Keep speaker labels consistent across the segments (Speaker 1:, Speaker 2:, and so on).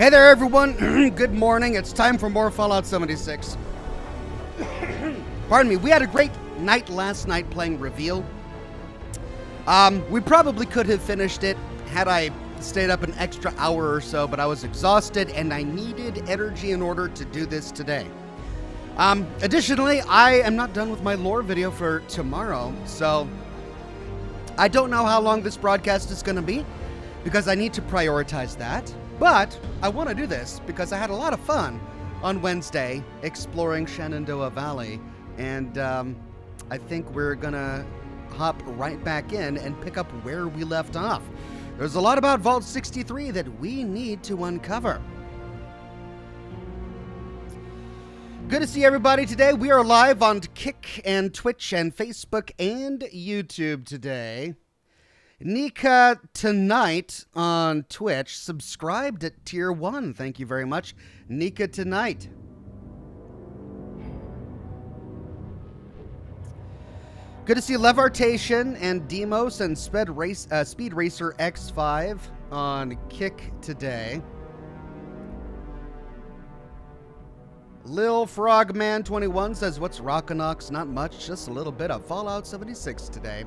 Speaker 1: Hey there, everyone. Good morning. It's time for more Fallout 76. Pardon me. We had a great night last night playing Reveal. We probably could have finished it had I stayed up an extra hour or so, but I was exhausted and I needed energy in order to do this today. Additionally, I am not done with my lore video for tomorrow, so I don't know how long this broadcast is going to be because I need to prioritize that. But I want to do this because I had a lot of fun on Wednesday exploring Shenandoah Valley, and I think we're going to hop right back in and pick up where we left off. There's a lot about Vault 63 that we need to uncover. Good to see everybody today. We are live on Kick and Twitch and Facebook and YouTube today. Nika Tonight on Twitch subscribed at Tier 1. Thank you very much, Nika Tonight. Good to see Levartation and Demos and Speed Racer X5 on Kick today. Lil Frogman 21 says, "What's rockin' Ox? Not much, just a little bit of Fallout 76 today."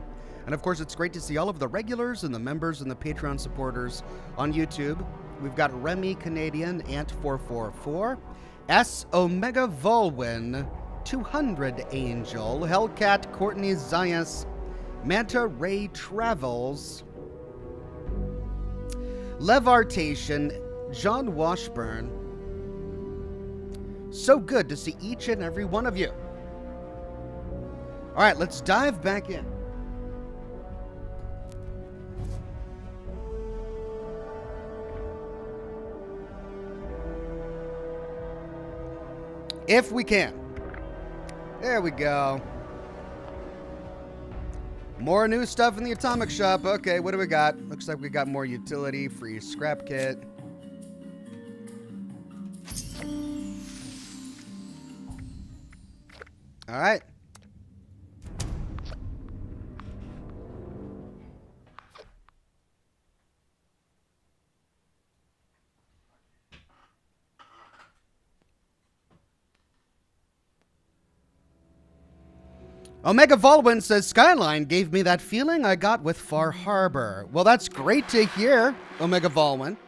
Speaker 1: And of course, it's great to see all of the regulars and the members and the Patreon supporters on YouTube. We've got Remy Canadian, Ant444, S Omega Volwin, 200 Angel, Hellcat Courtney Zayas, Manta Ray Travels, Levartation, John Washburn. So good to see each and every one of you. All right, let's dive back in. If we can. There we go. More new stuff in the atomic shop. Okay, what do we got? Looks like we got more utility, free scrap kit. All right. Omega Volwin says, Skyline gave me that feeling I got with Far Harbor. Well, that's great to hear, Omega Volwin.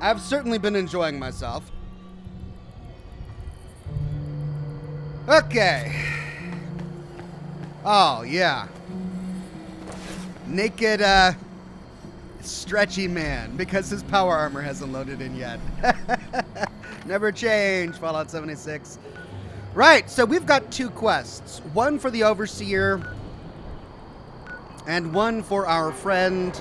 Speaker 1: I've certainly been enjoying myself. Okay. Oh, yeah. Naked, stretchy man, because his power armor hasn't loaded in yet. Never change, Fallout 76. Right, so we've got two quests. One for the Overseer, and one for our friend.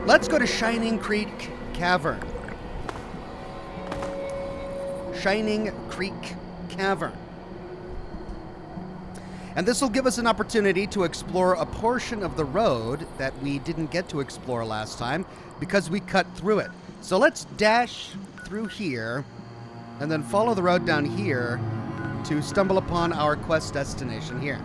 Speaker 1: Let's go to Shining Creek Cavern. Shining Creek Cavern. And this will give us an opportunity to explore a portion of the road that we didn't get to explore last time because we cut through it. So let's dash through here and then follow the road down here to stumble upon our quest destination here.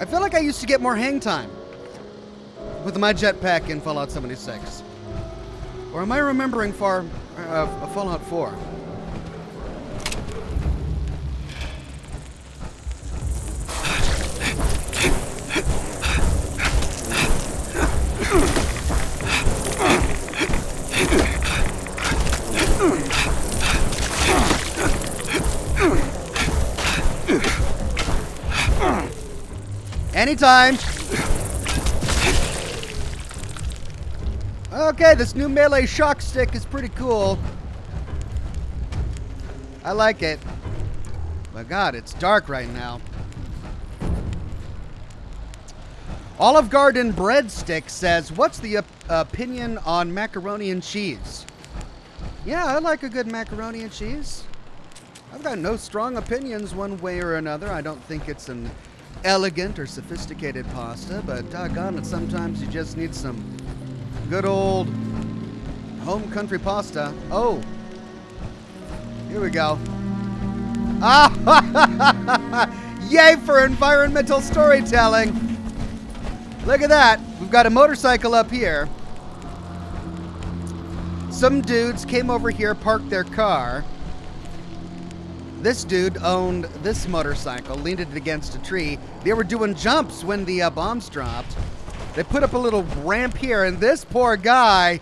Speaker 1: I feel like I used to get more hang time with my jetpack in Fallout 76. Or am I remembering Fallout 4? Anytime. Okay, this new melee shock stick is pretty cool. I like it. My God, it's dark right now. Olive Garden Breadstick says, what's the opinion on macaroni and cheese? Yeah, I like a good macaroni and cheese. I've got no strong opinions one way or another. I don't think it's an elegant or sophisticated pasta, but doggone it, sometimes you just need some good old home country pasta. Oh, here we go. Ah, yay for environmental storytelling. Look at that. We've got a motorcycle up here. Some dudes came over here, parked their car. This dude owned this motorcycle, leaned it against a tree. They were doing jumps when the bombs dropped. They put up a little ramp here, and this poor guy...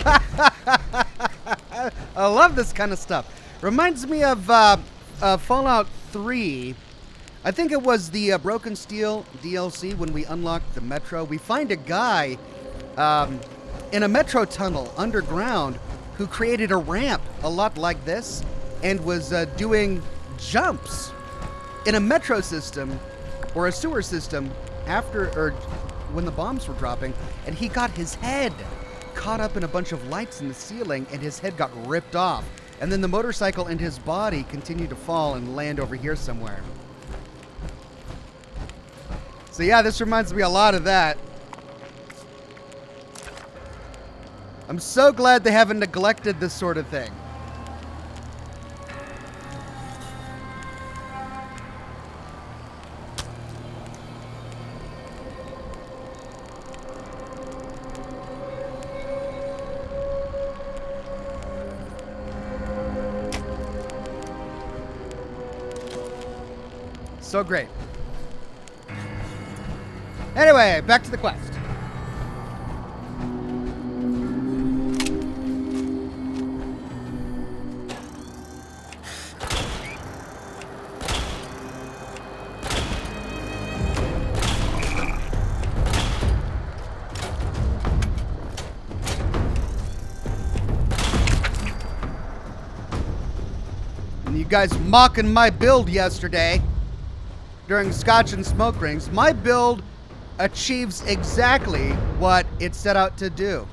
Speaker 1: I love this kind of stuff. Reminds me of Fallout 3. I think it was the Broken Steel DLC when we unlocked the metro. We find a guy in a metro tunnel underground who created a ramp a lot like this and was doing jumps in a metro system or a sewer system when the bombs were dropping, and he got his head caught up in a bunch of lights in the ceiling, and his head got ripped off. And then the motorcycle and his body continued to fall and land over here somewhere. So yeah, this reminds me a lot of that. I'm so glad they haven't neglected this sort of thing. So great. Anyway, back to the quest. And you guys mocking my build yesterday during Scotch and Smoke Rings. My build achieves exactly what it set out to do.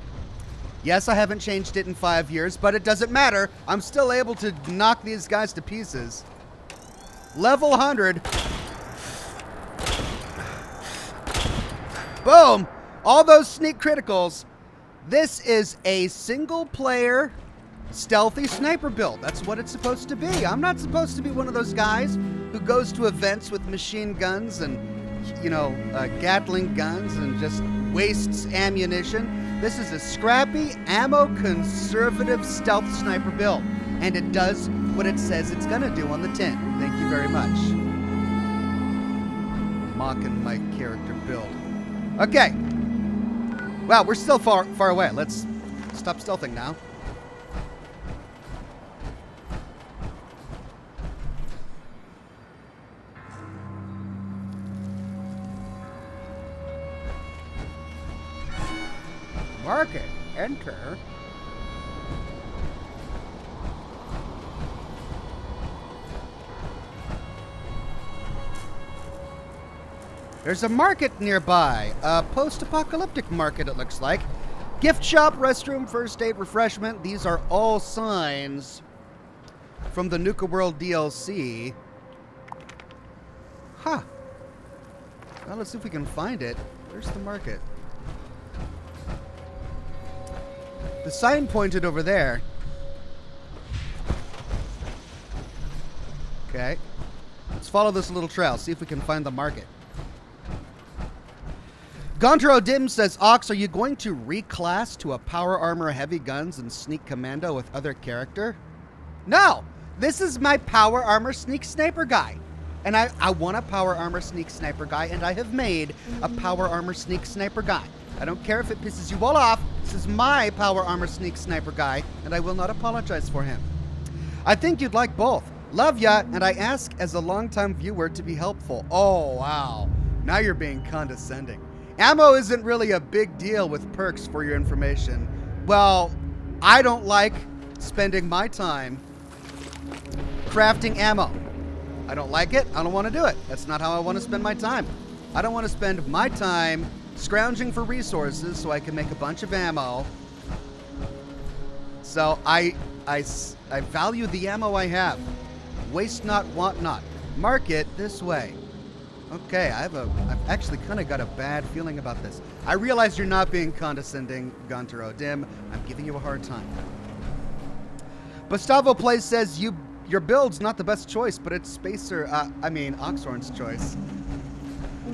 Speaker 1: Yes, I haven't changed it in 5 years, but it doesn't matter. I'm still able to knock these guys to pieces. Level 100. Boom! All those sneak criticals. This is a single player stealthy sniper build. That's what it's supposed to be. I'm not supposed to be one of those guys who goes to events with machine guns and, you know, Gatling guns and just wastes ammunition. This is a scrappy, ammo conservative stealth sniper build, and it does what it says it's gonna do on the tin. Thank you very much. Mocking my character build. Okay. Wow, we're still far away. Let's stop stealthing now. Market. Enter. There's a market nearby. A post-apocalyptic market, it looks like. Gift shop, restroom, first aid, refreshment. These are all signs from the Nuka World DLC. Huh. Well, let's see if we can find it. Where's the market? The sign pointed over there. Okay. Let's follow this little trail, see if we can find the market. Gondro Dim says, Ox, are you going to reclass to a power armor, heavy guns, and sneak commando with other character? No! This is my power armor sneak sniper guy. And I want a power armor sneak sniper guy, and I have made a power armor sneak sniper guy. I don't care if it pisses you all off. This is my power armor sneak sniper guy, and I will not apologize for him. I think you'd like both. Love ya, and I ask as a longtime viewer to be helpful. Oh, wow. Now you're being condescending. Ammo isn't really a big deal with perks for your information. Well, I don't like spending my time crafting ammo. I don't like it. I don't want to do it. That's not how I want to spend my time. I don't want to spend my time scrounging for resources so I can make a bunch of ammo. So I value the ammo I have. Waste not, want not. Mark it this way. Okay, I've actually kind of got a bad feeling about this. I realize you're not being condescending, Gunter O'Dim. I'm giving you a hard time. Gustavo Plays says your build's not the best choice, but it's Oxhorn's choice.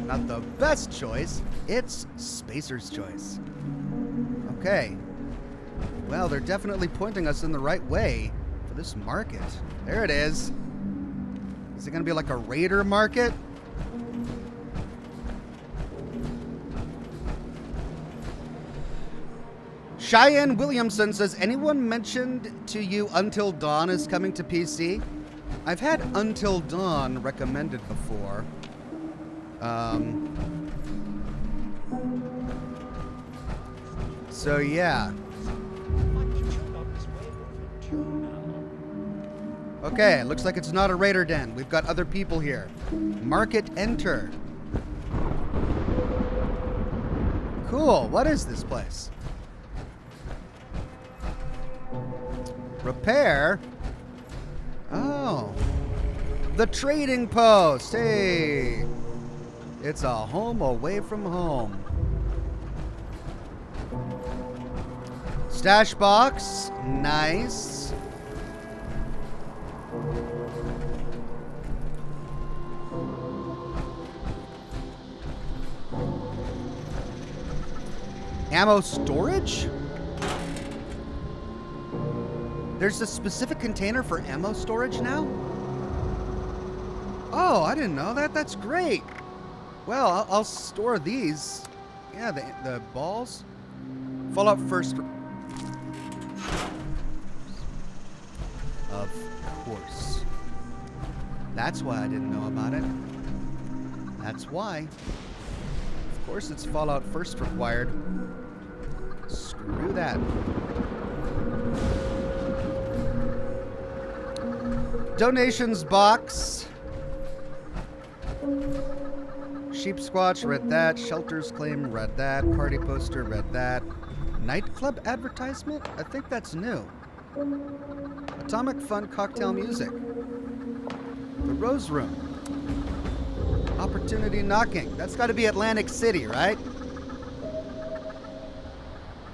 Speaker 1: Not the best choice, it's Spacer's choice. Okay. Well, they're definitely pointing us in the right way for this market. There it is. Is it going to be like a raider market? Cheyenne Williamson says, anyone mentioned to you Until Dawn is coming to PC? I've had Until Dawn recommended before. So yeah. Okay, looks like it's not a raider den. We've got other people here. Market enter. Cool, what is this place? Repair? Oh. The trading post. Hey. It's a home away from home. Stash box. Nice. Ammo storage? There's a specific container for ammo storage now? Oh, I didn't know that. That's great. Well, I'll store these. Yeah, the balls. Fallout first. Of course. That's why I didn't know about it. That's why. Of course it's Fallout first required. Screw that. Donations box. Sheep Squatch, read that. Shelters Claim, read that. Party poster, read that. Nightclub advertisement? I think that's new. Atomic Fun cocktail music. The Rose Room. Opportunity knocking. That's got to be Atlantic City, right?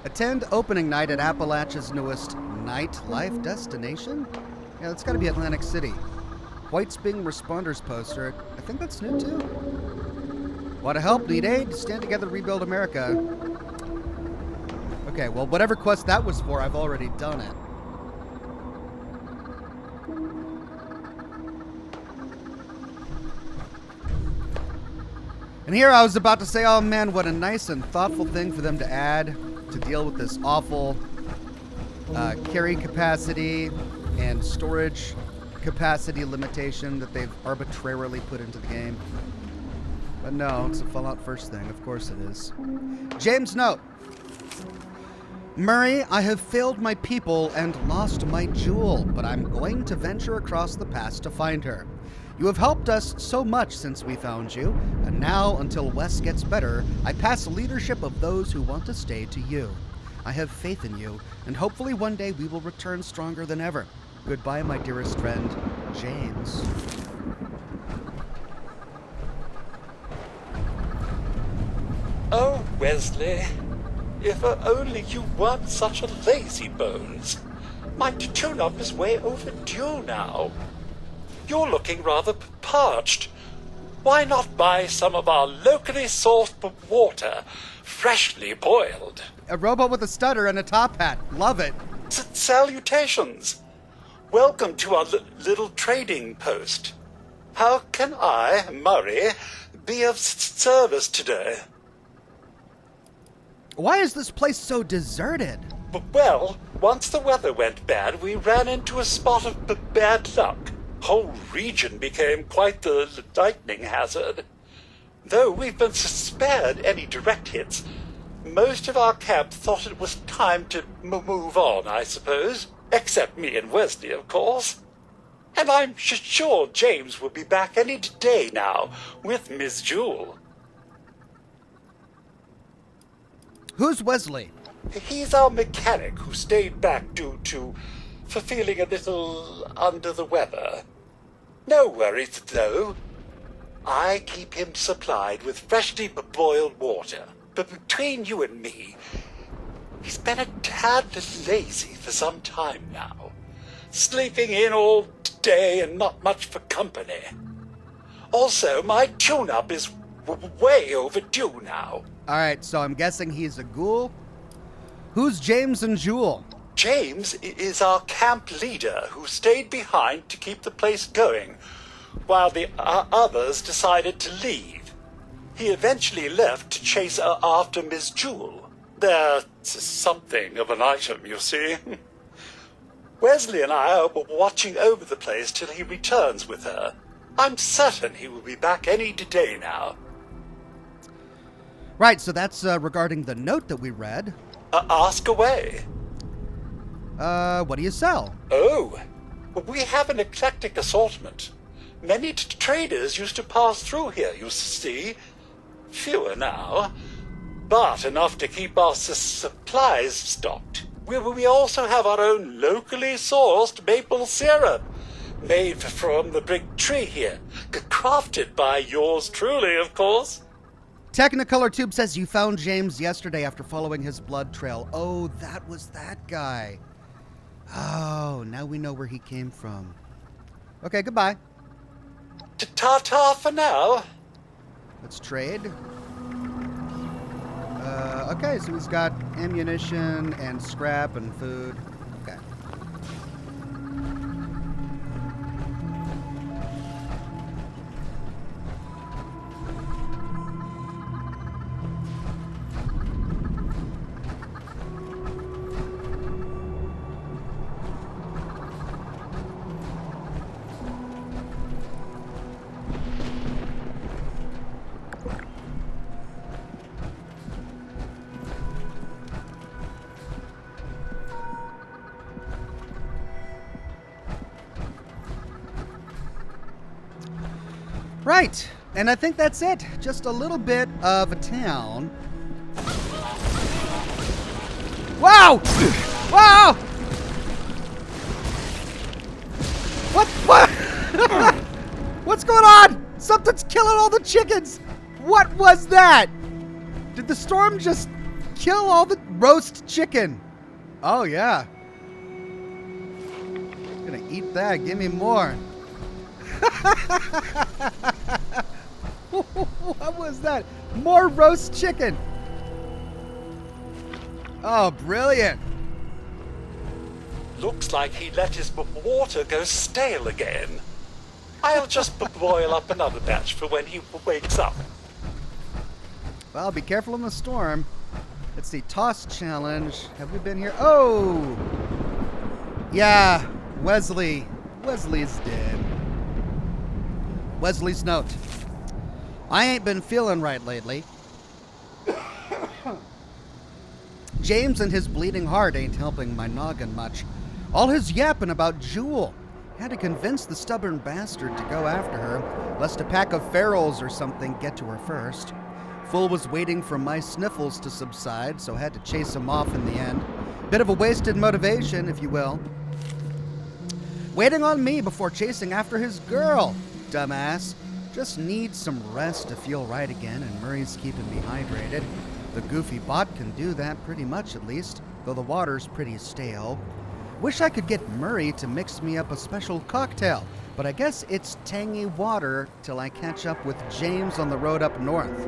Speaker 1: Attend opening night at Appalachia's newest nightlife destination? Yeah, that's got to be Atlantic City. White Spring Responders poster. I think that's new too. Want to help? Need aid? Stand together, rebuild America. Okay, well, whatever quest that was for, I've already done it. And here I was about to say, oh man, what a nice and thoughtful thing for them to add to deal with this awful carry capacity and storage capacity limitation that they've arbitrarily put into the game. But no, it's a Fallout first thing. Of course it is. James Note. Murray, I have failed my people and lost my jewel, but I'm going to venture across the past to find her. You have helped us so much since we found you, and now, until Wes gets better, I pass leadership of those who want to stay to you. I have faith in you, and hopefully one day we will return stronger than ever. Goodbye, my dearest friend, James.
Speaker 2: Oh, Wesley, if only you weren't such a lazy bones. My tune-up is way overdue now. You're looking rather parched. Why not buy some of our locally sourced water, freshly boiled?
Speaker 1: A robot with a stutter and a top hat. Love it.
Speaker 2: Salutations. Welcome to our little trading post. How can I, Murray, be of service today?
Speaker 1: Why is this place so deserted?
Speaker 2: Well, once the weather went bad, we ran into a spot of bad luck. Whole region became quite the lightning hazard. Though we've been spared any direct hits, most of our camp thought it was time to move on, I suppose. Except me and Wesley, of course. And I'm sure James will be back any day now with Miss Jewel.
Speaker 1: Who's Wesley?
Speaker 2: He's our mechanic who stayed back due to for feeling a little under the weather. No worries, though. I keep him supplied with freshly boiled water. But between you and me, he's been a tad lazy for some time now. Sleeping in all day and not much for company. Also, my tune-up is way overdue now.
Speaker 1: Alright, so I'm guessing he's a ghoul? Who's James and Jewel?
Speaker 2: James is our camp leader who stayed behind to keep the place going, while the others decided to leave. He eventually left to chase after Miss Jewel. They're something of an item, you see. Wesley and I are watching over the place till he returns with her. I'm certain he will be back any day now.
Speaker 1: Right, so that's regarding the note that we read.
Speaker 2: Ask away.
Speaker 1: What do you sell?
Speaker 2: Oh, we have an eclectic assortment. Many traders used to pass through here, you see. Fewer now, but enough to keep our supplies stocked. We also have our own locally sourced maple syrup, made from the big tree here, crafted by yours truly, of course.
Speaker 1: Technicolor Tube says you found James yesterday after following his blood trail. Oh, that was that guy. Oh, now we know where he came from. Okay, goodbye.
Speaker 2: Ta-ta for now.
Speaker 1: Let's trade. Okay, so he's got ammunition and scrap and food. Okay. Right, and I think that's it. Just a little bit of a town. Wow! Wow! What? What's going on? Something's killing all the chickens. What was that? Did the storm just kill all the roast chicken? Oh, yeah. I'm gonna eat that. Give me more. What was that? More roast chicken. Oh, brilliant.
Speaker 2: Looks like he let his water go stale again. I'll just boil up another batch for when he wakes up.
Speaker 1: Well, be careful in the storm. It's the toss challenge. Have we been here? Oh! Yeah, Wesley. Wesley's dead. Wesley's note. I ain't been feeling right lately. James and his bleeding heart ain't helping my noggin much. All his yapping about Jewel. Had to convince the stubborn bastard to go after her, lest a pack of ferals or something get to her first. Fool was waiting for my sniffles to subside, so had to chase him off in the end. Bit of a wasted motivation, if you will. Waiting on me before chasing after his girl. Dumbass. Just needs some rest to feel right again, and Murray's keeping me hydrated. The goofy bot can do that pretty much, at least, though the water's pretty stale. Wish I could get Murray to mix me up a special cocktail, but I guess it's tangy water till I catch up with James on the road up north.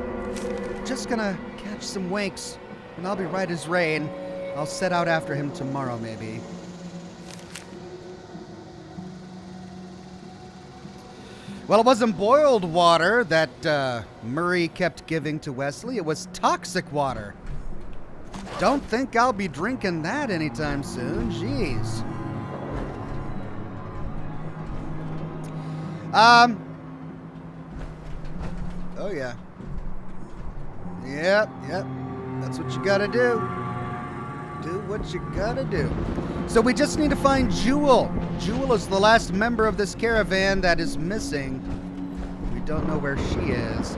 Speaker 1: Just gonna catch some winks, and I'll be right as rain. I'll set out after him tomorrow, maybe. Well, it wasn't boiled water that Murray kept giving to Wesley. It was toxic water. Don't think I'll be drinking that anytime soon. Jeez. Oh, yeah. Yep. That's what you gotta do. Do what you gotta do. So we just need to find Jewel. Jewel is the last member of this caravan that is missing. We don't know where she is.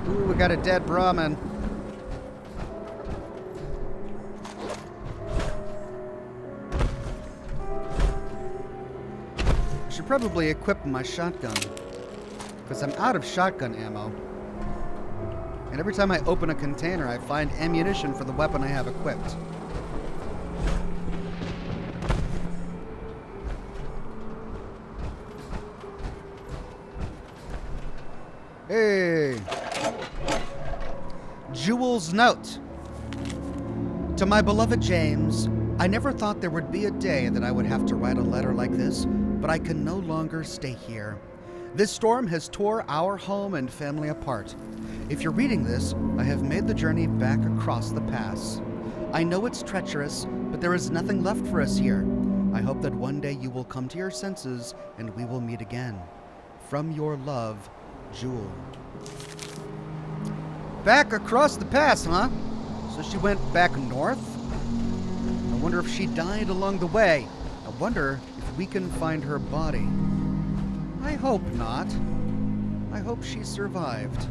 Speaker 1: Ooh, we got a dead Brahmin. should probably equip my shotgun, because I'm out of shotgun ammo. And every time I open a container, I find ammunition for the weapon I have equipped. Hey! Jewel's note. To my beloved James, I never thought there would be a day that I would have to write a letter like this, but I can no longer stay here. This storm has tore our home and family apart. If you're reading this, I have made the journey back across the pass. I know it's treacherous, but there is nothing left for us here. I hope that one day you will come to your senses and we will meet again. From your love, Jewel. Back across the pass, huh? So she went back north? I wonder if she died along the way. I wonder if we can find her body. I hope not. I hope she survived.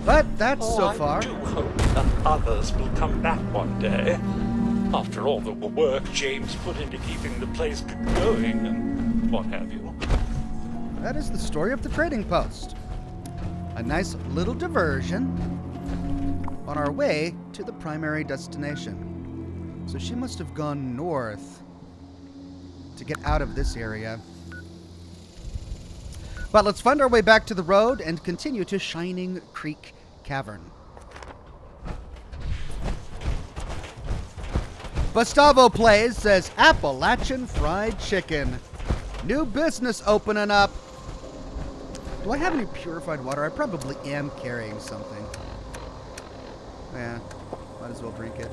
Speaker 1: But that's so far.
Speaker 2: I do hope that others will come back one day. After all the work James put into keeping the place going and what have you.
Speaker 1: That is the story of the trading post. A nice little diversion on our way to the primary destination. So she must have gone north to get out of this area. But let's find our way back to the road and continue to Shining Creek Cavern. Gustavo Plays says, Appalachian Fried Chicken. New business opening up. Do I have any purified water? I probably am carrying something. Yeah, might as well drink it.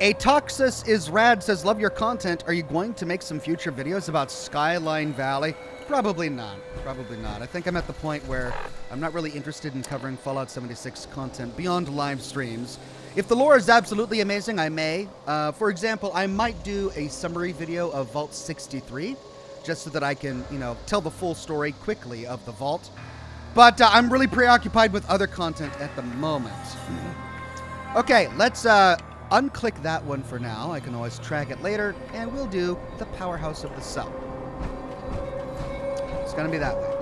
Speaker 1: Atoxus is rad says, love your content. Are you going to make some future videos about Skyline Valley? Probably not. Probably not. I think I'm at the point where I'm not really interested in covering Fallout 76 content beyond live streams. If the lore is absolutely amazing, I may. For example, I might do a summary video of Vault 63, just so that I can, tell the full story quickly of the vault. But I'm really preoccupied with other content at the moment. Okay, let's unclick that one for now. I can always track it later, and we'll do the Powerhouse of the Cell. It's gonna be that way.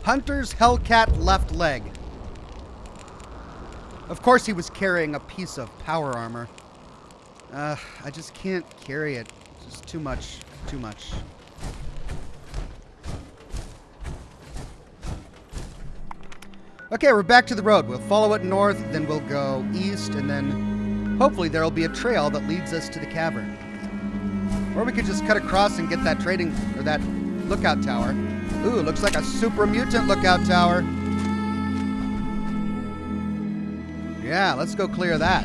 Speaker 1: Hunter's Hellcat left leg. Of course he was carrying a piece of power armor. I just can't carry it. It's just too much. Too much. Okay, we're back to the road. We'll follow it north, then we'll go east, and then hopefully there'll be a trail that leads us to the cavern. Or we could just cut across and get that that lookout tower. Ooh, looks like a super mutant lookout tower. Yeah, let's go clear that.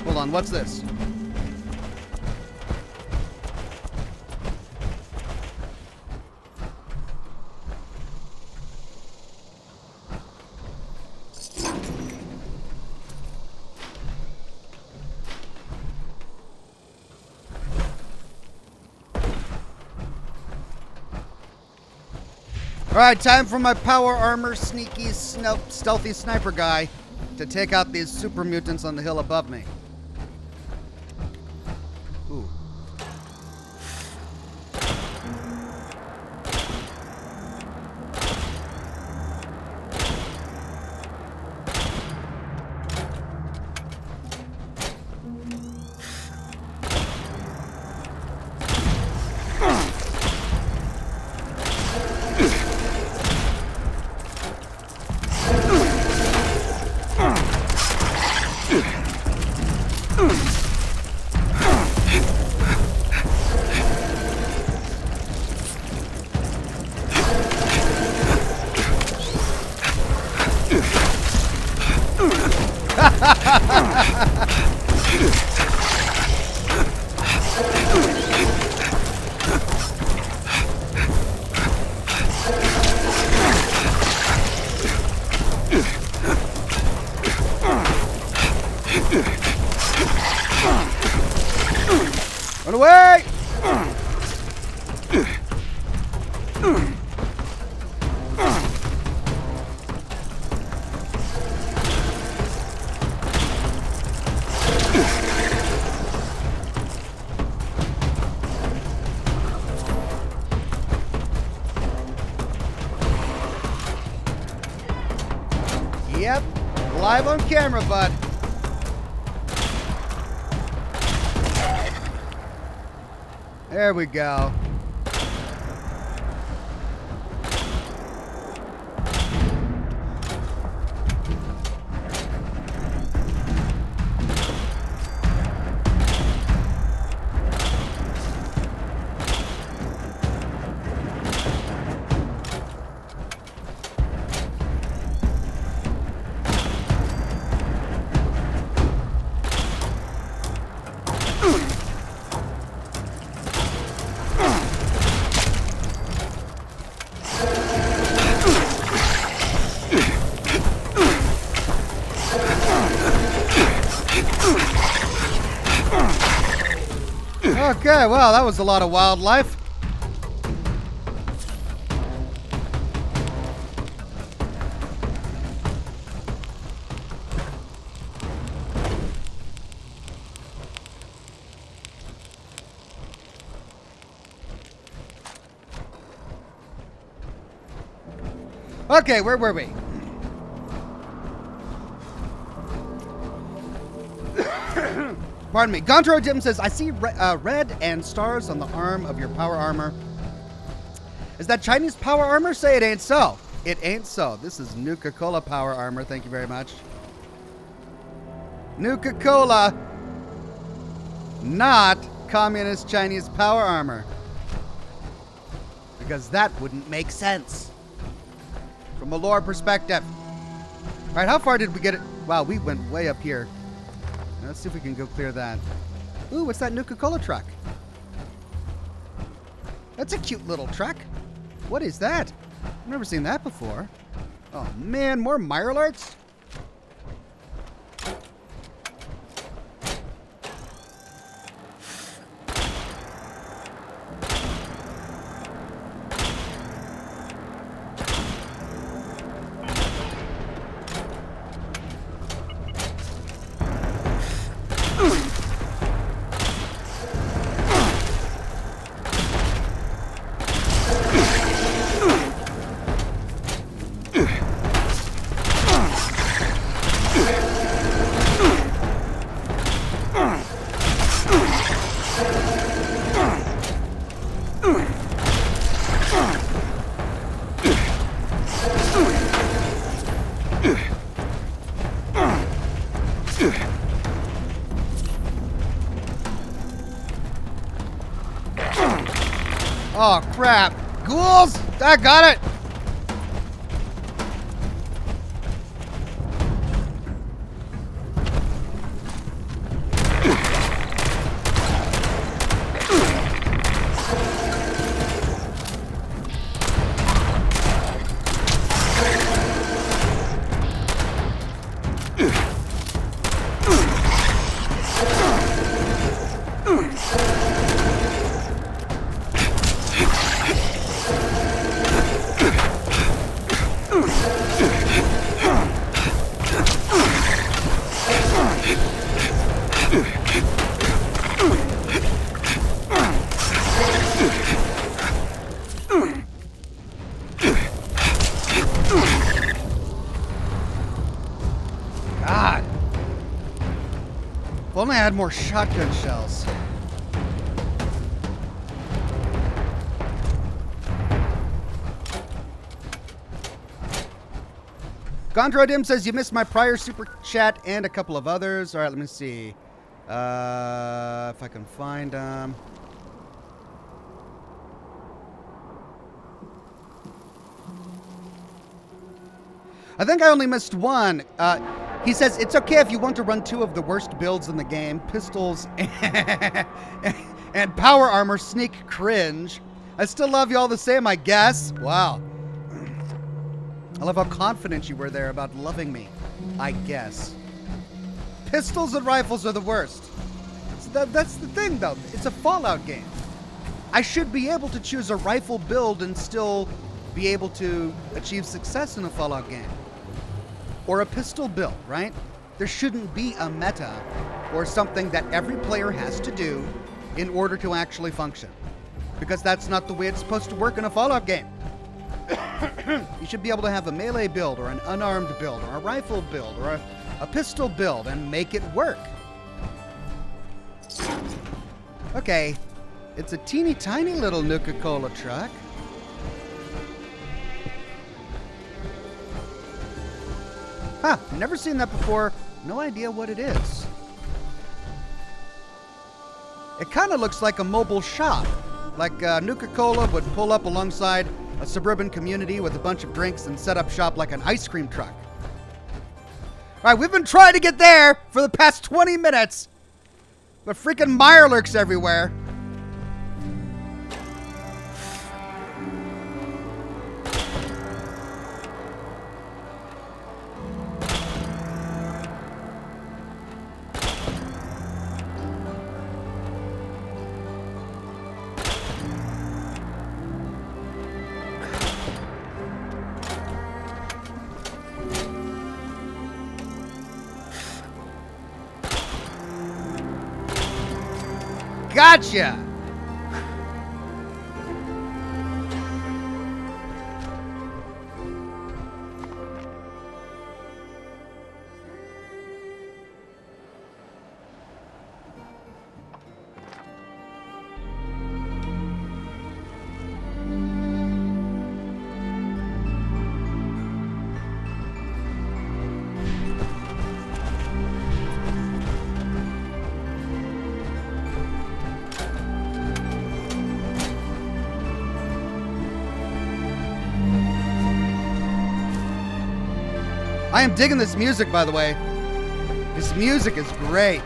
Speaker 1: Hold on, what's this? Alright, time for my power armor sneaky stealthy sniper guy to take out these super mutants on the hill above me. Ooh. Run away! Yep, live on camera, bud. There we go. Okay, well, that was a lot of wildlife. Okay, where were we? Pardon me. Gontro Jim says, I see red and stars on the arm of your power armor. Is that Chinese power armor? Say it ain't so. It ain't so. This is Nuka-Cola power armor. Thank you very much. Nuka-Cola. Not communist Chinese power armor. Because that wouldn't make sense. From a lore perspective. Alright, how far did we get it? Wow, we went way up here. Let's see if we can go clear that. Ooh, what's that Nuka-Cola truck? That's a cute little truck. What is that? I've never seen that before. Oh man, more Mirelurks? Oh, crap. Ghouls! I got it! God. If only I had more shotgun shells. Gondrodim says you missed my prior super chat and a couple of others. All right, let me see. If I can find them. I think I only missed one. He says, it's okay if you want to run 2 of the worst builds in the game. Pistols and power armor sneak cringe. I still love you all the same, I guess. Wow. I love how confident you were there about loving me. I guess. Pistols and rifles are the worst. So that's the thing, though. It's a Fallout game. I should be able to choose a rifle build and still be able to achieve success in a Fallout game. Or a pistol build, right? There shouldn't be a meta or something that every player has to do in order to actually function. Because that's not the way it's supposed to work in a Fallout game. You should be able to have a melee build or an unarmed build or a rifle build or a pistol build and make it work. Okay, it's a teeny tiny little Nuka-Cola truck. Huh, never seen that before. No idea what it is. It kind of looks like a mobile shop. Like Nuka-Cola would pull up alongside a suburban community with a bunch of drinks and set up shop like an ice cream truck. All right, we've been trying to get there for the past 20 minutes. But freaking Mirelurks everywhere. Gotcha! I am digging this music, by the way. This music is great.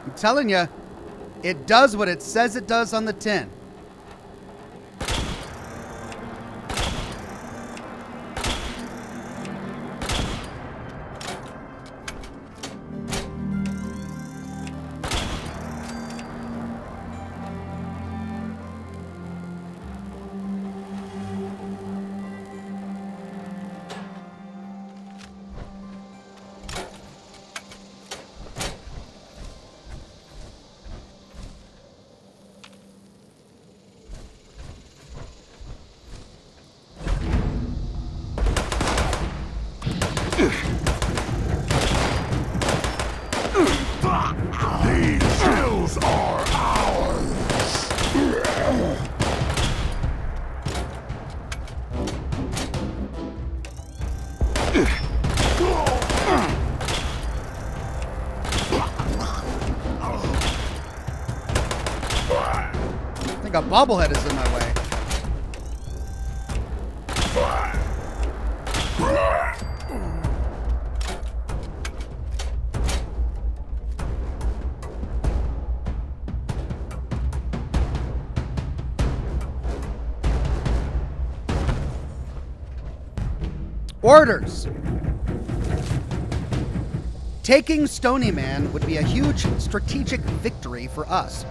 Speaker 1: I'm telling you, it does what it says it does on the tin.
Speaker 3: These hills are ours.
Speaker 1: I think a bobblehead is in my way. Orders! Taking Stony Man would be a huge strategic victory for us.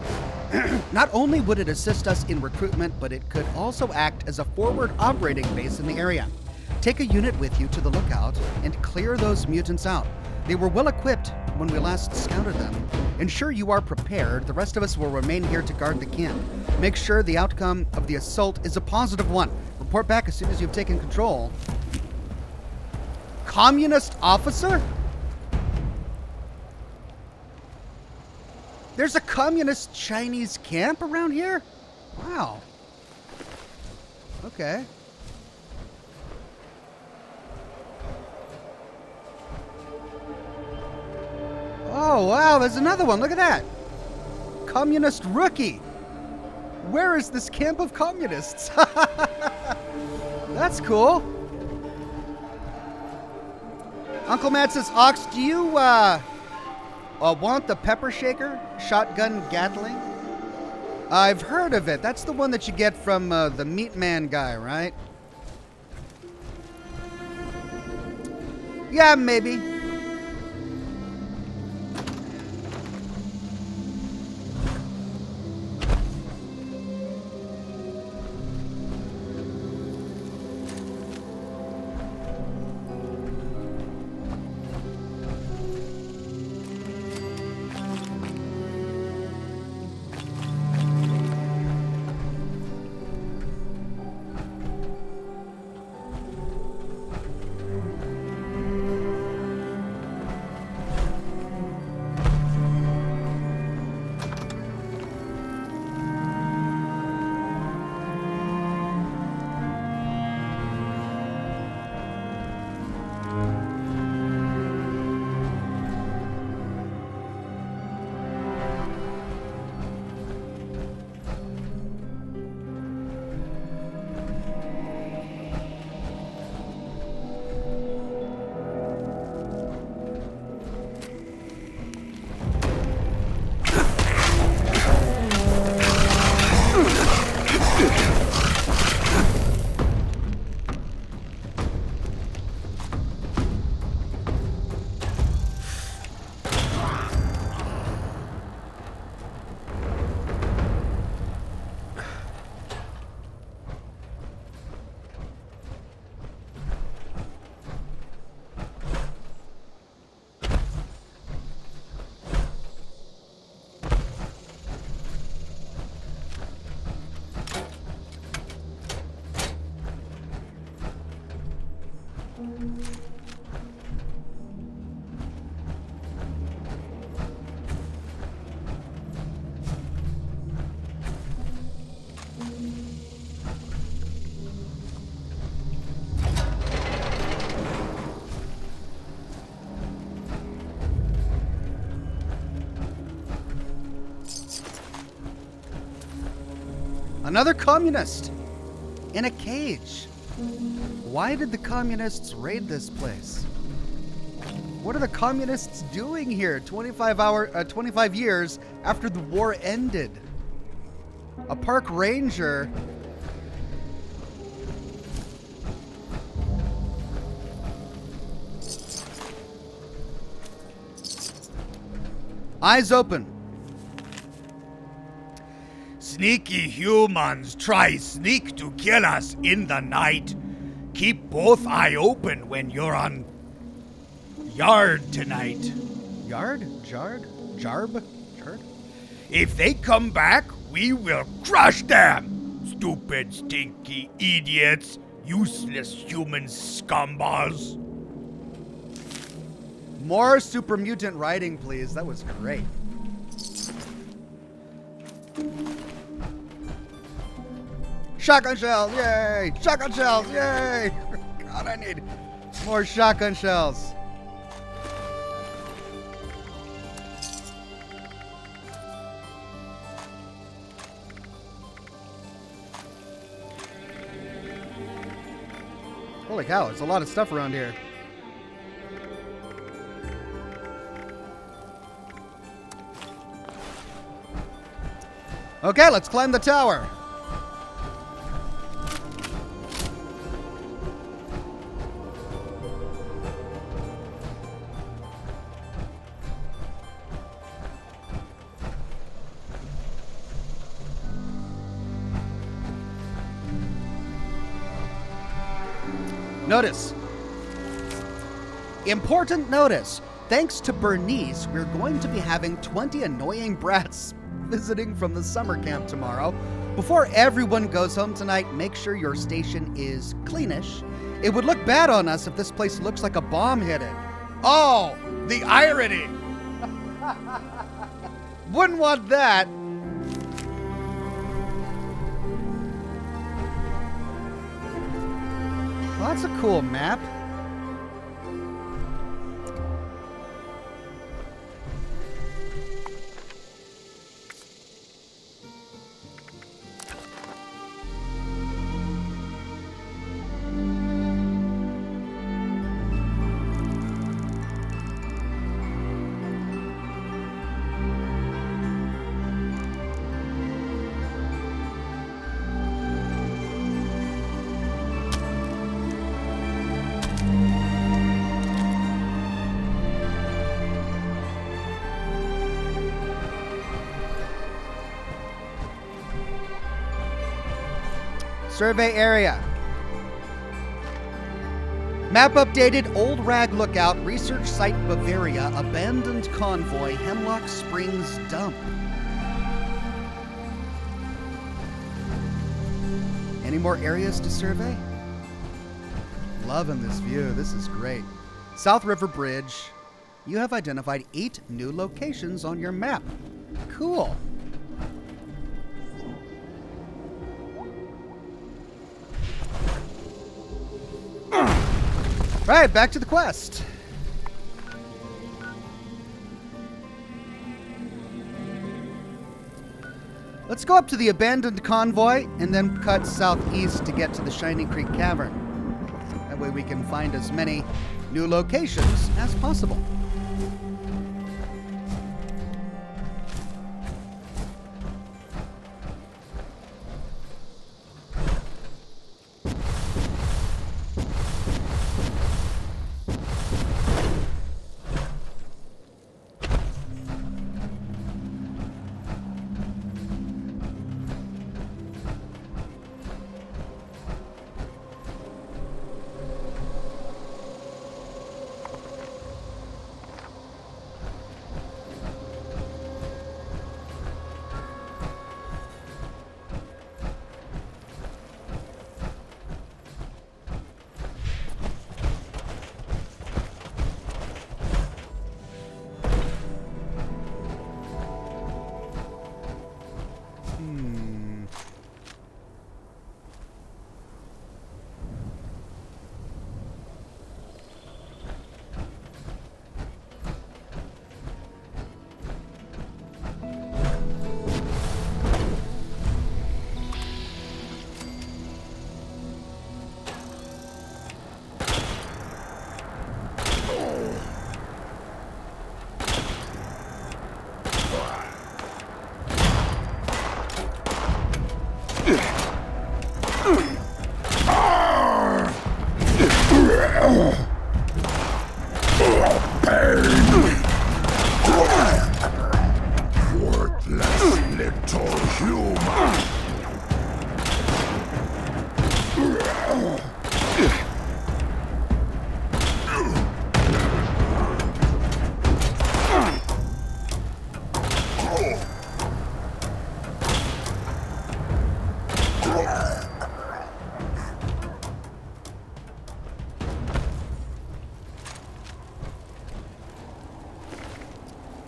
Speaker 1: Not only would it assist us in recruitment, but it could also act as a forward operating base in the area. Take a unit with you to the lookout and clear those mutants out. They were well equipped when we last scouted them. Ensure you are prepared. The rest of us will remain here to guard the camp. Make sure the outcome of the assault is a positive one. Report back as soon as you've taken control. Communist officer? There's a communist Chinese camp around here? Wow. Okay. Oh, wow, there's another one. Look at that. Communist rookie. Where is this camp of communists? That's cool. Uncle Matt says, Ox, do you want the pepper shaker? Shotgun Gatling? I've heard of it. That's the one that you get from the Meat Man guy, right? Yeah, maybe. Another communist in a cage. Why did the communists raid this place? What are the communists doing here 25 years after the war ended? A park ranger. Eyes open.
Speaker 4: Sneaky humans try sneak to kill us in the night. Keep both eye open when you're on yard tonight.
Speaker 1: Yard? Jarb? Jard?
Speaker 4: If they come back, we will crush them. Stupid, stinky idiots. Useless human scumballs.
Speaker 1: More super mutant writing, please. That was great. Shotgun shells, yay! Shotgun shells, yay! God, I need more shotgun shells. Holy cow, there's a lot of stuff around here. Okay, let's climb the tower. Notice. Important notice. Thanks to Bernice, we're going to be having 20 annoying brats visiting from the summer camp tomorrow. Before everyone goes home tonight, make sure your station is cleanish. It would look bad on us if this place looks like a bomb hit it.
Speaker 4: Oh, the irony!
Speaker 1: Wouldn't want that. Well, that's a cool map. Survey area. Map updated. Old Rag Lookout. Research Site Bavaria. Abandoned Convoy. Hemlock Springs Dump. Any more areas to survey? Loving this view. This is great. South River Bridge. You have identified 8 new locations on your map. Cool. Right, back to the quest. Let's go up to the abandoned convoy and then cut southeast to get to the Shining Creek Cavern. That way we can find as many new locations as possible.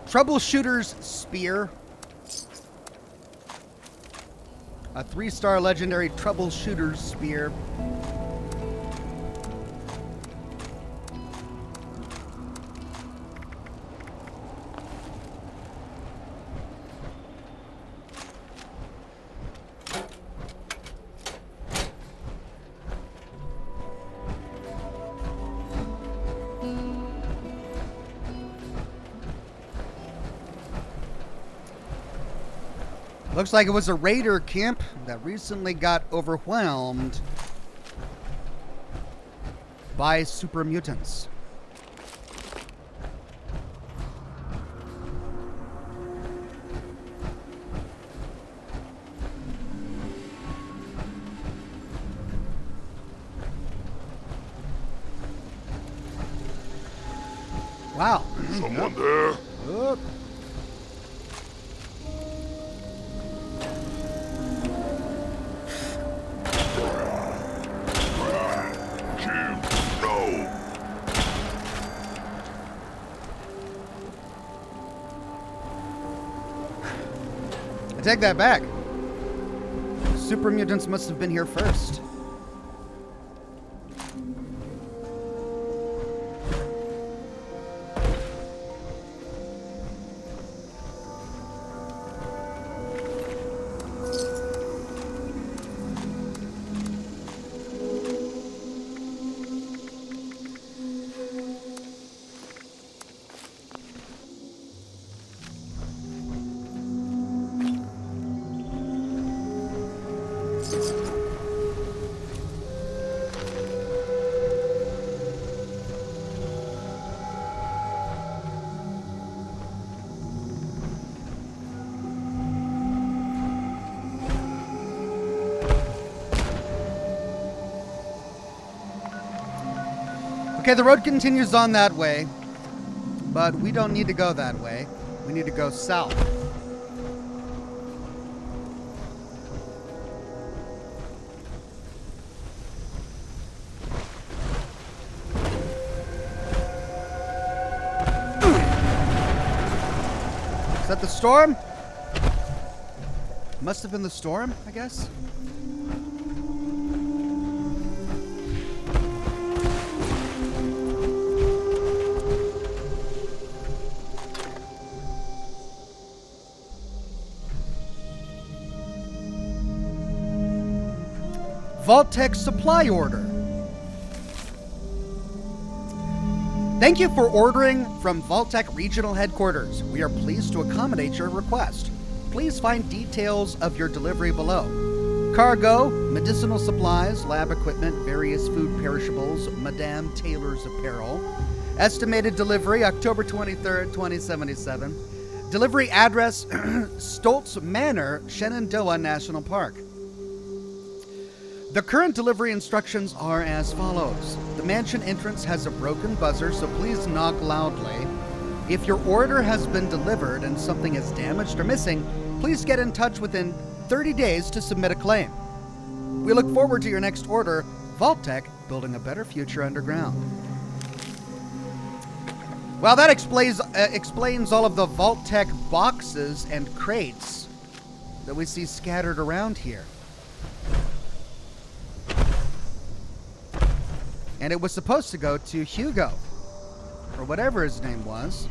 Speaker 1: Troubleshooter's Spear. A 3-star legendary Troubleshooter's Spear. Looks like it was a raider camp that recently got overwhelmed by super mutants. Wow.
Speaker 3: Someone there?
Speaker 1: Oop. I take that back. Super mutants must have been here first. Okay, the road continues on that way, but we don't need to go that way. We need to go south. Is that the storm? Must have been the storm, I guess. Vault-Tec supply order. Thank you for ordering from Vault-Tec Regional Headquarters. We are pleased to accommodate your request. Please find details of your delivery below. Cargo, medicinal supplies, lab equipment, various food perishables, Madame Taylor's apparel. Estimated delivery, October 23rd, 2077. Delivery address, Stoltz Manor, Shenandoah National Park. The current delivery instructions are as follows. The mansion entrance has a broken buzzer, so please knock loudly. If your order has been delivered and something is damaged or missing, please get in touch within 30 days to submit a claim. We look forward to your next order. Vault-Tec, building a better future underground. Well, that explains all of the Vault-Tec boxes and crates that we see scattered around here. And it was supposed to go to Hugo, or whatever his name was.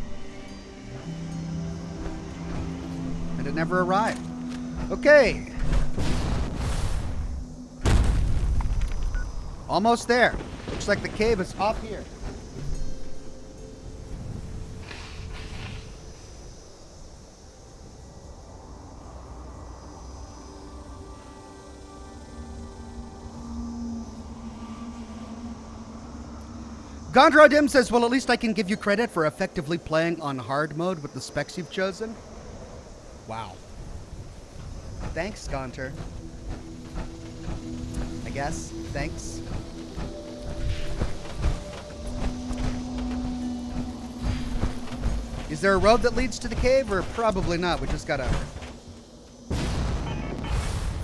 Speaker 1: And it never arrived. Okay. Almost there. Looks like the cave is up here. Gondra Dim says, well, at least I can give you credit for effectively playing on hard mode with the specs you've chosen. Wow. Thanks, Gonter. I guess. Thanks. Is there a road that leads to the cave, or probably not? We just gotta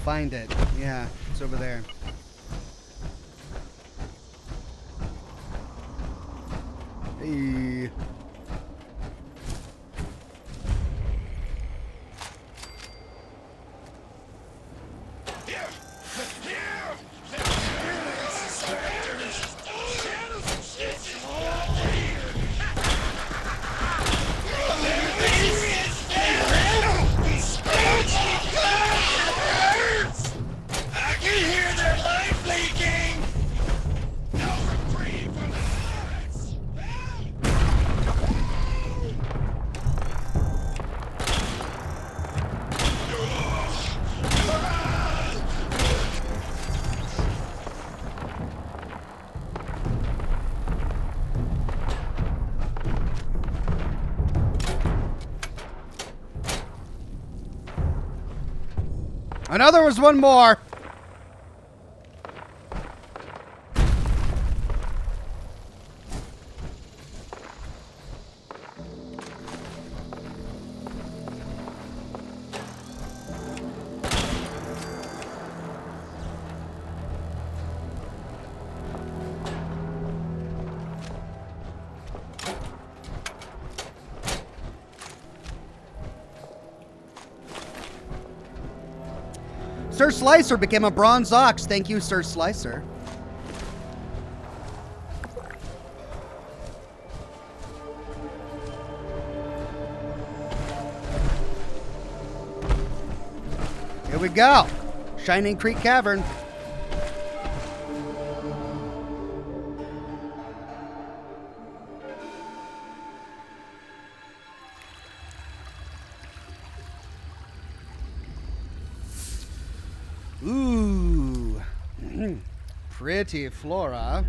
Speaker 1: find it. Yeah, it's over there. Hey. I know there was one more. Sir Slicer became a bronze ox. Thank you, Sir Slicer. Here we go. Shining Creek Cavern. Ooh. Pretty flora.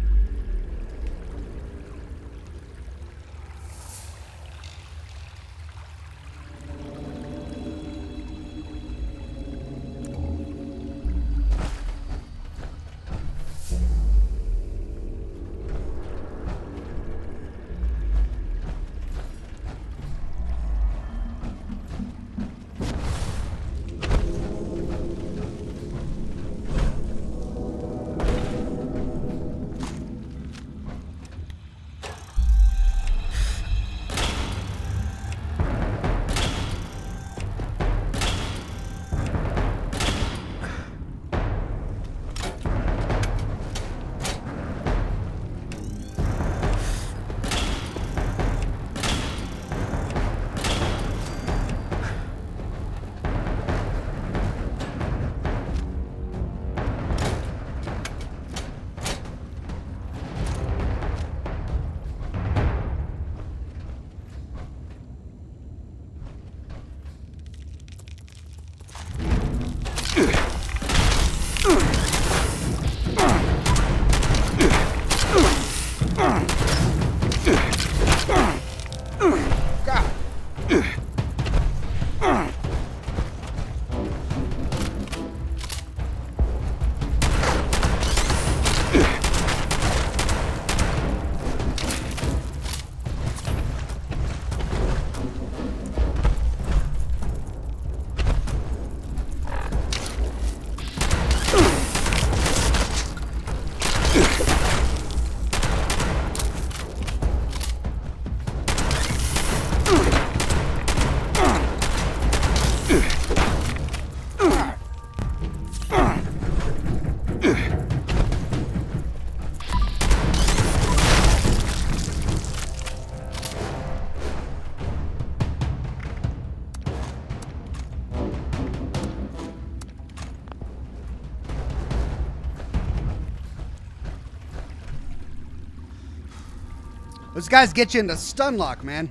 Speaker 1: Those guys get you into stun lock, man.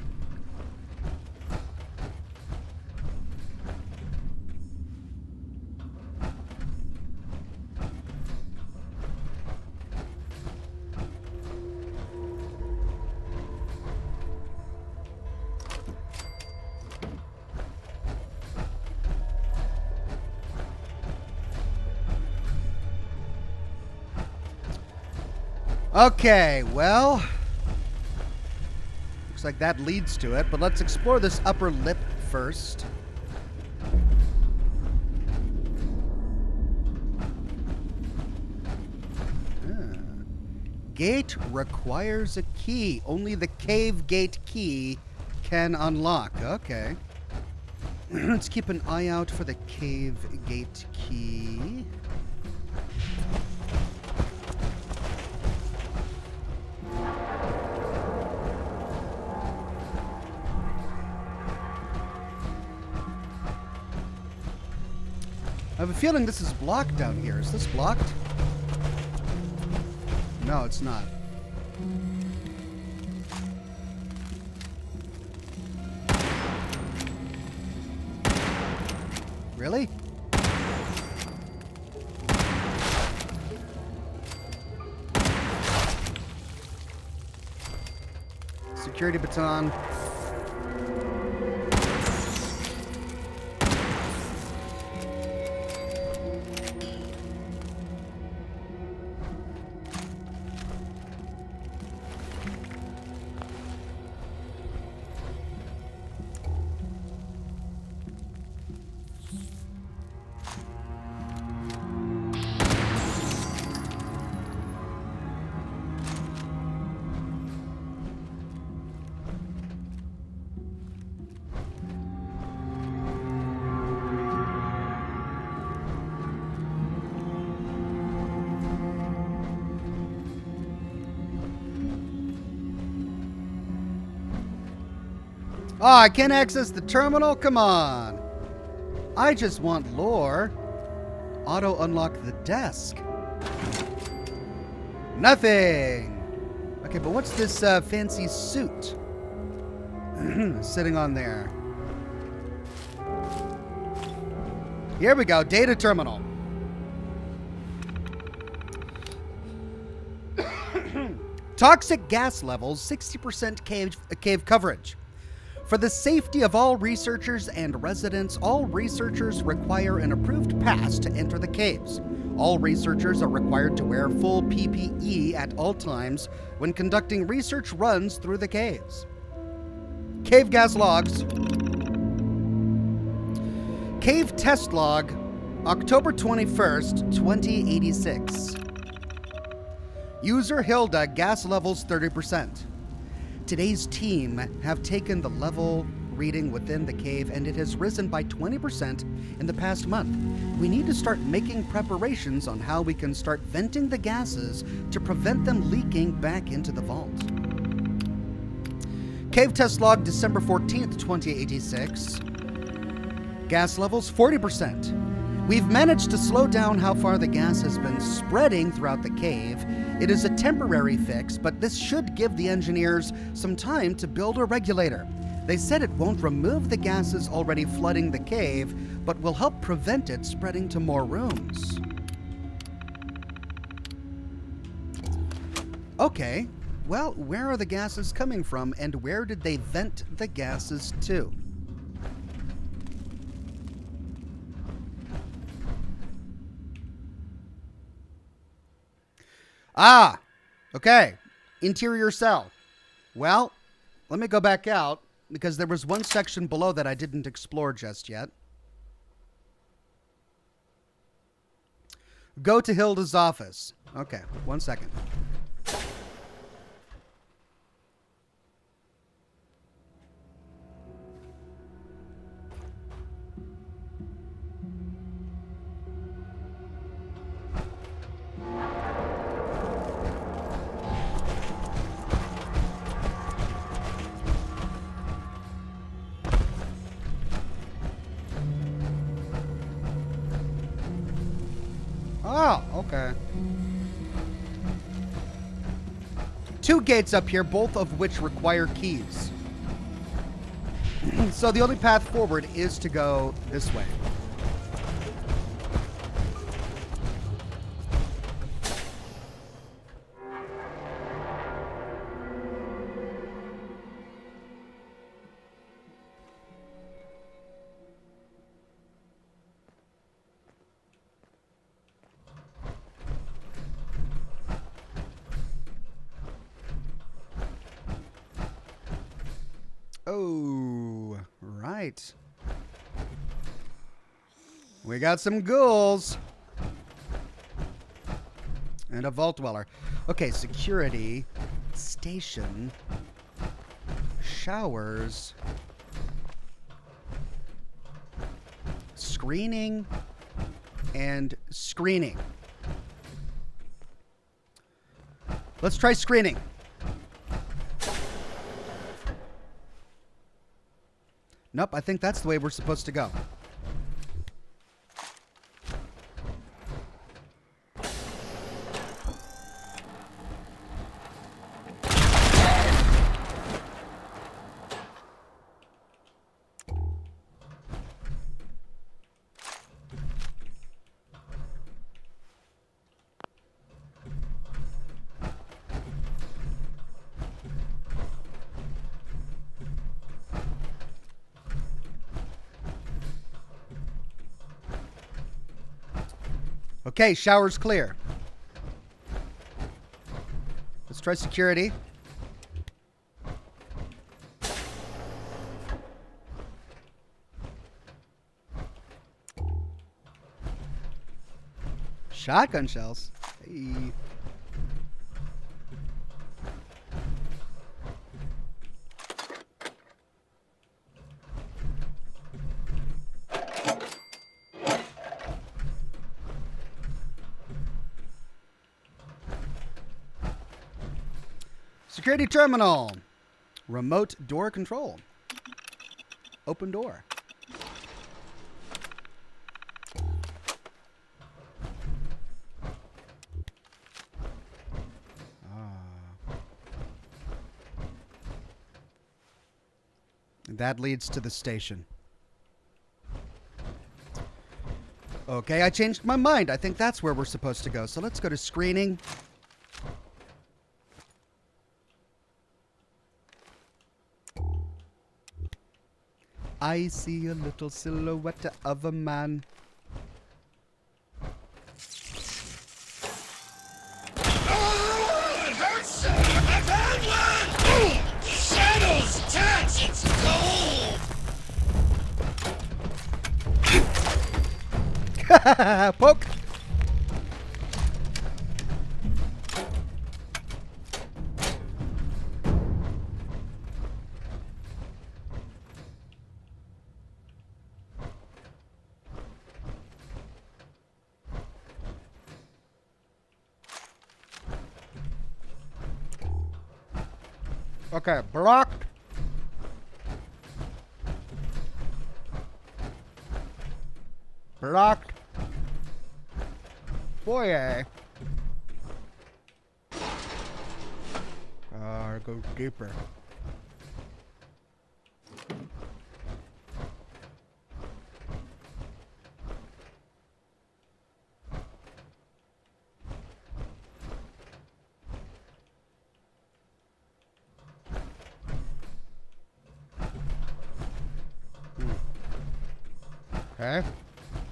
Speaker 1: Okay, well, looks like that leads to it, but let's explore this upper lip first. Gate requires a key. Only the cave gate key can unlock. Okay. Let's keep an eye out for the cave gate key. I have a feeling this is blocked down here. Is this blocked? No, it's not. Really? Security baton. Oh, I can't access the terminal? Come on. I just want lore. Auto unlock the desk. Nothing. Okay, but what's this fancy suit sitting on there? Here we go. Data terminal. Toxic gas levels, 60% cave coverage. For the safety of all researchers and residents, all researchers require an approved pass to enter the caves. All researchers are required to wear full PPE at all times when conducting research runs through the caves. Cave gas logs. Cave test log, October 21st, 2086. User Hilda, gas levels 30%. Today's team have taken the level reading within the cave and it has risen by 20% in the past month. We need to start making preparations on how we can start venting the gases to prevent them leaking back into the vault. Cave test log, December 14th, 2086. Gas levels 40%. We've managed to slow down how far the gas has been spreading throughout the cave. It is a temporary fix, but this should give the engineers some time to build a regulator. They said it won't remove the gases already flooding the cave, but will help prevent it spreading to more rooms. Okay, well, where are the gases coming from and where did they vent the gases to? Ah, okay. Interior cell. Well, let me go back out because there was one section below that I didn't explore just yet. Go to Hilda's office. Okay, 1 second. Oh, okay. 2 gates up here, both of which require keys. So the only path forward is to go this way. Oh, right. We got some ghouls. And a vault dweller. Okay, security, station, showers, screening, and screening. Let's try screening. Nope, I think that's the way we're supposed to go. Okay, shower's clear. Let's try security. Shotgun shells. Hey. Security terminal. Remote door control. Open door. That leads to the station. Okay, I changed my mind. I think that's where we're supposed to go. So let's go to screening. I see a little silhouette of a man.
Speaker 3: Oh, it hurts! I found one! Shadows touch! It's cold!
Speaker 1: Poke! Okay, blocked. Blocked. Foyer. Go deeper. Okay.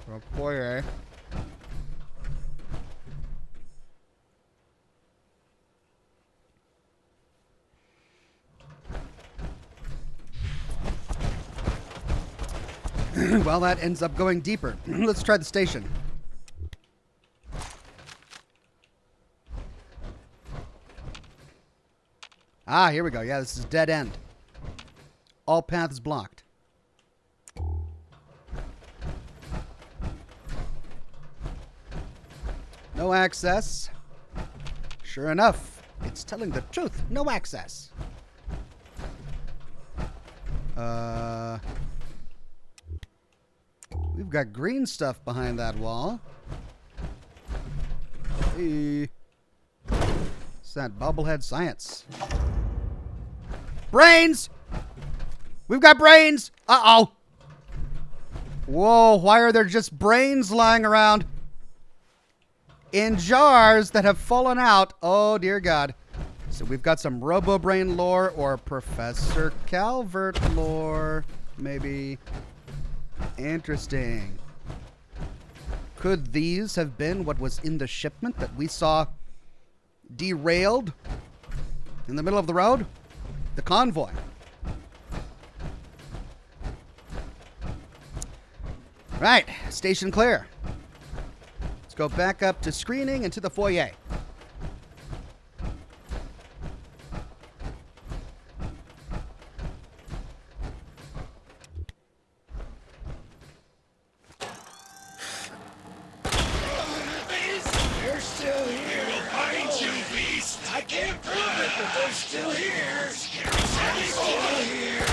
Speaker 1: Well, foyer. Well, that ends up going deeper. Let's try the station. Ah, here we go. Yeah, this is dead end. All paths blocked. No access. Sure enough, it's telling the truth. No access. We've got green stuff behind that wall. Hey. It's that bobblehead science. Brains! We've got brains! Uh-oh! Whoa, why are there just brains lying around? In jars that have fallen out. Oh, dear God. So we've got some Robo-Brain lore or Professor Calvert lore. Maybe. Interesting. Could these have been what was in the shipment that we saw derailed in the middle of the road? The convoy. Right, station clear. Let's go back up to screening and to the foyer.
Speaker 3: They're still here. We'll find you, beast. I can't prove it, but they're still here. They're still here.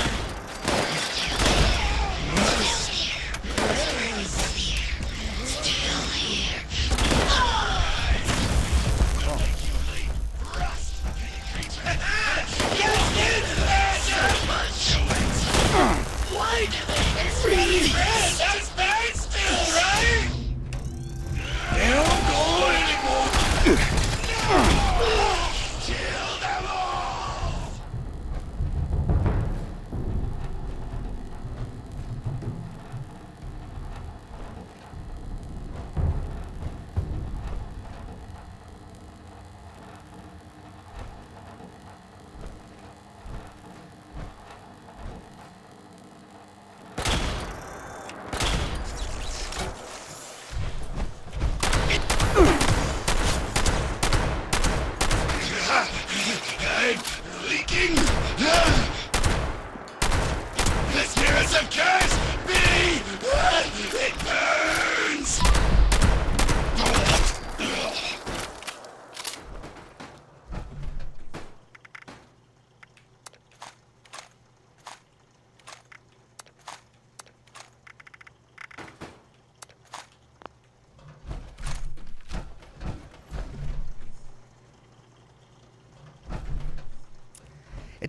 Speaker 3: Why do they really red? That's bad still, right? They don't go anymore. Kill them all.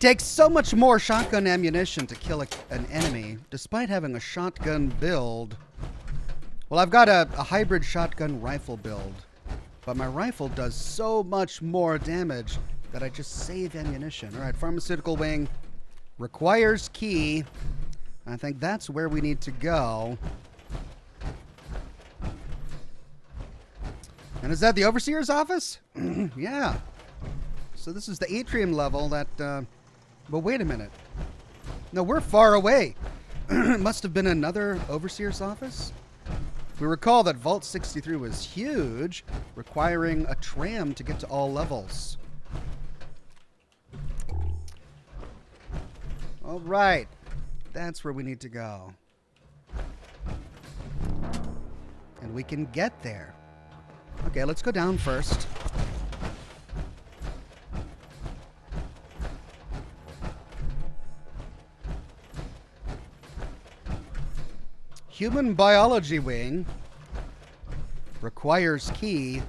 Speaker 1: takes so much more shotgun ammunition to kill an enemy, despite having a shotgun build. Well, I've got a hybrid shotgun rifle build, but my rifle does so much more damage that I just save ammunition. All right, pharmaceutical wing requires key. I think that's where we need to go. And is that the Overseer's office? Yeah. So this is the atrium level that, but wait a minute. No, we're far away. It must have been another Overseer's office. We recall that Vault 63 was huge, requiring a tram to get to all levels. All right. That's where we need to go. And we can get there. Okay, let's go down first. Human biology wing requires key.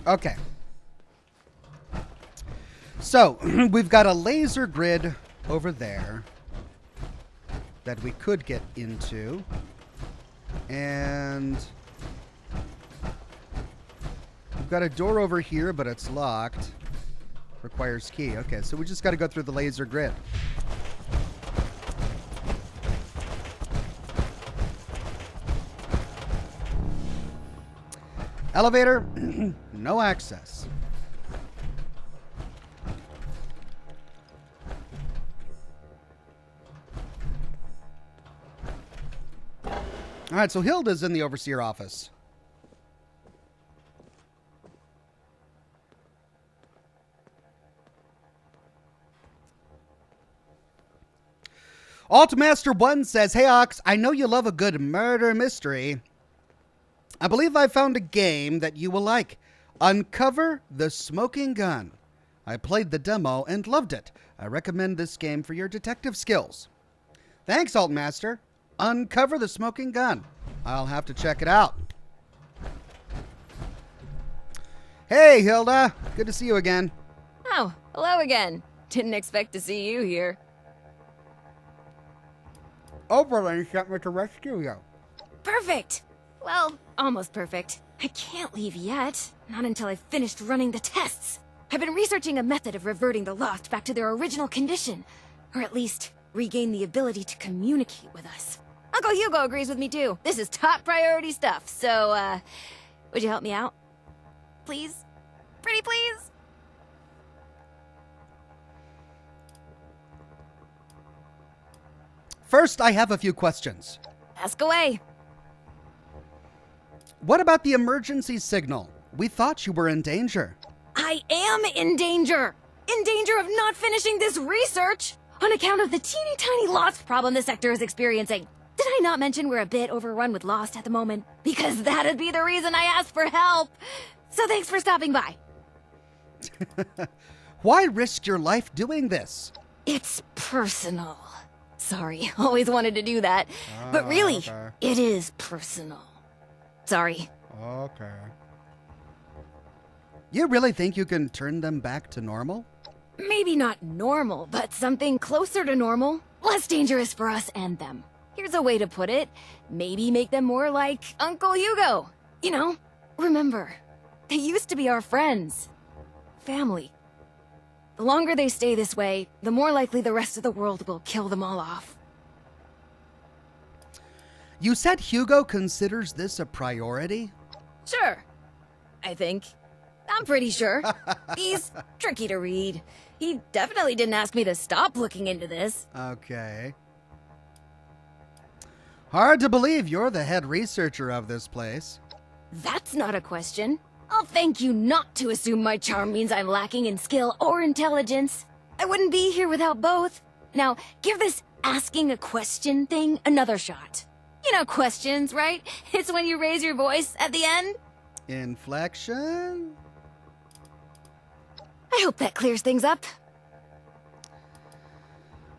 Speaker 1: Okay. So, we've got a laser grid over there that we could get into. And we've got a door over here, but it's locked. Requires key. Okay, so we just got to go through the laser grid. Elevator, no access. All right, so Hilda's in the Overseer office. Altmaster1 says, "Hey Ox, I know you love a good murder mystery. I believe I found a game that you will like. Uncover the Smoking Gun. I played the demo and loved it. I recommend this game for your detective skills." Thanks, Altmaster. Uncover the Smoking Gun. I'll have to check it out. Hey, Hilda. Good to see you again.
Speaker 5: Oh, hello again. Didn't expect to see you here.
Speaker 1: Oberlin sent me to rescue you.
Speaker 5: Perfect! Well, almost perfect. I can't leave yet. Not until I've finished running the tests. I've been researching a method of reverting the Lost back to their original condition. Or at least, regain the ability to communicate with us. Uncle Hugo agrees with me too. This is top priority stuff, so, would you help me out? Please? Pretty please?
Speaker 1: First, I have a few questions.
Speaker 5: Ask away.
Speaker 1: What about the emergency signal? We thought you were in danger.
Speaker 5: I am in danger! In danger of not finishing this research! On account of the teeny tiny Lost problem the sector is experiencing. Did I not mention we're a bit overrun with Lost at the moment? Because that'd be the reason I asked for help! So thanks for stopping by.
Speaker 1: Why risk your life doing this?
Speaker 5: It's personal. Sorry, always wanted to do that. But really,
Speaker 1: okay.
Speaker 5: It is personal. Sorry.
Speaker 1: Okay. You really think you can turn them back to normal?
Speaker 5: Maybe not normal, but something closer to normal. Less dangerous for us and them. Here's a way to put it. Maybe make them more like Uncle Hugo. You know, remember, they used to be our friends. Family. The longer they stay this way, the more likely the rest of the world will kill them all off.
Speaker 1: You said Hugo considers this a priority?
Speaker 5: Sure. I think. I'm pretty sure. He's tricky to read. He definitely didn't ask me to stop looking into this.
Speaker 1: Okay. Hard to believe you're the head researcher of this place.
Speaker 5: That's not a question. I'll thank you not to assume my charm means I'm lacking in skill or intelligence. I wouldn't be here without both. Now, give this asking a question thing another shot. You know questions, right? It's when you raise your voice at the end.
Speaker 1: Inflection?
Speaker 5: I hope that clears things up.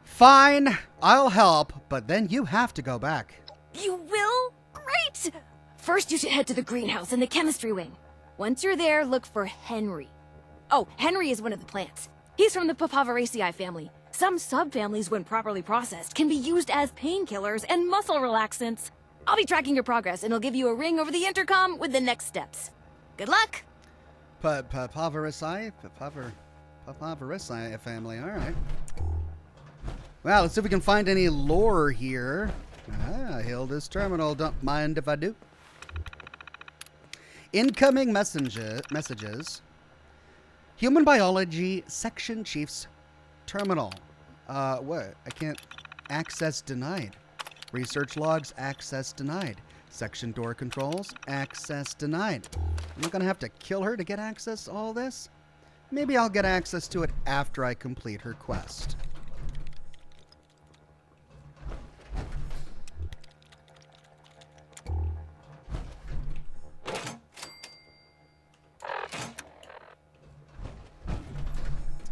Speaker 1: Fine, I'll help, but then you have to go back.
Speaker 5: You will? Great! First, you should head to the greenhouse in the chemistry wing. Once you're there, look for Henry. Oh, Henry is one of the plants. He's from the Papaveraceae family. Some subfamilies, when properly processed, can be used as painkillers and muscle relaxants. I'll be tracking your progress, and I'll give you a ring over the intercom with the next steps. Good luck!
Speaker 1: Papaveraceae family, alright. Well, let's see if we can find any lore here. Hilda's terminal, don't mind if I do. Incoming messages. Human Biology Section Chief's terminal. What? I can't. Access denied. Research logs, access denied. Section door controls, access denied. I'm not gonna have to kill her to get access to all this? Maybe I'll get access to it after I complete her quest.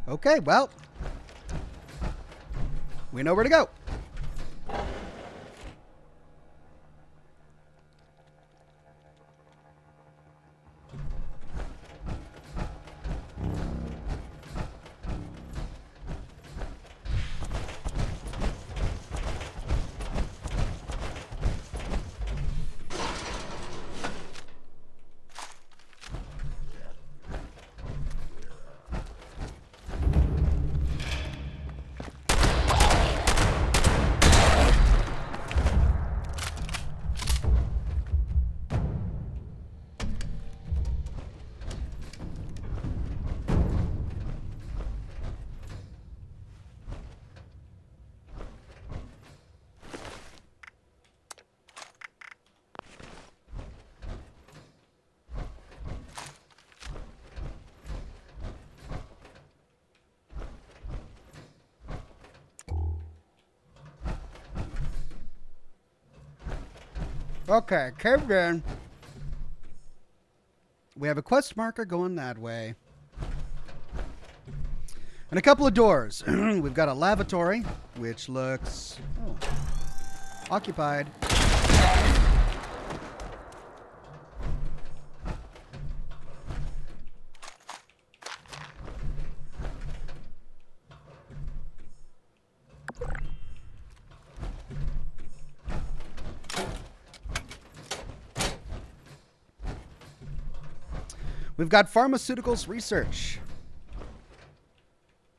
Speaker 1: Okay, well, we know where to go. Okay, caved in. We have a quest marker going that way. And a couple of doors. We've got a lavatory, which looks occupied. We've got pharmaceuticals research.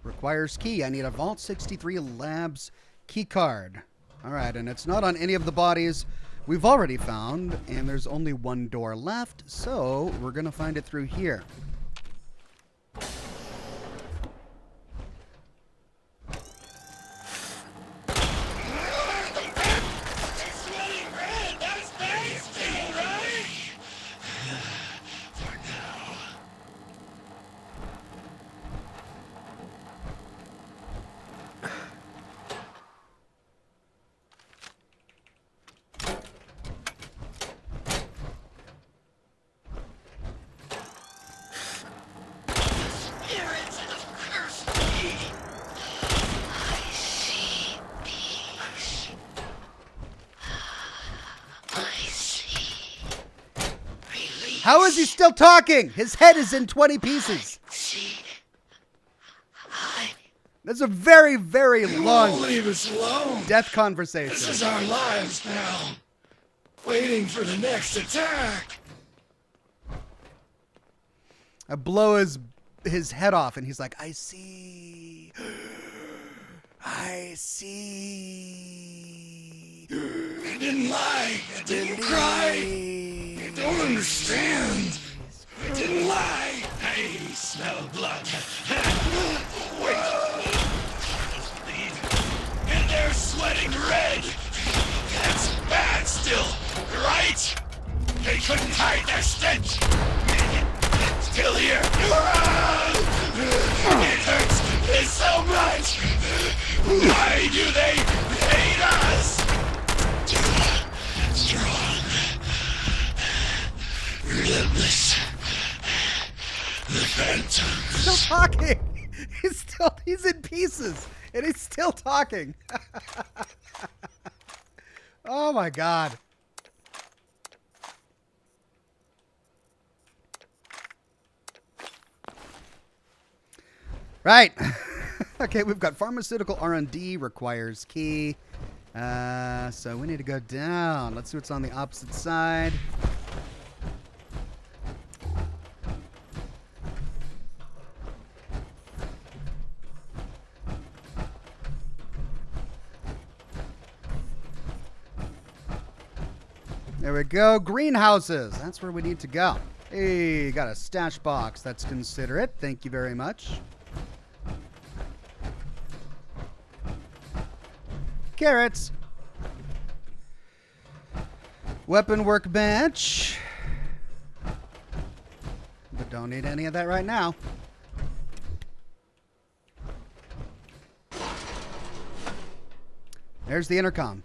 Speaker 1: Requires key. I need a Vault 63 Labs key card. All right, and it's not on any of the bodies we've already found, and there's only one door left, so we're going to find it through here. How is he still talking? His head is in 20 pieces. That's a very, very long
Speaker 3: leave us alone.
Speaker 1: death conversation.
Speaker 3: This is our lives now. Waiting for the next attack.
Speaker 1: I blow his head off, and he's like, I see. I see.
Speaker 3: I didn't lie. I didn't cry. You don't understand. I didn't lie. I smell blood. Wait. And they're sweating red. That's bad still, right? Take couldn't hide their stench. Still here. It hurts me so much. Why do they hate us? Strong. Relentless. The Phantom.
Speaker 1: Still talking. He's in pieces, and he's still talking. Oh my God. Right. Okay, we've got pharmaceutical R&D requires key. So we need to go down. Let's see what's on the opposite side. There we go. Greenhouses. That's where we need to go. Hey, got a stash box. That's considerate. Thank you very much. Carrots. Weapon workbench. But don't need any of that right now. There's the intercom.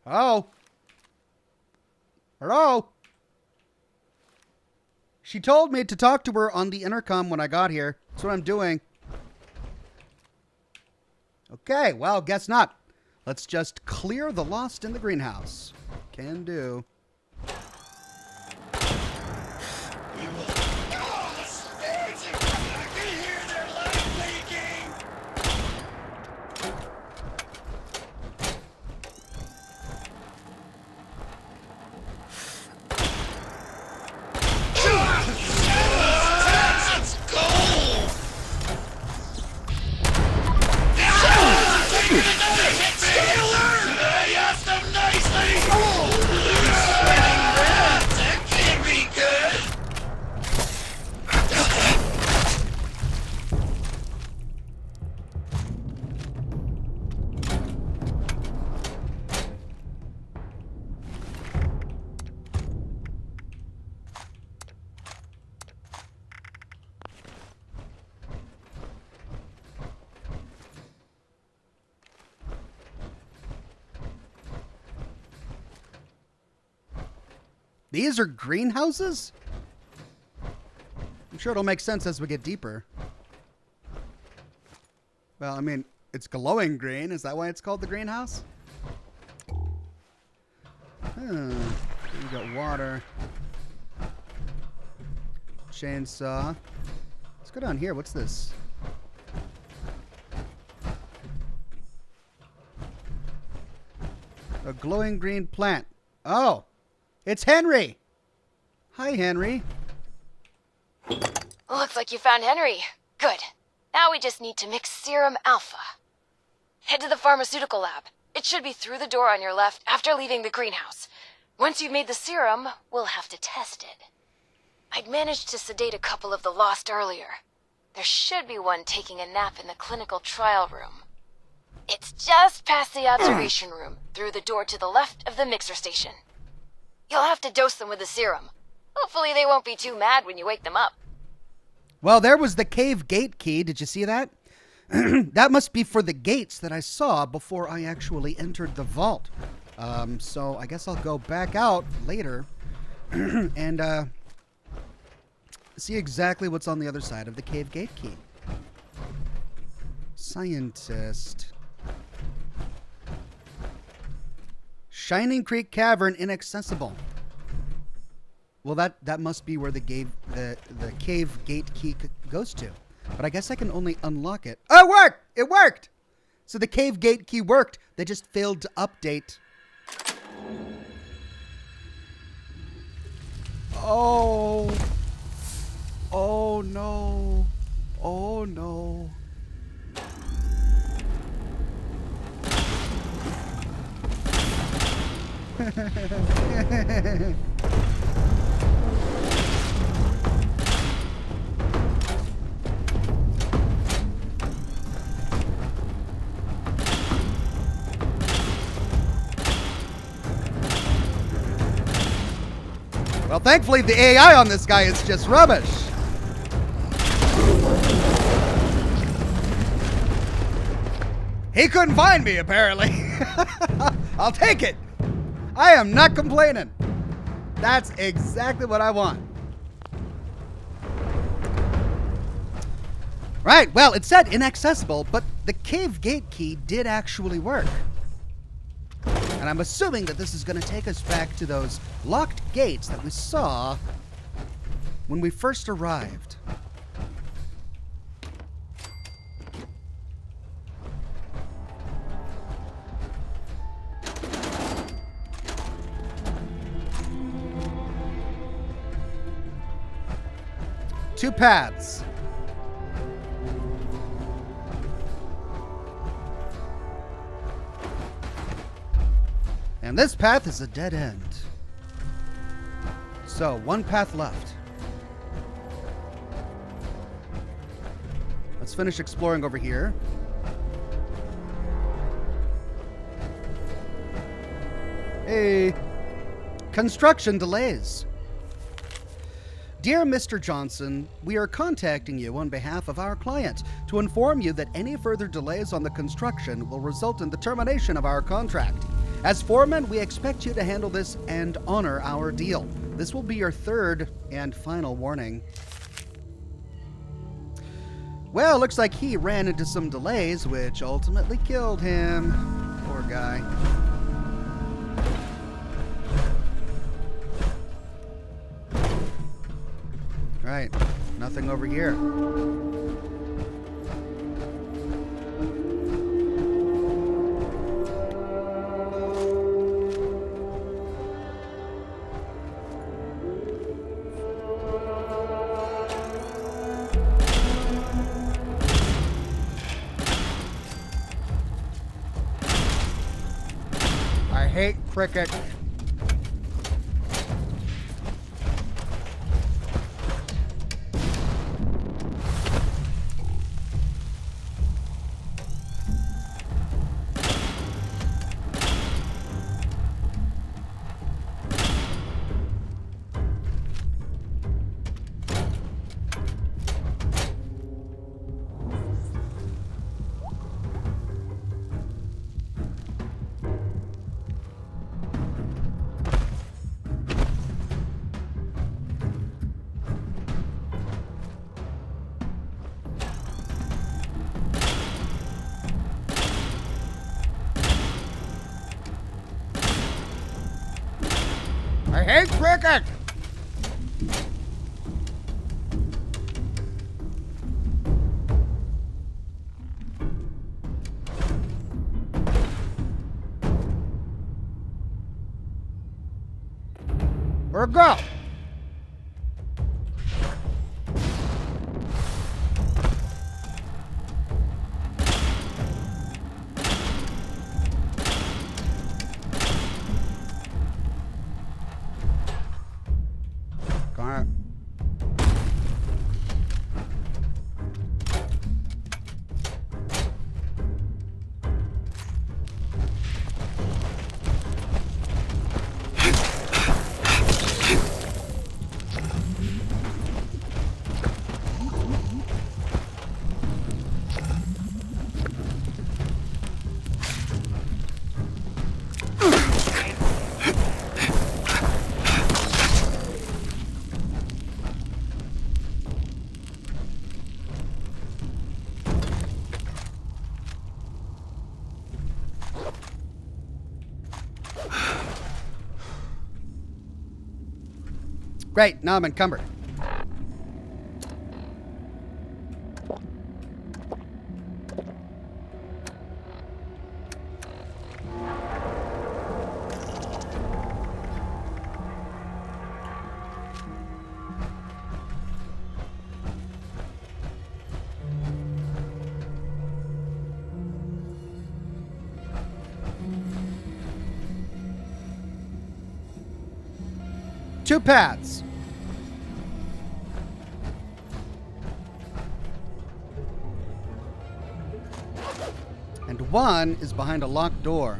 Speaker 1: Hello? Hello? She told me to talk to her on the intercom when I got here. That's what I'm doing. Okay, well, guess not. Let's just clear the lost in the greenhouse. Can do. These are greenhouses? I'm sure it'll make sense as we get deeper. Well, I mean, it's glowing green. Is that why it's called the greenhouse? We got water. Chainsaw. Let's go down here. What's this? A glowing green plant. Oh! It's Henry! Hi, Henry.
Speaker 5: Looks like you found Henry. Good. Now we just need to mix Serum Alpha. Head to the pharmaceutical lab. It should be through the door on your left after leaving the greenhouse. Once you've made the serum, we'll have to test it. I'd managed to sedate a couple of the lost earlier. There should be one taking a nap in the clinical trial room. It's just past the observation room, through the door to the left of the mixer station. You'll have to dose them with the serum. Hopefully they won't be too mad when you wake them up.
Speaker 1: Well, there was the cave gate key. Did you see that? That must be for the gates that I saw before I actually entered the vault. So I guess I'll go back out later and see exactly what's on the other side of the cave gate key. Scientist. Shining Creek Cavern inaccessible. Well, that must be where the cave gate key goes to. But I guess I can only unlock it. Oh, it worked! It worked! So the cave gate key worked. They just failed to update. Oh. Oh, no. Oh, no. Well, thankfully the AI on this guy is just rubbish. He couldn't find me, apparently. I'll take it. I am not complaining. That's exactly what I want. Right, well, it said inaccessible, but the cave gate key did actually work. And I'm assuming that this is going to take us back to those locked gates that we saw when we first arrived. Two paths. And this path is a dead end. So, one path left. Let's finish exploring over here. Hey. Construction delays. Dear Mr. Johnson, we are contacting you on behalf of our client to inform you that any further delays on the construction will result in the termination of our contract. As foreman, we expect you to handle this and honor our deal. This will be your third and final warning. Well, looks like he ran into some delays, which ultimately killed him. Poor guy. Right, nothing over here. I hate cricket. I hate cricket! Or go! Got it. Great, now I'm encumbered. Two paths. And one is behind a locked door.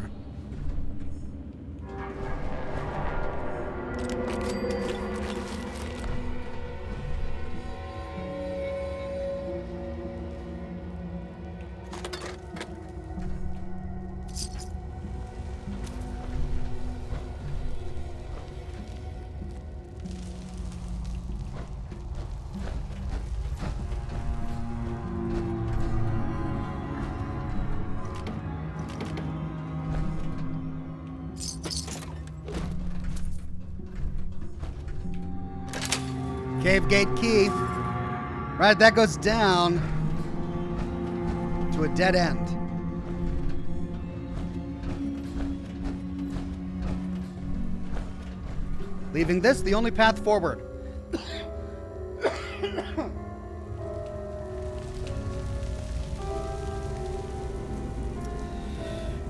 Speaker 1: Cave gate key. Right, that goes down to a dead end. Leaving this the only path forward.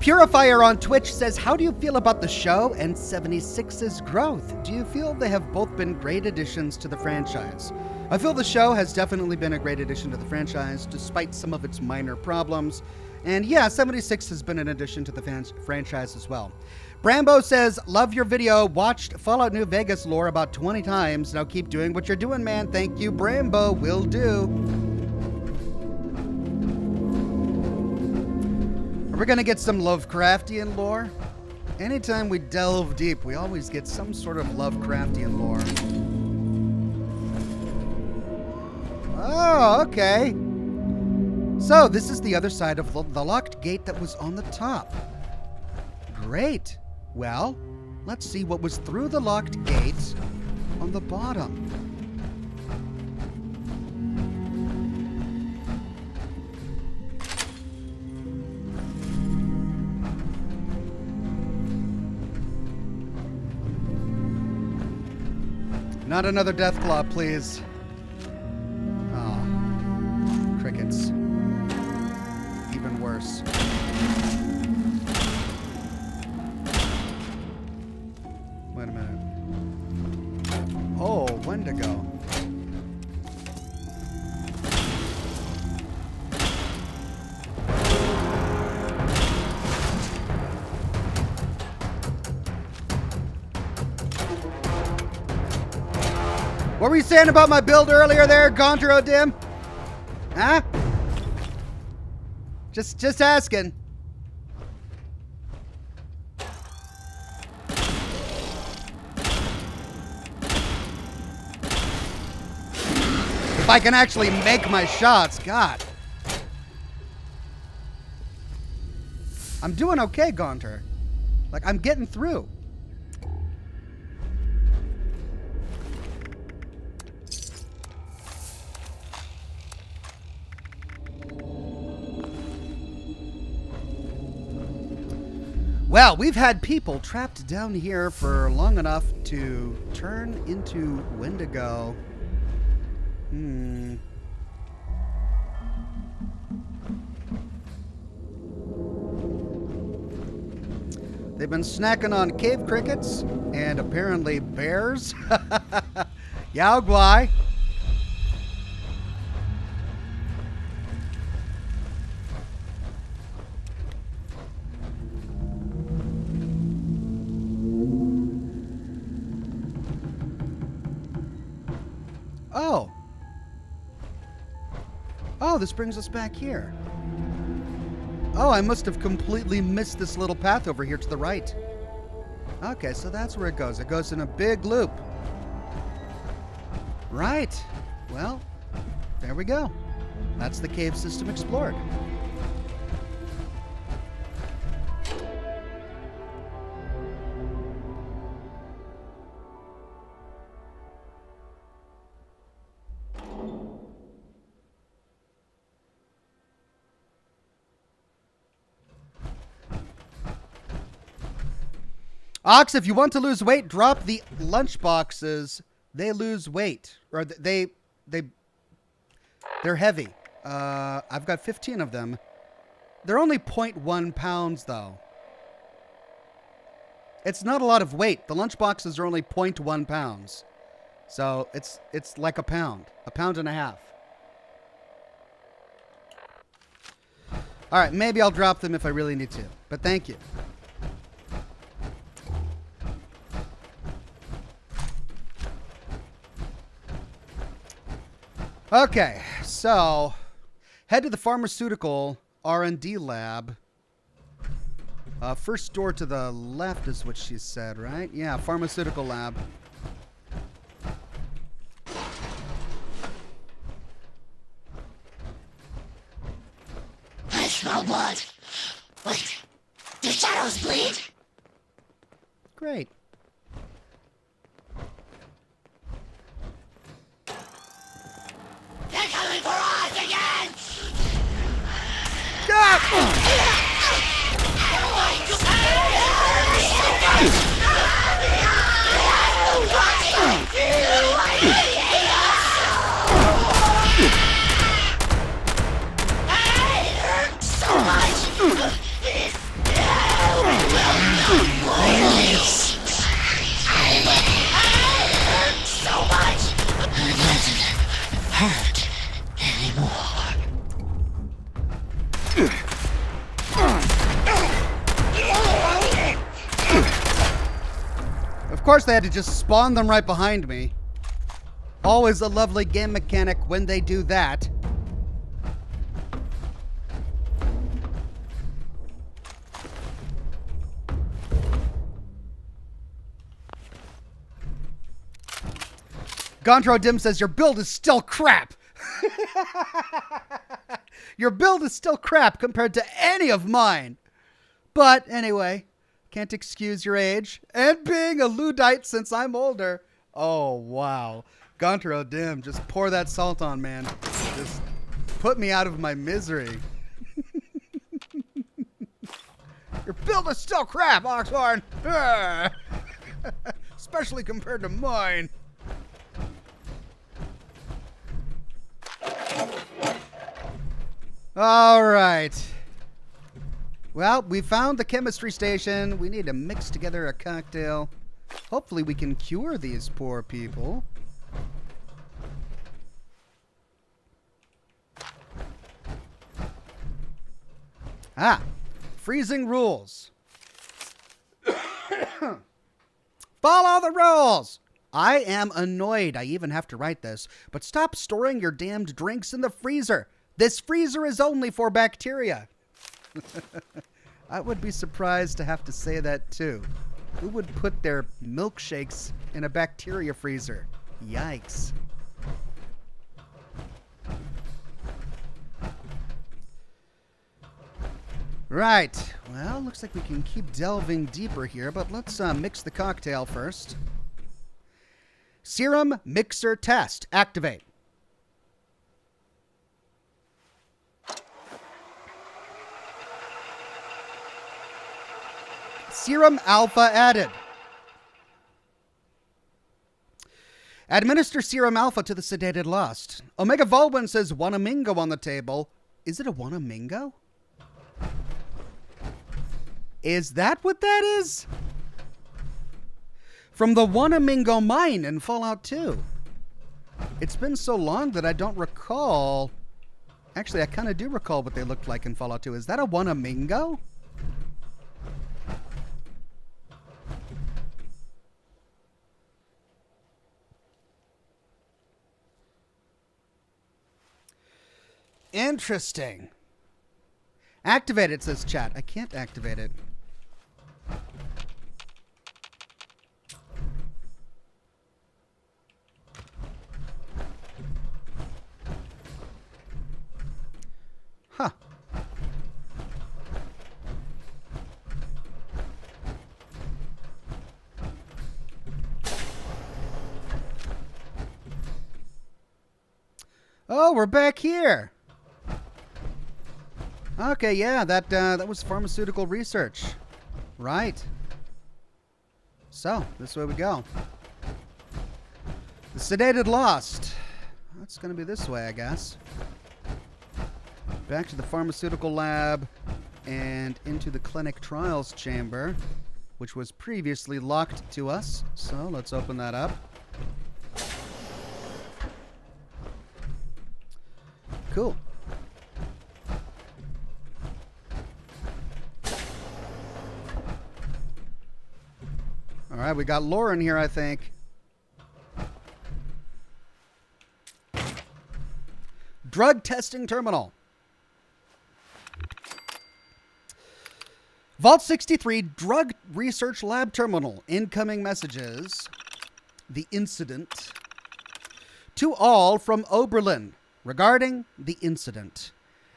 Speaker 1: Purifier on Twitch says, how do you feel about the show and 76's growth? Do you feel they have both been great additions to the franchise? I feel the show has definitely been a great addition to the franchise, despite some of its minor problems. And yeah, 76 has been an addition to the franchise as well. Brambo says, love your video. Watched Fallout New Vegas lore about 20 times. Now keep doing what you're doing, man. Thank you, Brambo. Will do. We're going to get some Lovecraftian lore. Anytime we delve deep, we always get some sort of Lovecraftian lore. Oh, okay. So, this is the other side of the locked gate that was on the top. Great. Well, let's see what was through the locked gate on the bottom. Not another Deathclaw, please. Oh, crickets. Even worse. Wait a minute. Oh, Wendigo. What were you saying about my build earlier there, Gontro Dim? Huh? Just asking. If I can actually make my shots, God. I'm doing okay, Gaunter. Like, I'm getting through. Well, we've had people trapped down here for long enough to turn into Wendigo. They've been snacking on cave crickets and apparently bears. Yao Guai. Oh. Oh, this brings us back here. Oh, I must have completely missed this little path over here to the right. Okay, so that's where it goes. It goes in a big loop. Right. Well, there we go. That's the cave system explored. Ox, if you want to lose weight, drop the lunch boxes. They lose weight, or they're heavy. I've got 15 of them. They're only 0.1 pounds, though. It's not a lot of weight. The lunch boxes are only 0.1 pounds, so it's like a pound and a half. All right, maybe I'll drop them if I really need to, but thank you. Okay, so head to the pharmaceutical R&D lab. First door to the left is what she said, right? Yeah, pharmaceutical lab.
Speaker 3: I smell blood. Wait, do shadows bleed?
Speaker 1: Great.
Speaker 3: coming for us again!
Speaker 1: Of course, they had to just spawn them right behind me. Always a lovely game mechanic when they do that. Gontro Dim says, your build is still crap. Your build is still crap compared to any of mine. But anyway, can't excuse your age. And being a Luddite since I'm older. Oh, wow. Gontro Dim, just pour that salt on, man. Just put me out of my misery. Your build is still crap, Oxhorn. Especially compared to mine. All right. Well, we found the chemistry station. We need to mix together a cocktail. Hopefully we can cure these poor people. Ah, freezing rules. Follow the rules. I am annoyed I even have to write this, but stop storing your damned drinks in the freezer. This freezer is only for bacteria. I would be surprised to have to say that too. Who would put their milkshakes in a bacteria freezer? Yikes. Right. Well, looks like we can keep delving deeper here, but let's mix the cocktail first. Serum mixer test. Activate. Serum alpha added. Administer serum alpha to the sedated lost. Omega Volwin says Wanamingo on the table. Is it a Wanamingo? Is that what that is? From the Wanamingo mine in Fallout 2. It's been so long that I don't recall. Actually, I kind of do recall what they looked like in Fallout 2. Is that a Wanamingo? Interesting. Activate it, says chat. I can't activate it. Huh. Oh, we're back here. Okay, yeah, that was pharmaceutical research. Right. So, this way we go. The sedated lost. That's going to be this way, I guess. Back to the pharmaceutical lab and into the clinic trials chamber, which was previously locked to us. So, let's open that up. Cool. All right, we got Lauren here, I think. Drug testing terminal. Vault 63 drug research lab terminal. Incoming messages. The incident. To all from Oberlin regarding the incident.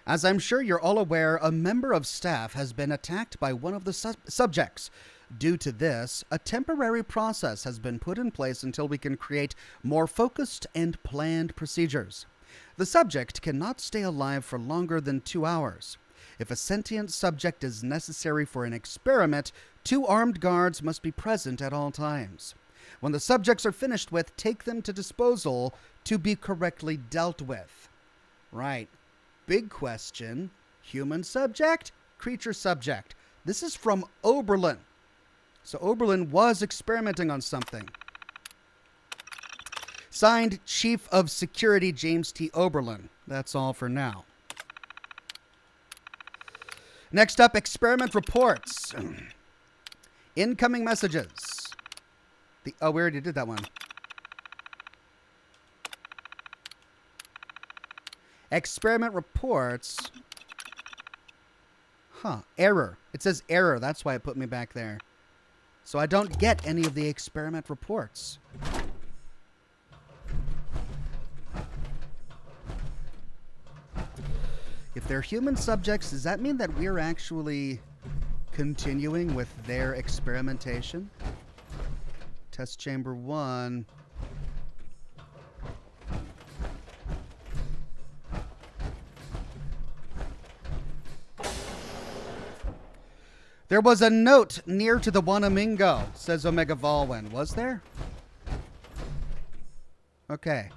Speaker 1: As I'm sure you're all aware, a member of staff has been attacked by one of the subjects. Due to this, a temporary process has been put in place until we can create more focused and planned procedures. The subject cannot stay alive for longer than 2 hours. If a sentient subject is necessary for an experiment, 2 armed guards must be present at all times. When the subjects are finished with, take them to disposal to be correctly dealt with. Right. Big question. Human subject, creature subject. This is from Oberlin. So Oberlin was experimenting on something. Signed, Chief of Security James T. Oberlin. That's all for now. Next up, experiment reports. Incoming messages. Oh, we already did that one. Experiment reports. Error. It says error. That's why it put me back there. So I don't get any of the experiment reports. If they're human subjects, does that mean that we're actually continuing with their experimentation? Test chamber 1. There was a note near to the Wanamingo, says Omega Volwin. Was there? Okay.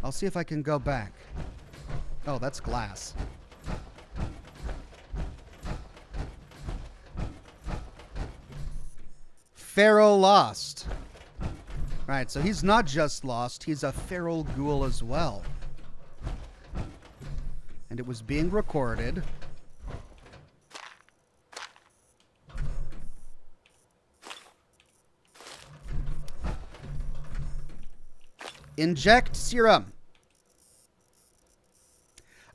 Speaker 1: I'll see if I can go back. Oh, that's glass. Pharaoh lost. Right, so he's not just lost, he's a feral ghoul as well. And it was being recorded. Inject serum.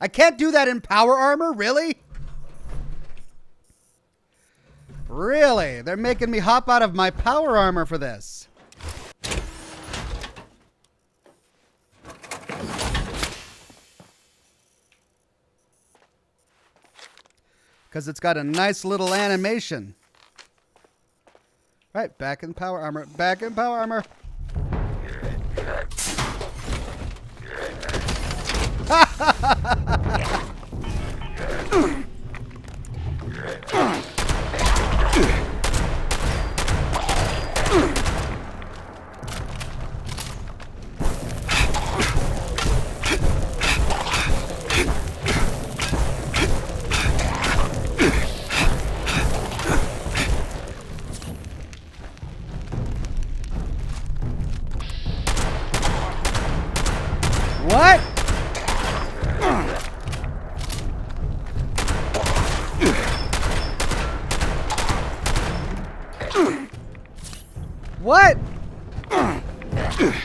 Speaker 1: I can't do that in power armor? Really? Really? They're making me hop out of my power armor for this. Because it's got a nice little animation. Right, back in power armor. Back in power armor. What? What?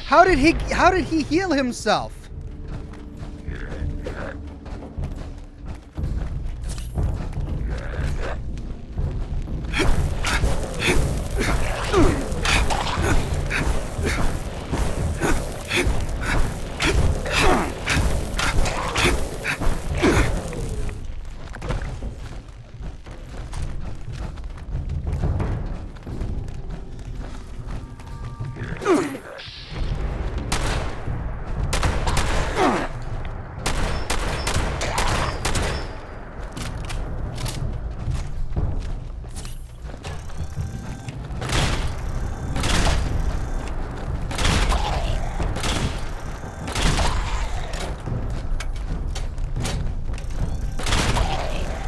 Speaker 1: How did he heal himself?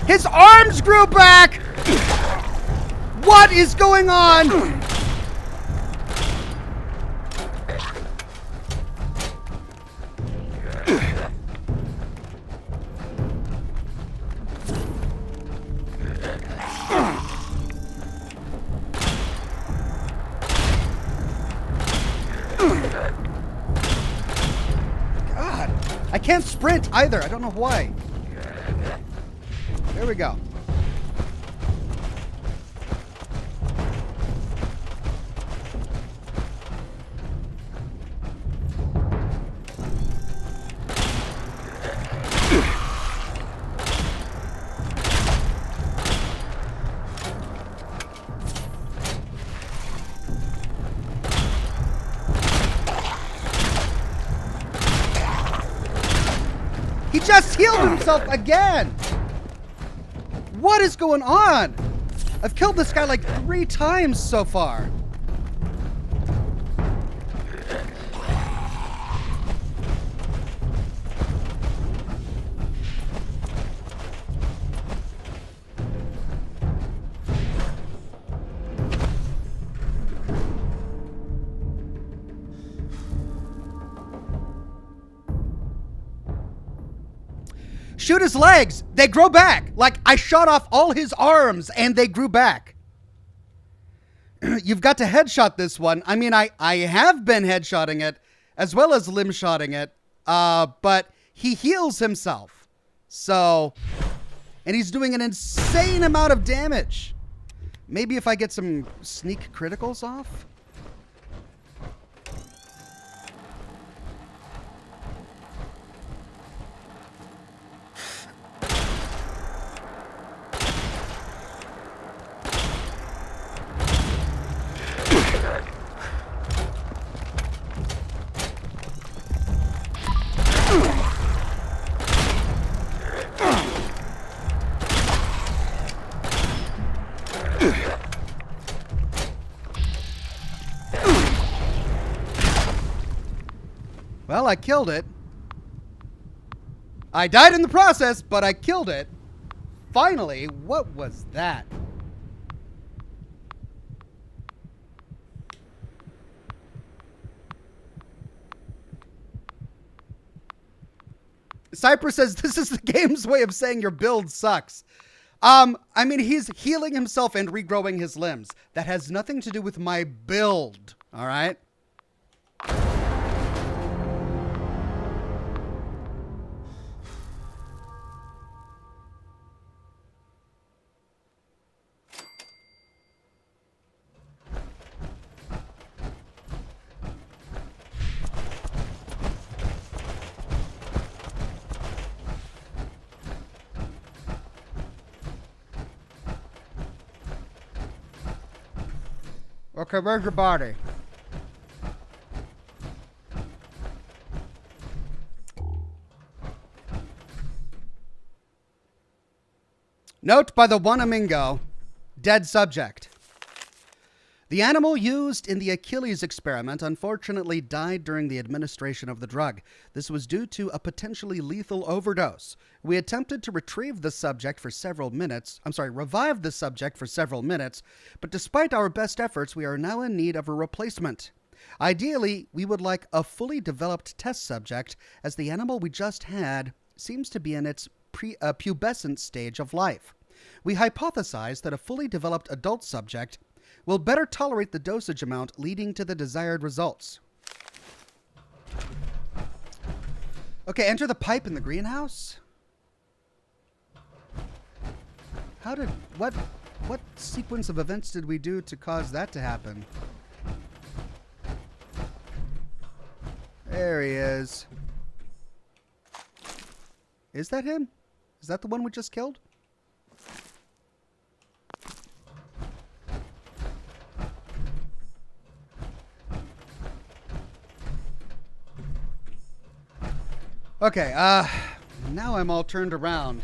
Speaker 1: His arms grew back! What is going on? God, I can't sprint either. I don't know why. There we go. just healed himself again! What is going on? I've killed this guy like 3 times so far. Shoot his legs. They grow back. Like, I shot off all his arms and they grew back. You've got to headshot this one. I mean, I have been headshotting it as well as limb shotting it. But he heals himself. So, and he's doing an insane amount of damage. Maybe if I get some sneak criticals off? Well, I killed it. I died in the process, but I killed it. Finally, what was that? Cypress says this is the game's way of saying your build sucks. I mean, he's healing himself and regrowing his limbs. That has nothing to do with my build, all right? Okay, where's your body? Note by the Wanamingo, dead subject. The animal used in the Achilles experiment unfortunately died during the administration of the drug. This was due to a potentially lethal overdose. We attempted to revive the subject for several minutes, but despite our best efforts, we are now in need of a replacement. Ideally, we would like a fully developed test subject, as the animal we just had seems to be in its pubescent stage of life. We hypothesize that a fully developed adult subject will better tolerate the dosage amount, leading to the desired results. Okay, enter the pipe in the greenhouse. What sequence of events did we do to cause that to happen? There he is. Is that him? Is that the one we just killed? Okay, now I'm all turned around.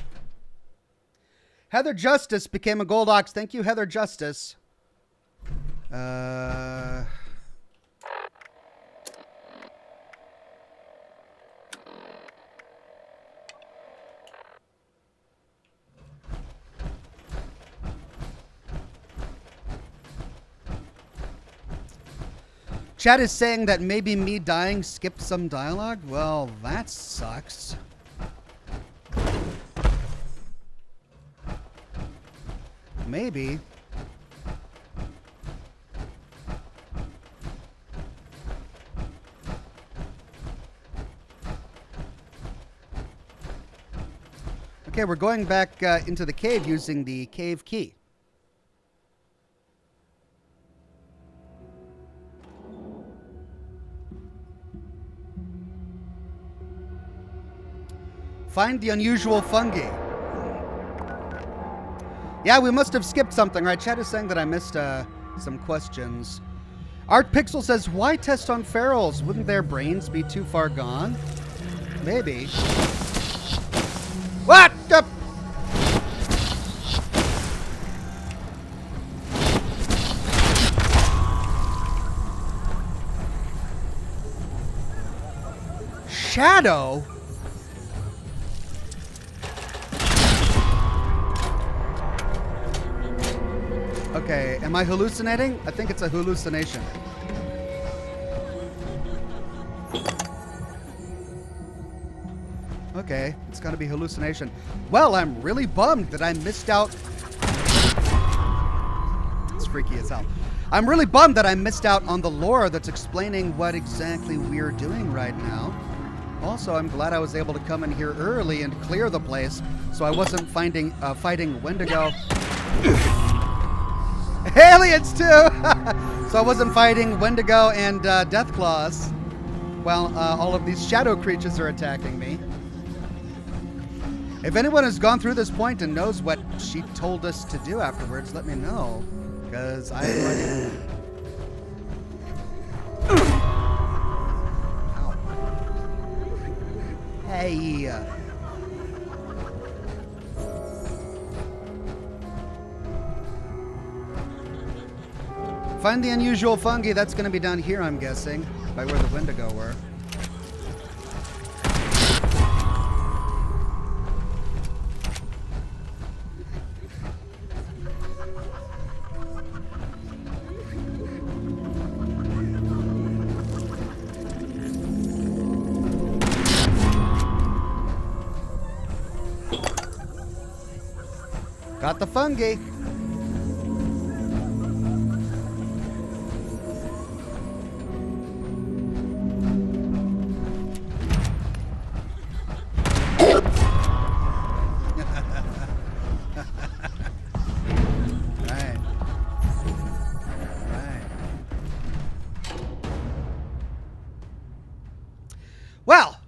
Speaker 1: Heather Justice became a Gold Ox. Thank you, Heather Justice. Chat is saying that maybe me dying skipped some dialogue. Well, that sucks. Maybe. Okay, we're going back into the cave using the cave key. Find the unusual fungi. Yeah, we must have skipped something, right? Chat is saying that I missed some questions. Art Pixel says, why test on ferals? Wouldn't their brains be too far gone? Maybe. What the? Shadow? Okay, am I hallucinating? I think it's a hallucination. Okay, it's gotta be hallucination. Well, I'm really bummed that I missed out. It's freaky as hell. I'm really bummed that I missed out on the lore that's explaining what exactly we're doing right now. Also, I'm glad I was able to come in here early and clear the place so I wasn't fighting Wendigo. Aliens too! So I wasn't fighting Wendigo and Deathclaws. Well, all of these shadow creatures are attacking me. If anyone has gone through this point and knows what she told us to do afterwards, let me know. Because I'm ready. Ow. Hey. Find the unusual fungi. That's going to be down here, I'm guessing, by where the Wendigo were. Got the fungi. Well,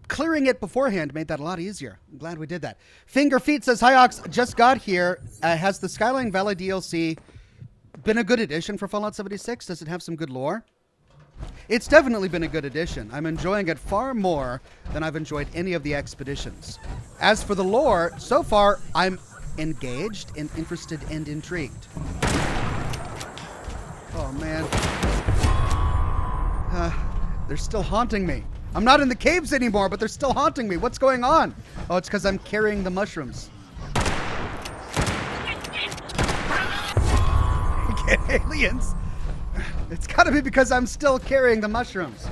Speaker 1: clearing it beforehand made that a lot easier. I'm glad we did that. Finger Feet says, Hi Ox, just got here. Has the Skyline Valley DLC been a good addition for Fallout 76? Does it have some good lore? It's definitely been a good addition. I'm enjoying it far more than I've enjoyed any of the expeditions. As for the lore, so far I'm engaged and interested and intrigued. Oh man. They're still haunting me. I'm not in the caves anymore, but they're still haunting me. What's going on? Oh, it's because I'm carrying the mushrooms. Get aliens. It's got to be because I'm still carrying the mushrooms.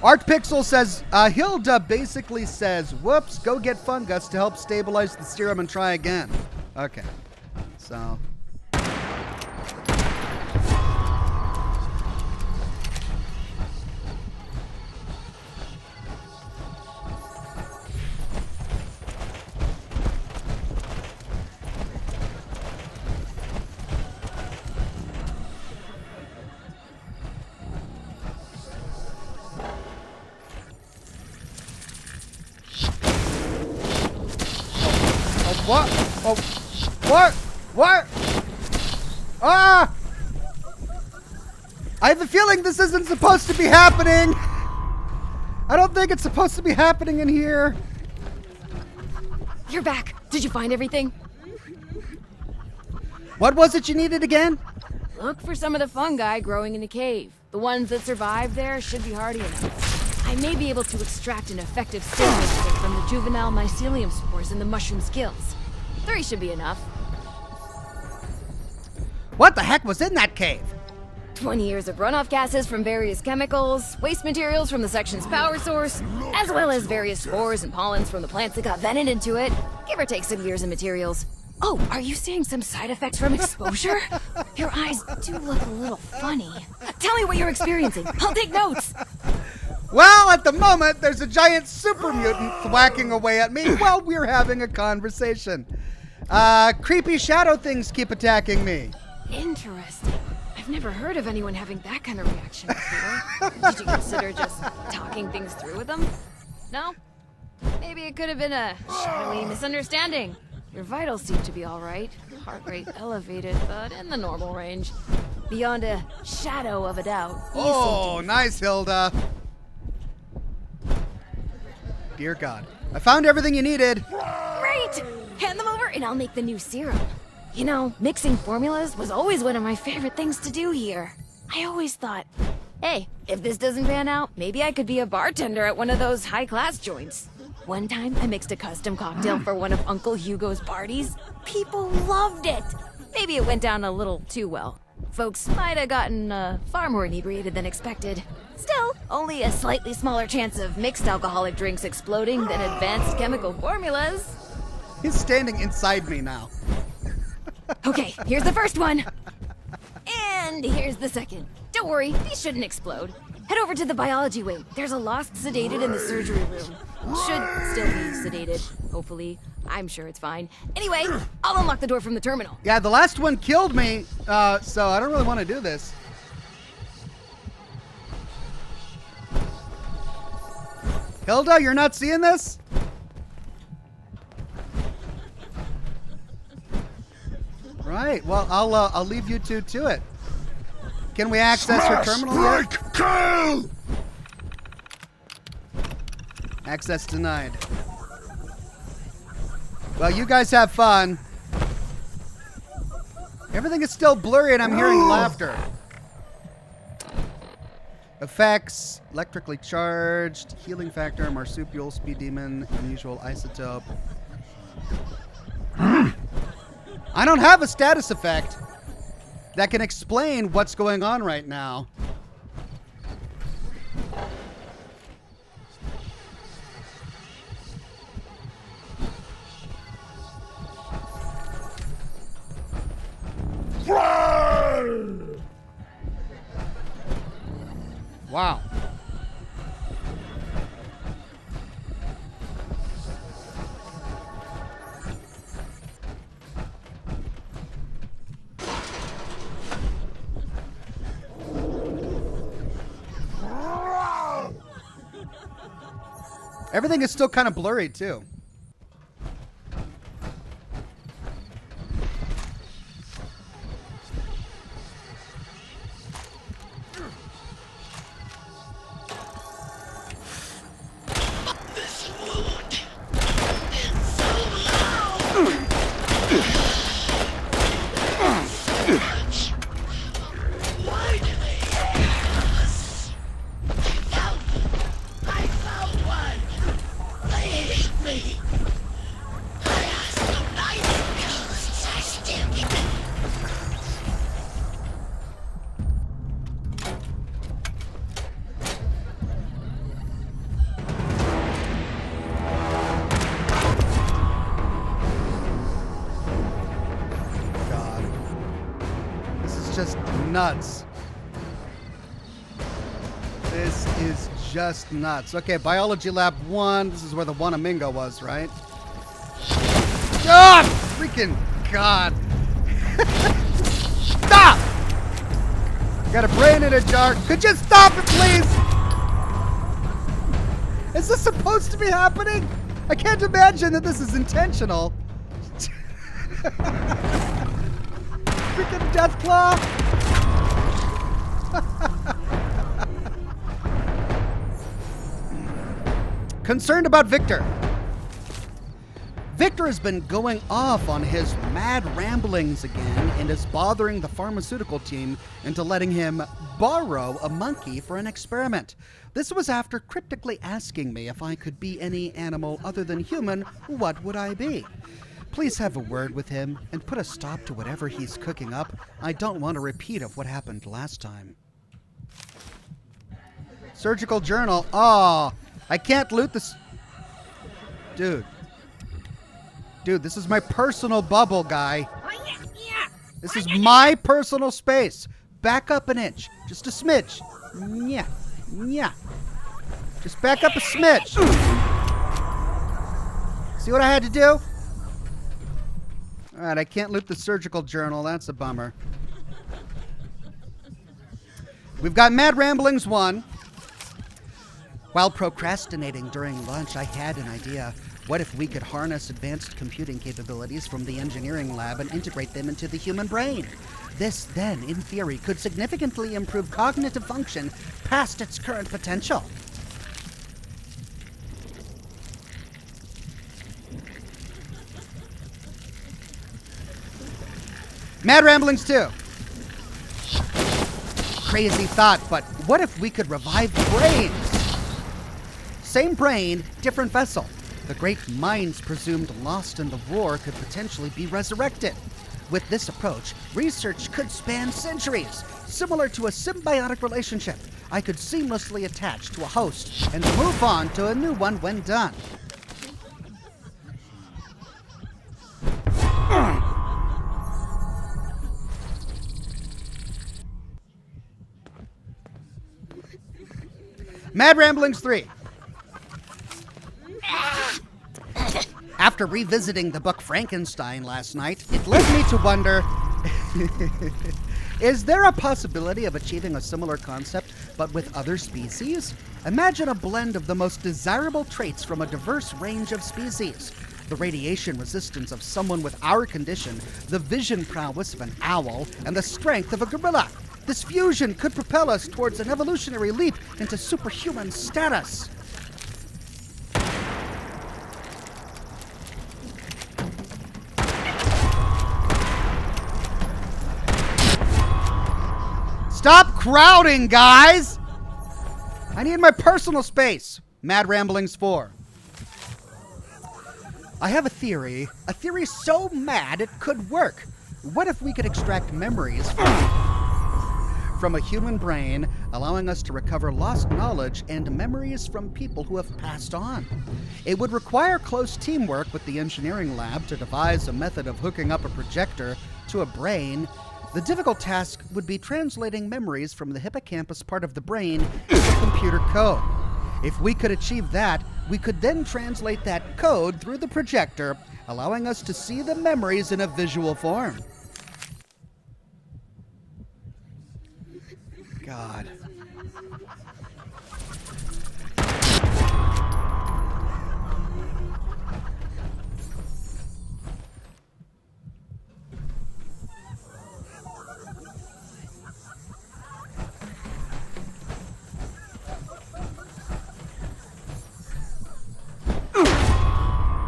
Speaker 1: Art Pixel says, Hilda basically says, whoops, go get fungus to help stabilize the serum and try again. Okay. So... What? Oh, what? What? Ah! I have a feeling this isn't supposed to be happening. I don't think it's supposed to be happening in here.
Speaker 5: You're back. Did you find everything?
Speaker 1: What was it you needed again?
Speaker 5: Look for some of the fungi growing in the cave. The ones that survived there should be hardy enough. I may be able to extract an effective sting mixture from the juvenile mycelium spores in the mushroom's gills. 3 should be enough.
Speaker 1: What the heck was in that cave?
Speaker 5: 20 years of runoff gases from various chemicals, waste materials from the section's power source, as well as various spores and pollens from the plants that got vented into it. Give or take some years of materials. Oh, are you seeing some side effects from exposure? Your eyes do look a little funny. Tell me what you're experiencing. I'll take notes.
Speaker 1: Well, at the moment, there's a giant super mutant thwacking away at me while we're having a conversation. Creepy shadow things keep attacking me.
Speaker 5: Interesting. I've never heard of anyone having that kind of reaction before. Did you consider just talking things through with them? No? Maybe it could have been a shadowy misunderstanding. Your vitals seem to be all right. Heart rate elevated, but in the normal range. Beyond a shadow of a doubt.
Speaker 1: Oh, nice, Hilda. Dear God. I found everything you needed.
Speaker 5: Great! Hand them over and I'll make the new serum. You know, mixing formulas was always one of my favorite things to do here. I always thought, hey, if this doesn't pan out, maybe I could be a bartender at one of those high-class joints. One time, I mixed a custom cocktail for one of Uncle Hugo's parties. People loved it. Maybe it went down a little too well. Folks might have gotten far more inebriated than expected. Still, only a slightly smaller chance of mixed alcoholic drinks exploding than advanced chemical formulas.
Speaker 1: He's standing inside me now.
Speaker 5: Okay, here's the first one. And here's the second. Don't worry, these shouldn't explode. Head over to the biology wing. There's a lost sedated in the surgery room. Should still be sedated, hopefully. I'm sure it's fine. Anyway, I'll unlock the door from the terminal.
Speaker 1: Yeah, the last one killed me, so I don't really want to do this. Hilda, you're not seeing this? Right, well, I'll leave you two to it. Can we access her terminal yet?
Speaker 3: Kill!
Speaker 1: Access denied. Well, you guys have fun. Everything is still blurry and I'm hearing laughter. Effects, electrically charged, healing factor, marsupial, speed demon, unusual isotope. I don't have a status effect that can explain what's going on right now. Wow. Everything is still kind of blurry, too. Just nuts. This is just nuts. Okay, biology lab 1. This is where the Wanamingo was, right? Ah! Freaking God. Stop! Got a brain in a jar. Could you stop it, please? Is this supposed to be happening? I can't imagine that this is intentional. Freaking Deathclaw! Concerned about Victor. Victor has been going off on his mad ramblings again and is bothering the pharmaceutical team into letting him borrow a monkey for an experiment. This was after cryptically asking me if I could be any animal other than human, what would I be? Please have a word with him and put a stop to whatever he's cooking up. I don't want a repeat of what happened last time. Surgical journal. Oh, I can't loot this. Dude, this is my personal bubble, guy. This is my personal space. Back up an inch. Just a smidge. Yeah. Just back up a smidge. See what I had to do? Alright, I can't loot the surgical journal. That's a bummer. We've got Mad Ramblings 1. While procrastinating during lunch, I had an idea. What if we could harness advanced computing capabilities from the engineering lab and integrate them into the human brain? This, then, in theory, could significantly improve cognitive function past its current potential. Mad Ramblings 2. Crazy thought, but what if we could revive brains? Same brain, different vessel. The great minds presumed lost in the war could potentially be resurrected. With this approach, research could span centuries. Similar to a symbiotic relationship, I could seamlessly attach to a host and move on to a new one when done. Mad Ramblings 3. After revisiting the book Frankenstein last night, it led me to wonder, is there a possibility of achieving a similar concept, but with other species? Imagine a blend of the most desirable traits from a diverse range of species. The radiation resistance of someone with our condition, the vision prowess of an owl, and the strength of a gorilla. This fusion could propel us towards an evolutionary leap into superhuman status. Stop crowding, guys! I need my personal space. Mad Ramblings 4. I have a theory so mad it could work. What if we could extract memories from a human brain, allowing us to recover lost knowledge and memories from people who have passed on? It would require close teamwork with the engineering lab to devise a method of hooking up a projector to a brain. The difficult task would be translating memories from the hippocampus part of the brain into computer code. If we could achieve that, we could then translate that code through the projector, allowing us to see the memories in a visual form. God.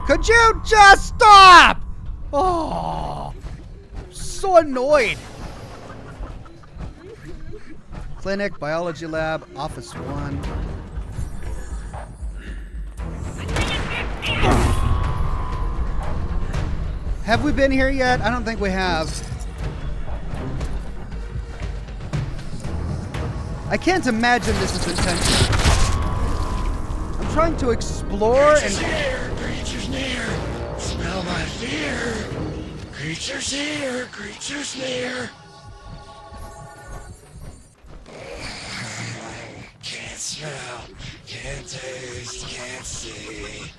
Speaker 1: Could you just stop? Oh, so annoyed. Clinic, biology lab, office 1. Have we been here yet? I don't think we have. I can't imagine this is intentional. I'm trying to explore and...
Speaker 3: Creatures near! Smell my fear! Creatures here! Creatures near! Can't smell, can't taste, can't see.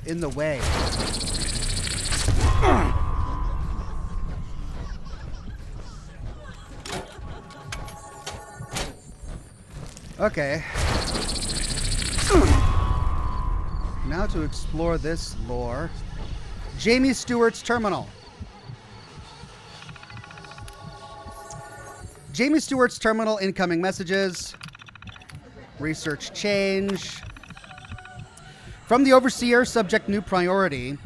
Speaker 1: In the way. Okay. Now to explore this lore. Jamie Stewart's terminal. Jamie Stewart's terminal, incoming messages. Research change. From the Overseer, subject new priority.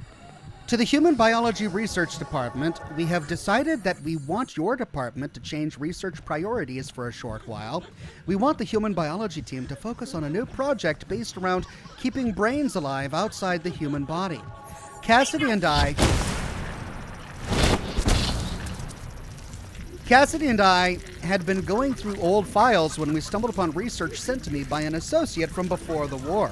Speaker 1: To the Human Biology Research Department, we have decided that we want your department to change research priorities for a short while. We want the Human Biology team to focus on a new project based around keeping brains alive outside the human body. Cassidy and I had been going through old files when we stumbled upon research sent to me by an associate from before the war.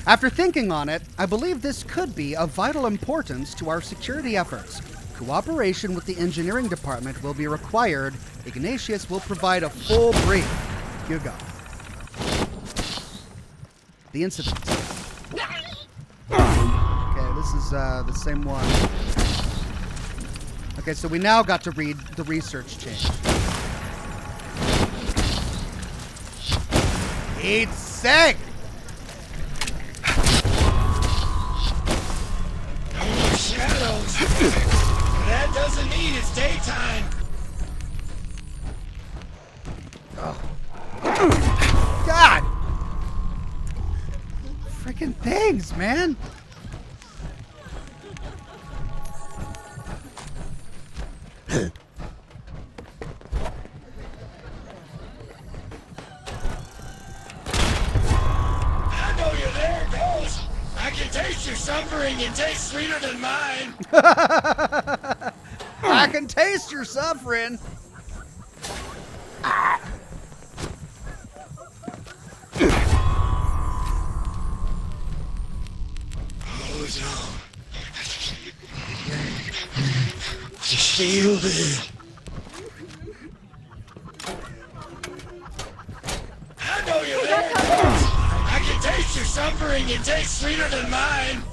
Speaker 1: After thinking on it, I believe this could be of vital importance to our security efforts. Cooperation with the engineering department will be required. Ignatius will provide a full brief. Hugo. The incident. Okay, this is the same one. Okay, so we now got to read the research change. It's sick!
Speaker 3: That doesn't mean it's daytime.
Speaker 1: God! Freaking things, man!
Speaker 3: I know you're there, Ghost. I can taste your suffering. It tastes sweeter than mine.
Speaker 1: I can taste your suffering!
Speaker 3: Ozone. Shielded. I know you're there. I can taste your suffering. It tastes sweeter than mine.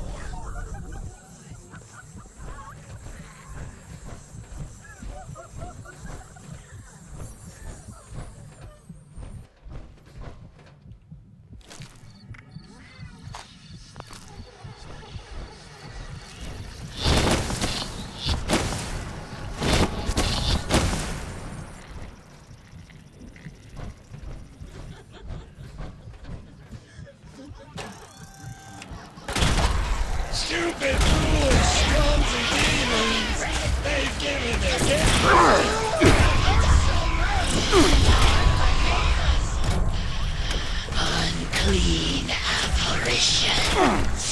Speaker 3: Stupid, foolish scums and demons. They've given their gift. Unclean apparitions.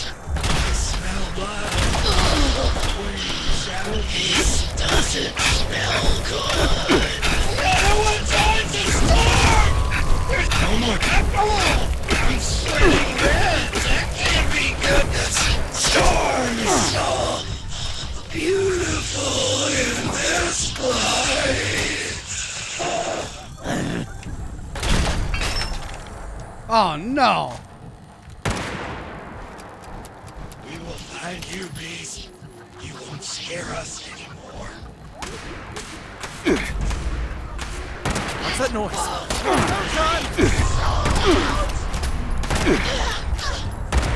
Speaker 3: Smell blood. This doesn't smell good. No one time to start! There's no more alcohol! I'm sweating red! That can't be good! Storm is so beautiful in this place!
Speaker 1: Oh no!
Speaker 3: We will find you, Beast. You won't scare us anymore.
Speaker 6: What's that noise?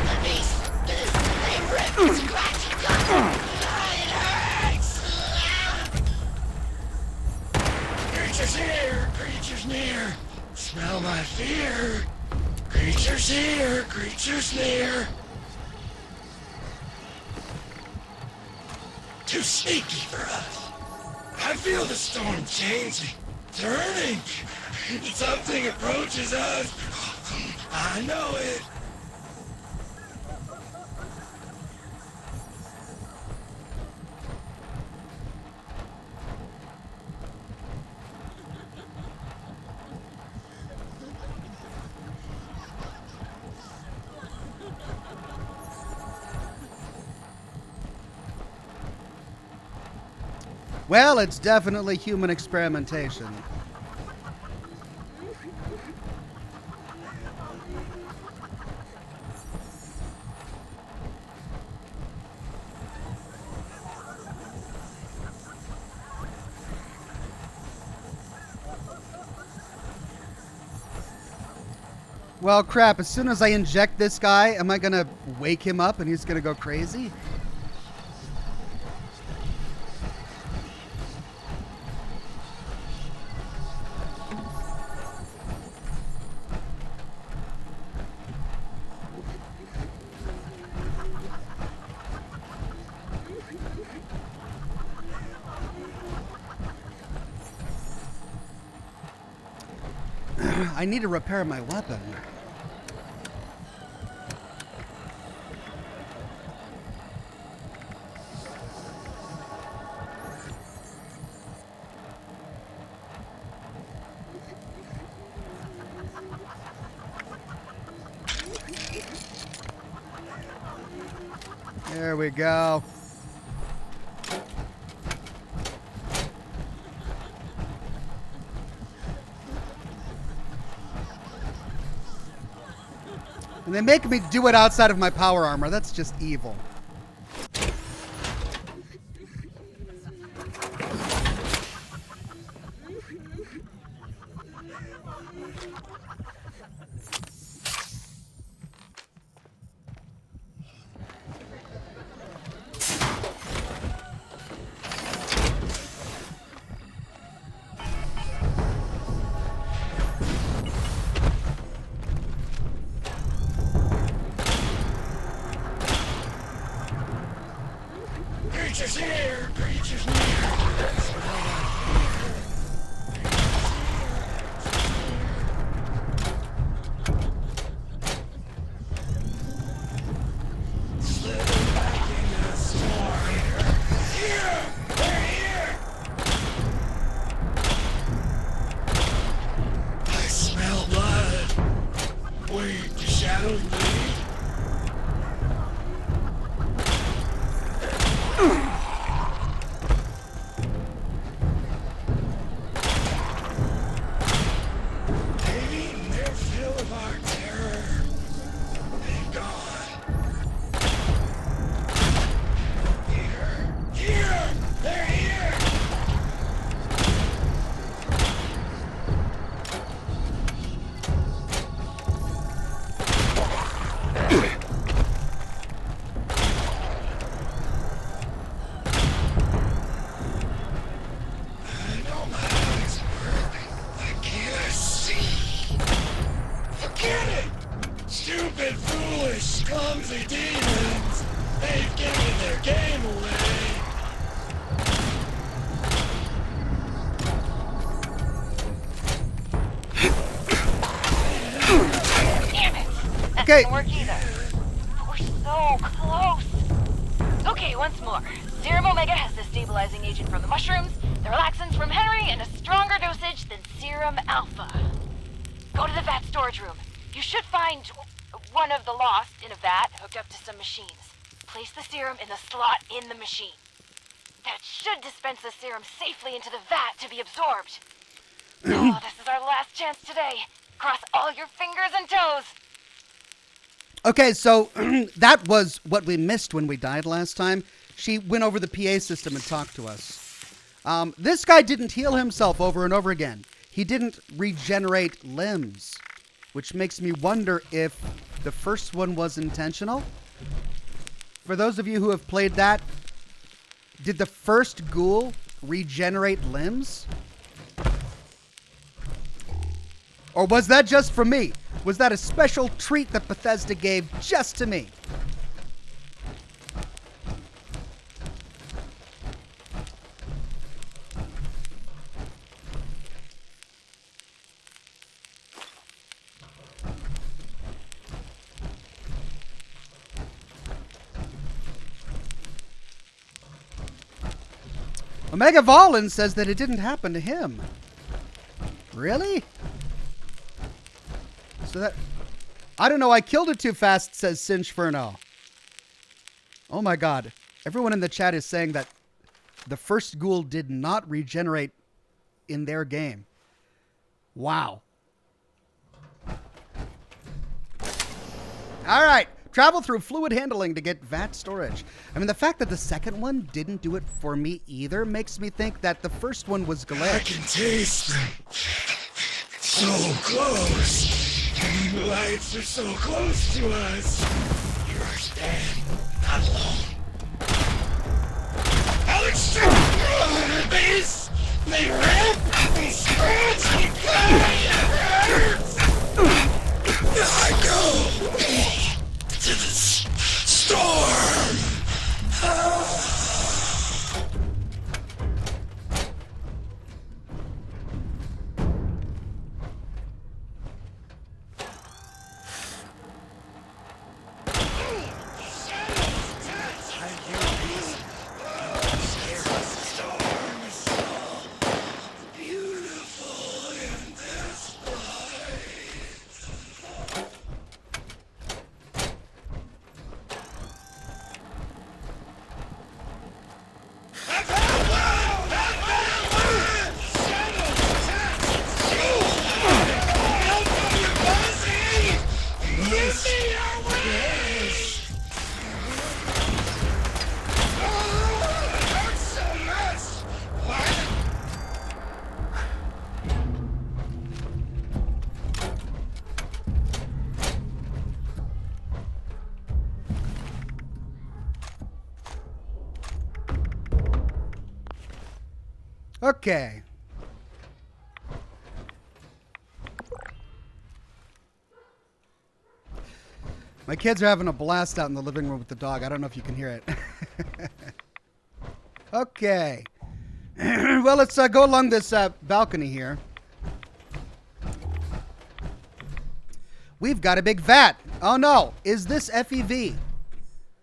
Speaker 3: The Beast, they rip and scratch and cut. It hurts! Creatures here, creatures near. Smell my fear. Creatures here, creatures near. Too sneaky for us. I feel the storm changing, turning. Something approaches us. I know it.
Speaker 1: Well, it's definitely human experimentation. Well, crap, as soon as I inject this guy, am I gonna wake him up and he's gonna go crazy? I need to repair my weapon. There we go. And they make me do it outside of my power armor. That's just evil.
Speaker 3: Wait, the shadows leave? They've eaten their fill of our terror. They've gone. Here! They're here! I know my eyes work. I can't see. Forget it! Stupid, foolish, clumsy demons! They've given their game away!
Speaker 7: Damn it! That
Speaker 1: Okay.
Speaker 7: didn't work either. We're so close. Okay, once more. Serum Omega has the stabilizing agent from the mushrooms, the relaxants from Henry, and a stronger dosage than Serum Alpha. Go to the vat storage room. You should find one of the lost in a vat hooked up to some machines. Place the serum in the slot in the machine. That should dispense the serum safely into the vat to be absorbed. Oh, this is our last chance today. Cross all your fingers and toes.
Speaker 1: Okay, so that was what we missed when we died last time. She went over the PA system and talked to us. This guy didn't heal himself over and over again. He didn't regenerate limbs, which makes me wonder if the first one was intentional. For those of you who have played that, did the first ghoul regenerate limbs? Or was that just for me? Was that a special treat that Bethesda gave just to me? Omega Valen says that it didn't happen to him. Really? So that... I don't know, I killed it too fast, says Sinchferno. Oh my god. Everyone in the chat is saying that the first ghoul did not regenerate in their game. Wow. Alright. Travel through fluid handling to get vat storage. I mean, the fact that the second one didn't do it for me either makes me think that the first one was
Speaker 3: I
Speaker 1: glitched.
Speaker 3: can taste them. So close. And the lights are so close to us. You understand? Not alone. Alex, base. They rip. They scratch. They cut. It hurts. I go to the storm.
Speaker 1: Okay. My kids are having a blast out in the living room with the dog. I don't know if you can hear it. Okay. Well, let's go along this balcony here. We've got a big vat. Oh no, is this FEV?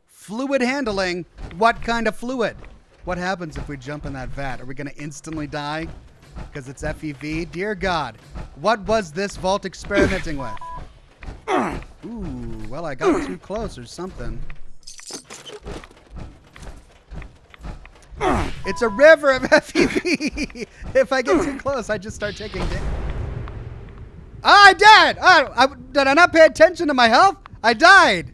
Speaker 1: Fluid handling. What kind of fluid? What happens if we jump in that vat? Are we going to instantly die because it's FEV? Dear God, what was this vault experimenting with? Ooh, well, I got too close or something. It's a river of FEV. If I get too close, I just start taking damage. I died! Did I not pay attention to my health? I died.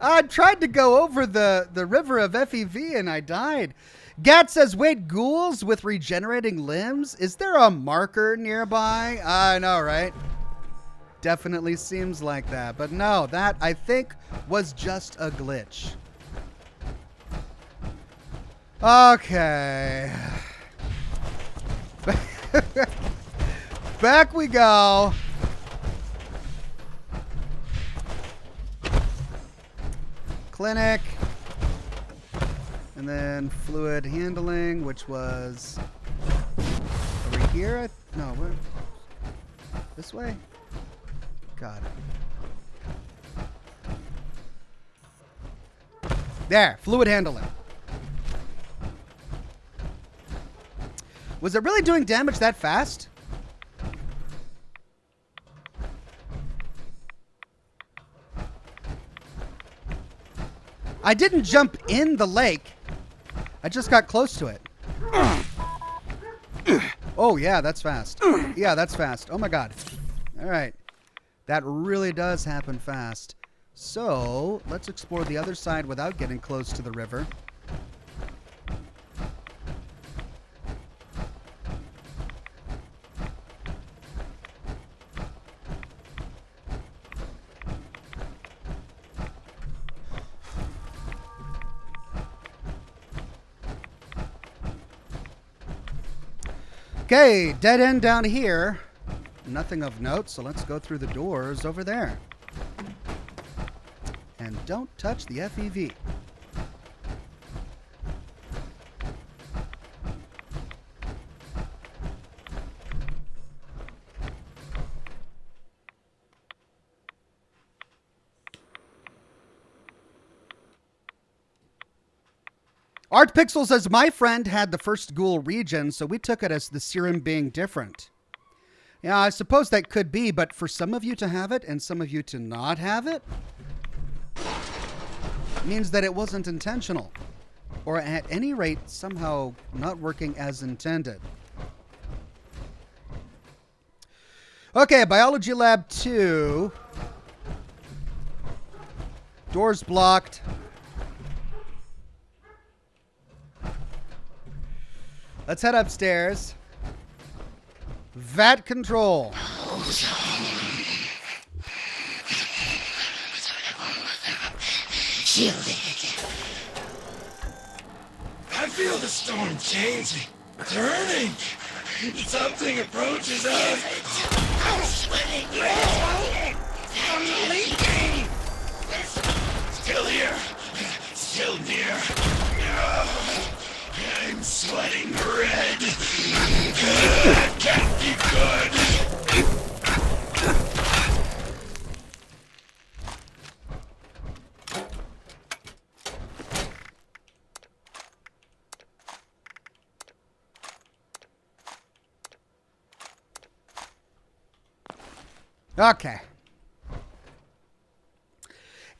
Speaker 1: I tried to go over the river of FEV and I died. Gat says, wait, ghouls with regenerating limbs? Is there a marker nearby? I know, right? Definitely seems like that. But no, that, I think, was just a glitch. Okay. Back we go. Clinic. And then fluid handling, which was over here. No, where? This way? God. There, fluid handling. Was it really doing damage that fast? I didn't jump in the lake. I just got close to it. Oh, yeah, that's fast. Yeah, that's fast. Oh, my God. All right. That really does happen fast. So, let's explore the other side without getting close to the river. Okay, dead end down here. Nothing of note, so let's go through the doors over there. And don't touch the FEV. Art Pixel says, my friend had the first ghoul region, so we took it as the serum being different. Yeah, I suppose that could be, but for some of you to have it and some of you to not have it means that it wasn't intentional, or at any rate, somehow not working as intended. Okay, Biology Lab 2. Doors blocked. Let's head upstairs. VAT control.
Speaker 3: Shielded. I feel the storm changing, turning. Something approaches us. I'm sweating. I'm leaking. Still here. Still near. I'm sweating red. Good. Can't be good.
Speaker 1: Okay.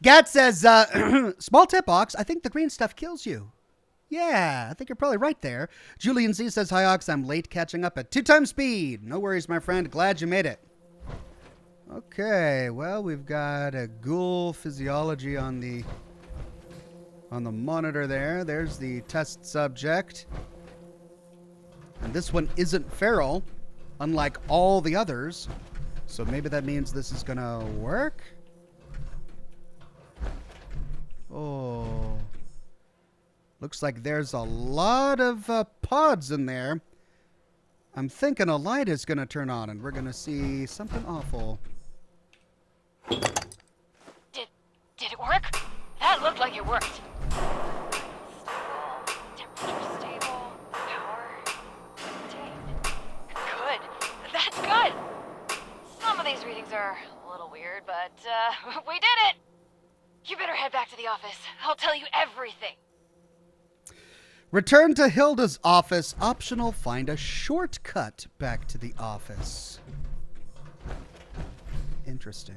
Speaker 1: Gat says, small tip, Ox. I think the green stuff kills you. Yeah, I think you're probably right there. Julian Z says, hi, Ox. I'm late catching up at 2 times speed. No worries, my friend. Glad you made it. Okay, well, we've got a ghoul physiology on the monitor there. There's the test subject. And this one isn't feral, unlike all the others. So maybe that means this is gonna work? Oh. Looks like there's a lot of pods in there. I'm thinking a light is gonna turn on and we're gonna see something awful.
Speaker 7: Did it work? That looked like it worked. Temperature stable. Power maintained. Good. That's good. Some of these readings are a little weird, but we did it. You better head back to the office. I'll tell you everything.
Speaker 1: Return to Hilda's office. Optional, find a shortcut back to the office. Interesting.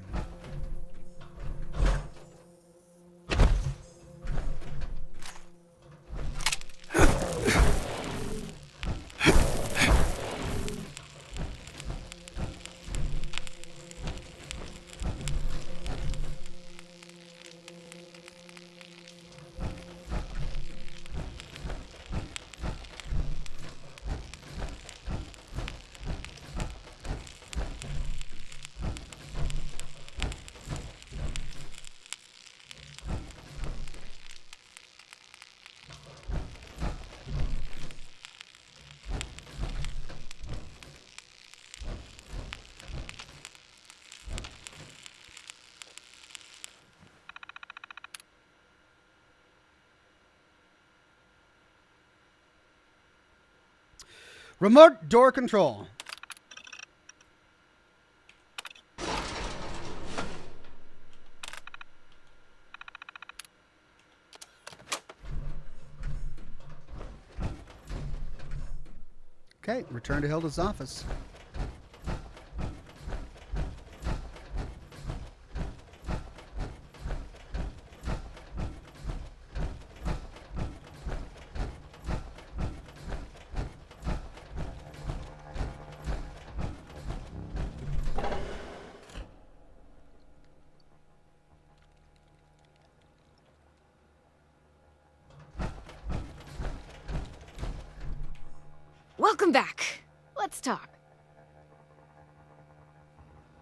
Speaker 1: Remote door control. Okay, return to Hilda's office.
Speaker 5: Welcome back. Let's talk.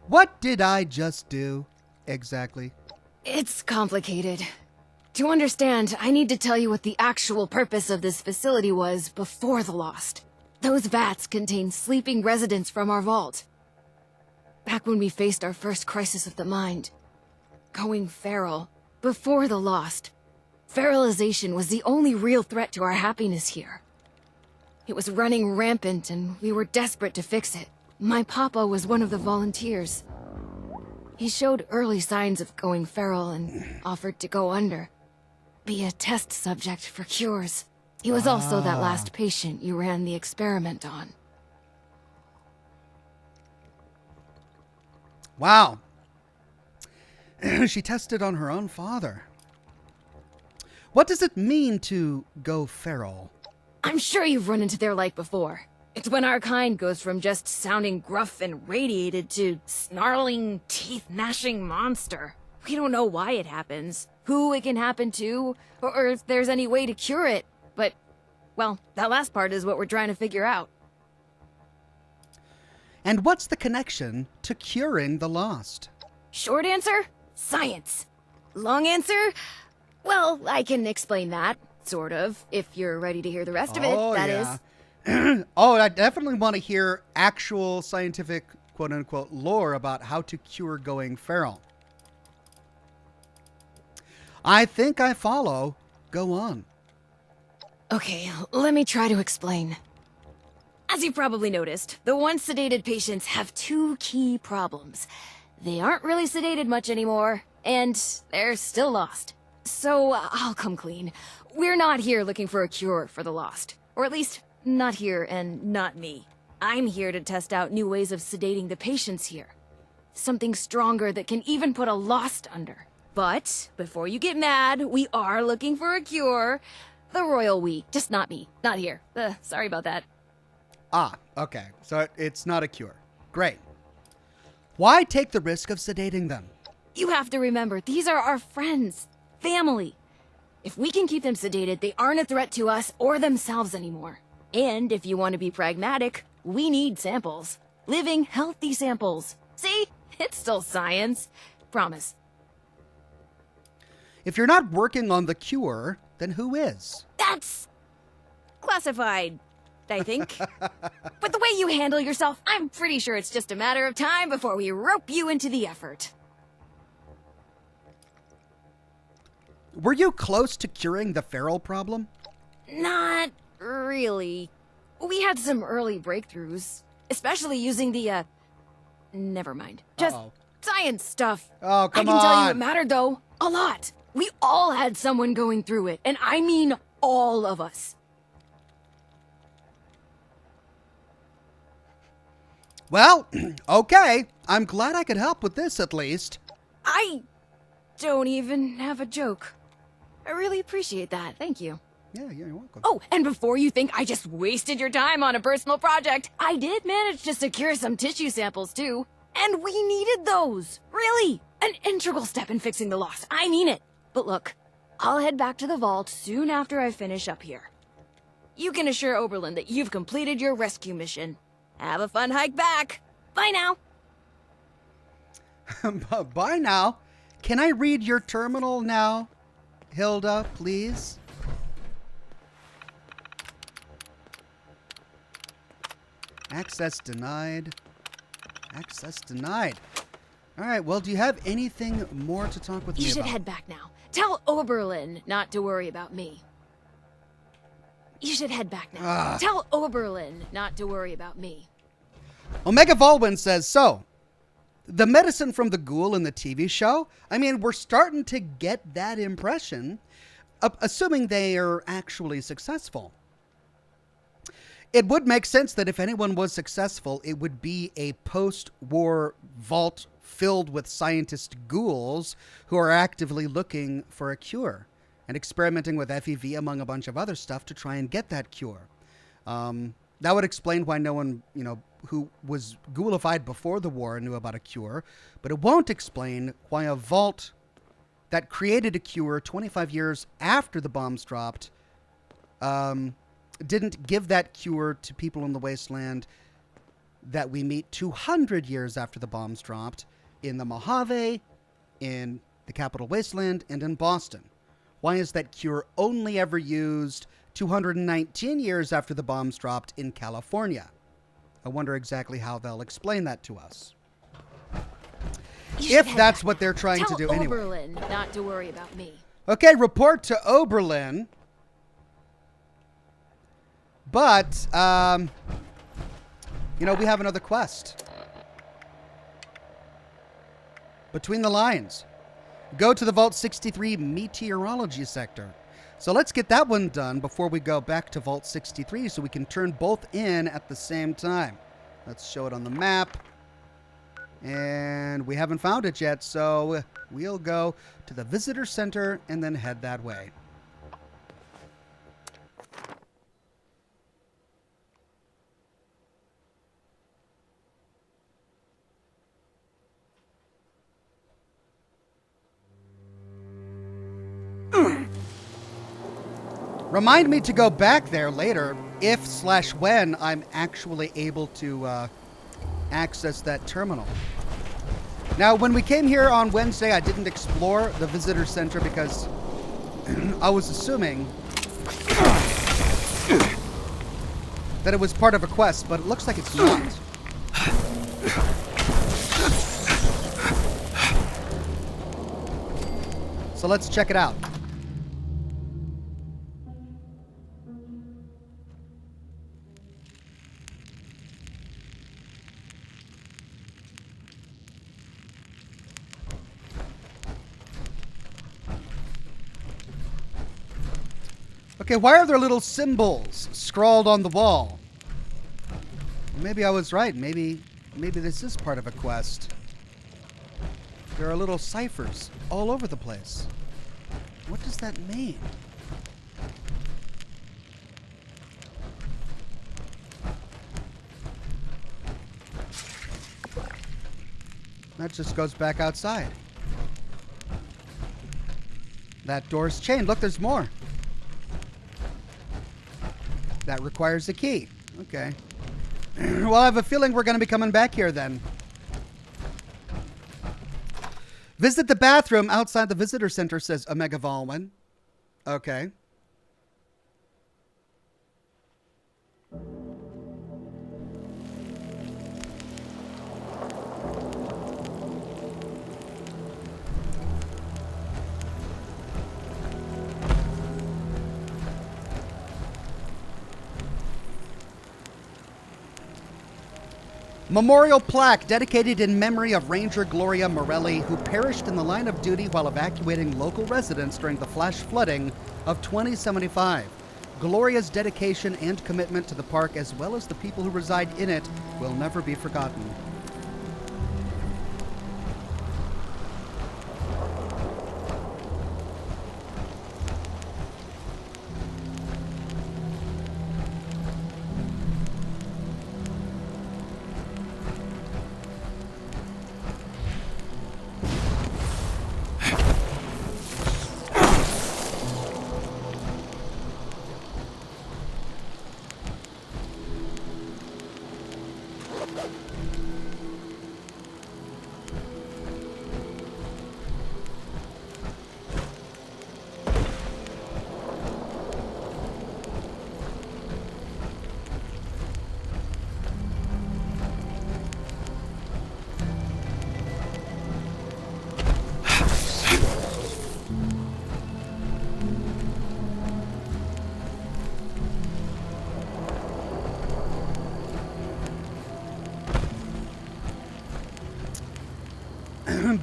Speaker 1: What did I just do exactly?
Speaker 5: It's complicated. To understand, I need to tell you what the actual purpose of this facility was before the Lost. Those vats contain sleeping residents from our vault. Back when we faced our first crisis of the mind. Going feral. Before the Lost. Feralization was the only real threat to our happiness here. It was running rampant, and we were desperate to fix it. My papa was one of the volunteers. He showed early signs of going feral and offered to go under. Be a test subject for cures. He was also that last patient you ran the experiment on.
Speaker 1: Wow. She tested on her own father. What does it mean to go feral?
Speaker 5: I'm sure you've run into their like before. It's when our kind goes from just sounding gruff and radiated to snarling, teeth-gnashing monster. We don't know why it happens, who it can happen to, or if there's any way to cure it. But, well, that last part is what we're trying to figure out.
Speaker 1: And what's the connection to curing the Lost?
Speaker 5: Short answer? Science. Long answer? Well, I can explain that. Sort of, if you're ready to hear the rest of it, that is.
Speaker 1: Oh, I definitely want to hear actual scientific, quote-unquote, lore about how to cure going feral. I think I follow. Go on.
Speaker 5: Okay, let me try to explain. As you probably noticed, the once sedated patients have two key problems. They aren't really sedated much anymore, and they're still lost. So, I'll come clean. We're not here looking for a cure for the Lost. Or at least, not here and not me. I'm here to test out new ways of sedating the patients here. Something stronger that can even put a Lost under. But, before you get mad, we are looking for a cure. The royal we, just not me. Not here. Sorry about that.
Speaker 1: Ah, okay. So it's not a cure. Great. Why take the risk of sedating them?
Speaker 5: You have to remember, these are our friends. Family. If we can keep them sedated, they aren't a threat to us or themselves anymore. And if you want to be pragmatic, we need samples. Living, healthy samples. See? It's still science. Promise.
Speaker 1: If you're not working on the cure, then who is?
Speaker 5: That's classified, I think. But the way you handle yourself, I'm pretty sure it's just a matter of time before we rope you into the effort.
Speaker 1: Were you close to curing the feral problem?
Speaker 5: Not really. We had some early breakthroughs, especially using the, never mind. Just science stuff.
Speaker 1: Oh, come on.
Speaker 5: I can tell you it mattered, though. A lot. We all had someone going through it, and I mean all of us.
Speaker 1: Well, okay. I'm glad I could help with this at least.
Speaker 5: I don't even have a joke. I really appreciate that. Thank you.
Speaker 1: Yeah, you're welcome.
Speaker 5: Oh, and before you think I just wasted your time on a personal project, I did manage to secure some tissue samples too. And we needed those. Really. An integral step in fixing the lost. I mean it. But look, I'll head back to the vault soon after I finish up here. You can assure Oberlin that you've completed your rescue mission. Have a fun hike back. Bye now.
Speaker 1: Bye now. Can I read your terminal now, Hilda, please? Access denied. Access denied. All right, well, do you have anything more to talk with me
Speaker 5: You should
Speaker 1: about?
Speaker 5: head back now. Tell Oberlin not to worry about me. You should head back now. Tell Oberlin not to worry about me.
Speaker 1: Omega Volwin says, so, the medicine from the ghoul in the TV show? I mean, we're starting to get that impression, assuming they are actually successful. It would make sense that if anyone was successful, it would be a post-war vault filled with scientist ghouls who are actively looking for a cure and experimenting with FEV among a bunch of other stuff to try and get that cure. That would explain why no one, who was ghoulified before the war knew about a cure, but it won't explain why a vault that created a cure 25 years after the bombs dropped didn't give that cure to people in the wasteland that we meet 200 years after the bombs dropped in the Mojave, in the Capital Wasteland, and in Boston. Why is that cure only ever used 219 years after the bombs dropped in California? I wonder exactly how they'll explain that to us. If that's what they're trying to do
Speaker 5: Tell
Speaker 1: anyway.
Speaker 5: Oberlin not to worry about me.
Speaker 1: Okay, report to Oberlin. But, we have another quest. Between the lines. Go to the Vault 63 meteorology sector. So let's get that one done before we go back to Vault 63 so we can turn both in at the same time. Let's show it on the map. And we haven't found it yet, so we'll go to the visitor center and then head that way. Remind me to go back there later if/when I'm actually able to access that terminal. Now, when we came here on Wednesday, I didn't explore the visitor center because I was assuming that it was part of a quest, but it looks like it's not. So let's check it out. Okay, why are there little symbols scrawled on the wall? Maybe I was right. Maybe this is part of a quest. There are little ciphers all over the place. What does that mean? That just goes back outside. That door's chained. Look, there's more. That requires a key. Okay. Well, I have a feeling we're going to be coming back here then. Visit the bathroom outside the visitor center, says Omega Volwin. Okay. Memorial plaque dedicated in memory of Ranger Gloria Morelli, who perished in the line of duty while evacuating local residents during the flash flooding of 2075. Gloria's dedication and commitment to the park, as well as the people who reside in it, will never be forgotten.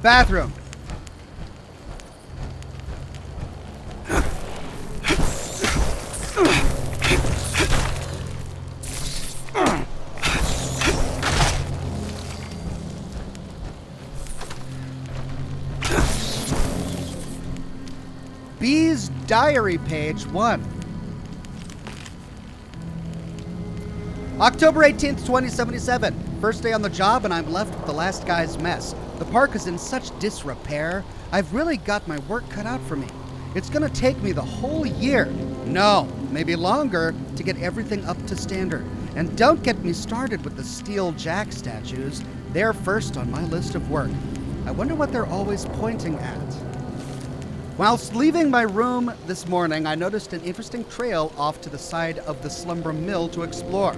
Speaker 1: Bathroom. B's diary, page 1. October 18th, 2077. First day on the job, and I'm left with the last guy's mess. The park is in such disrepair. I've really got my work cut out for me. It's gonna take me the whole year, no, maybe longer, to get everything up to standard. And don't get me started with the steel jack statues. They're first on my list of work. I wonder what they're always pointing at. Whilst leaving my room this morning, I noticed an interesting trail off to the side of the Slumber Mill to explore.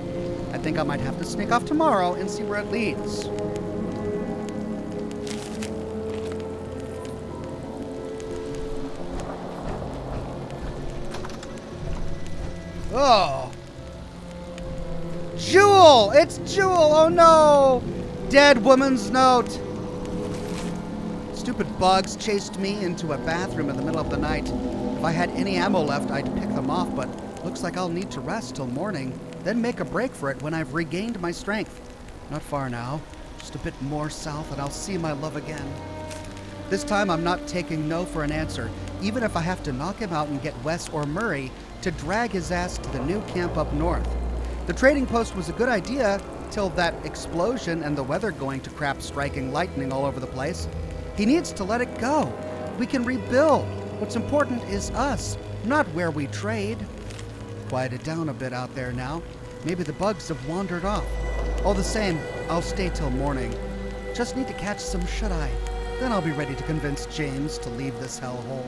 Speaker 1: I think I might have to sneak off tomorrow and see where it leads. Oh. Jewel! It's Jewel! Oh no! Dead woman's note. Stupid bugs chased me into a bathroom in the middle of the night. If I had any ammo left, I'd pick them off, but looks like I'll need to rest till morning, then make a break for it when I've regained my strength. Not far now. Just a bit more south and I'll see my love again. This time I'm not taking no for an answer, even if I have to knock him out and get Wes or Murray to drag his ass to the new camp up north. The trading post was a good idea till that explosion and the weather going to crap, striking lightning all over the place. He needs to let it go. We can rebuild. What's important is us, not where we trade. Quieted down a bit out there now. Maybe the bugs have wandered off. All the same, I'll stay till morning. Just need to catch some shut-eye. Then I'll be ready to convince James to leave this hellhole.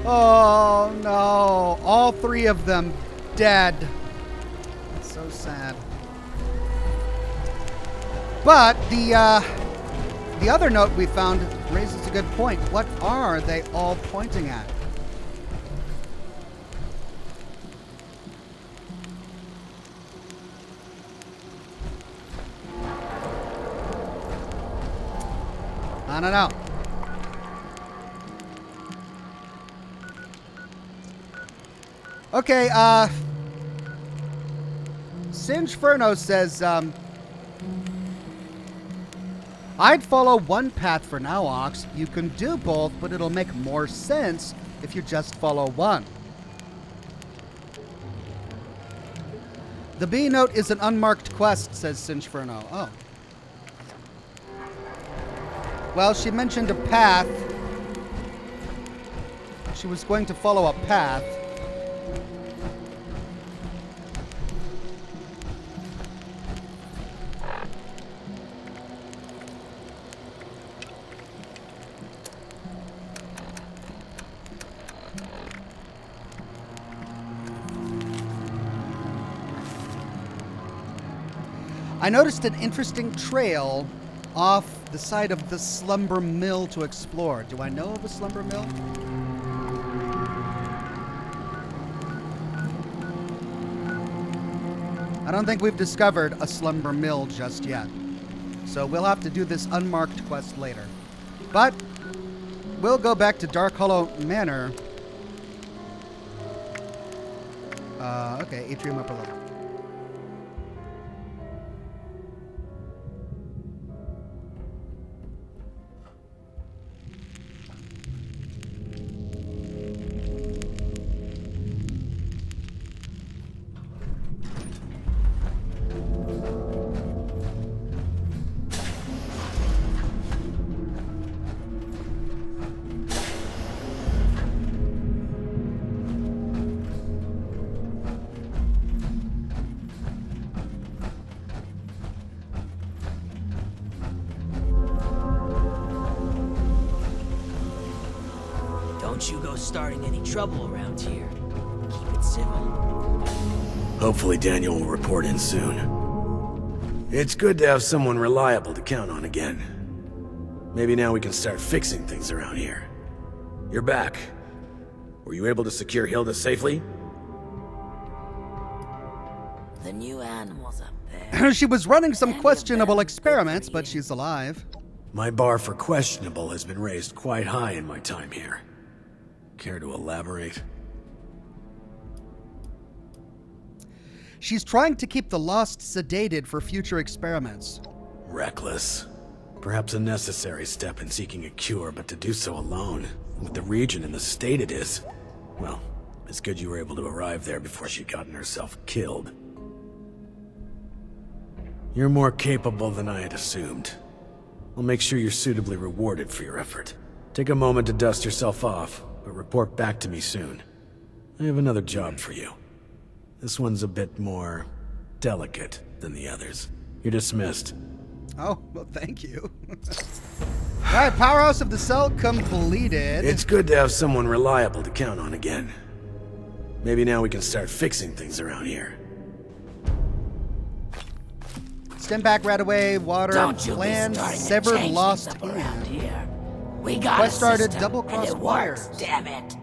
Speaker 1: Oh no, all three of them dead. That's so sad. But the other note we found raises a good point. What are they all pointing at? I don't know. Okay, Singeferno says, I'd follow one path for now, Ox. You can do both, but it'll make more sense if you just follow one. The B note is an unmarked quest, says Singeferno. Oh. Well, she mentioned a path. She was going to follow a path. I noticed an interesting trail off the side of the Slumber Mill to explore. Do I know of a Slumber Mill? I don't think we've discovered a Slumber Mill just yet. So we'll have to do this unmarked quest later. But we'll go back to Dark Hollow Manor Okay, atrium upper level.
Speaker 8: Don't you go starting any trouble around here. Keep it civil.
Speaker 3: Hopefully Daniel will report in soon. It's good to have someone reliable to count on again. Maybe now we can start fixing things around here. You're back. Were you able to secure Hilda safely?
Speaker 8: The new animals up there.
Speaker 1: She was running some questionable experiments, but she's alive.
Speaker 3: My bar for questionable has been raised quite high in my time here. Care to elaborate?
Speaker 1: She's trying to keep the lost sedated for future experiments.
Speaker 3: Reckless. Perhaps a necessary step in seeking a cure, but to do so alone, with the region in the state it is. Well, it's good you were able to arrive there before she'd gotten herself killed. You're more capable than I had assumed. I'll make sure you're suitably rewarded for your effort. Take a moment to dust yourself off, but report back to me soon. I have another job for you. This one's a bit more delicate than the others. You're dismissed.
Speaker 1: Oh, well, thank you. All right, powerhouse of the cell completed.
Speaker 3: It's good to have someone reliable to count on again. Maybe now we can start fixing things around here.
Speaker 1: Stem back right away, water,
Speaker 8: Don't you be
Speaker 1: plan,
Speaker 8: starting to
Speaker 1: severed
Speaker 8: change
Speaker 1: lost
Speaker 8: things up
Speaker 1: hand.
Speaker 8: around here. We got
Speaker 1: Quest
Speaker 8: a
Speaker 1: started,
Speaker 8: system,
Speaker 1: double-cross
Speaker 8: and it works,
Speaker 1: wires.
Speaker 8: damn it.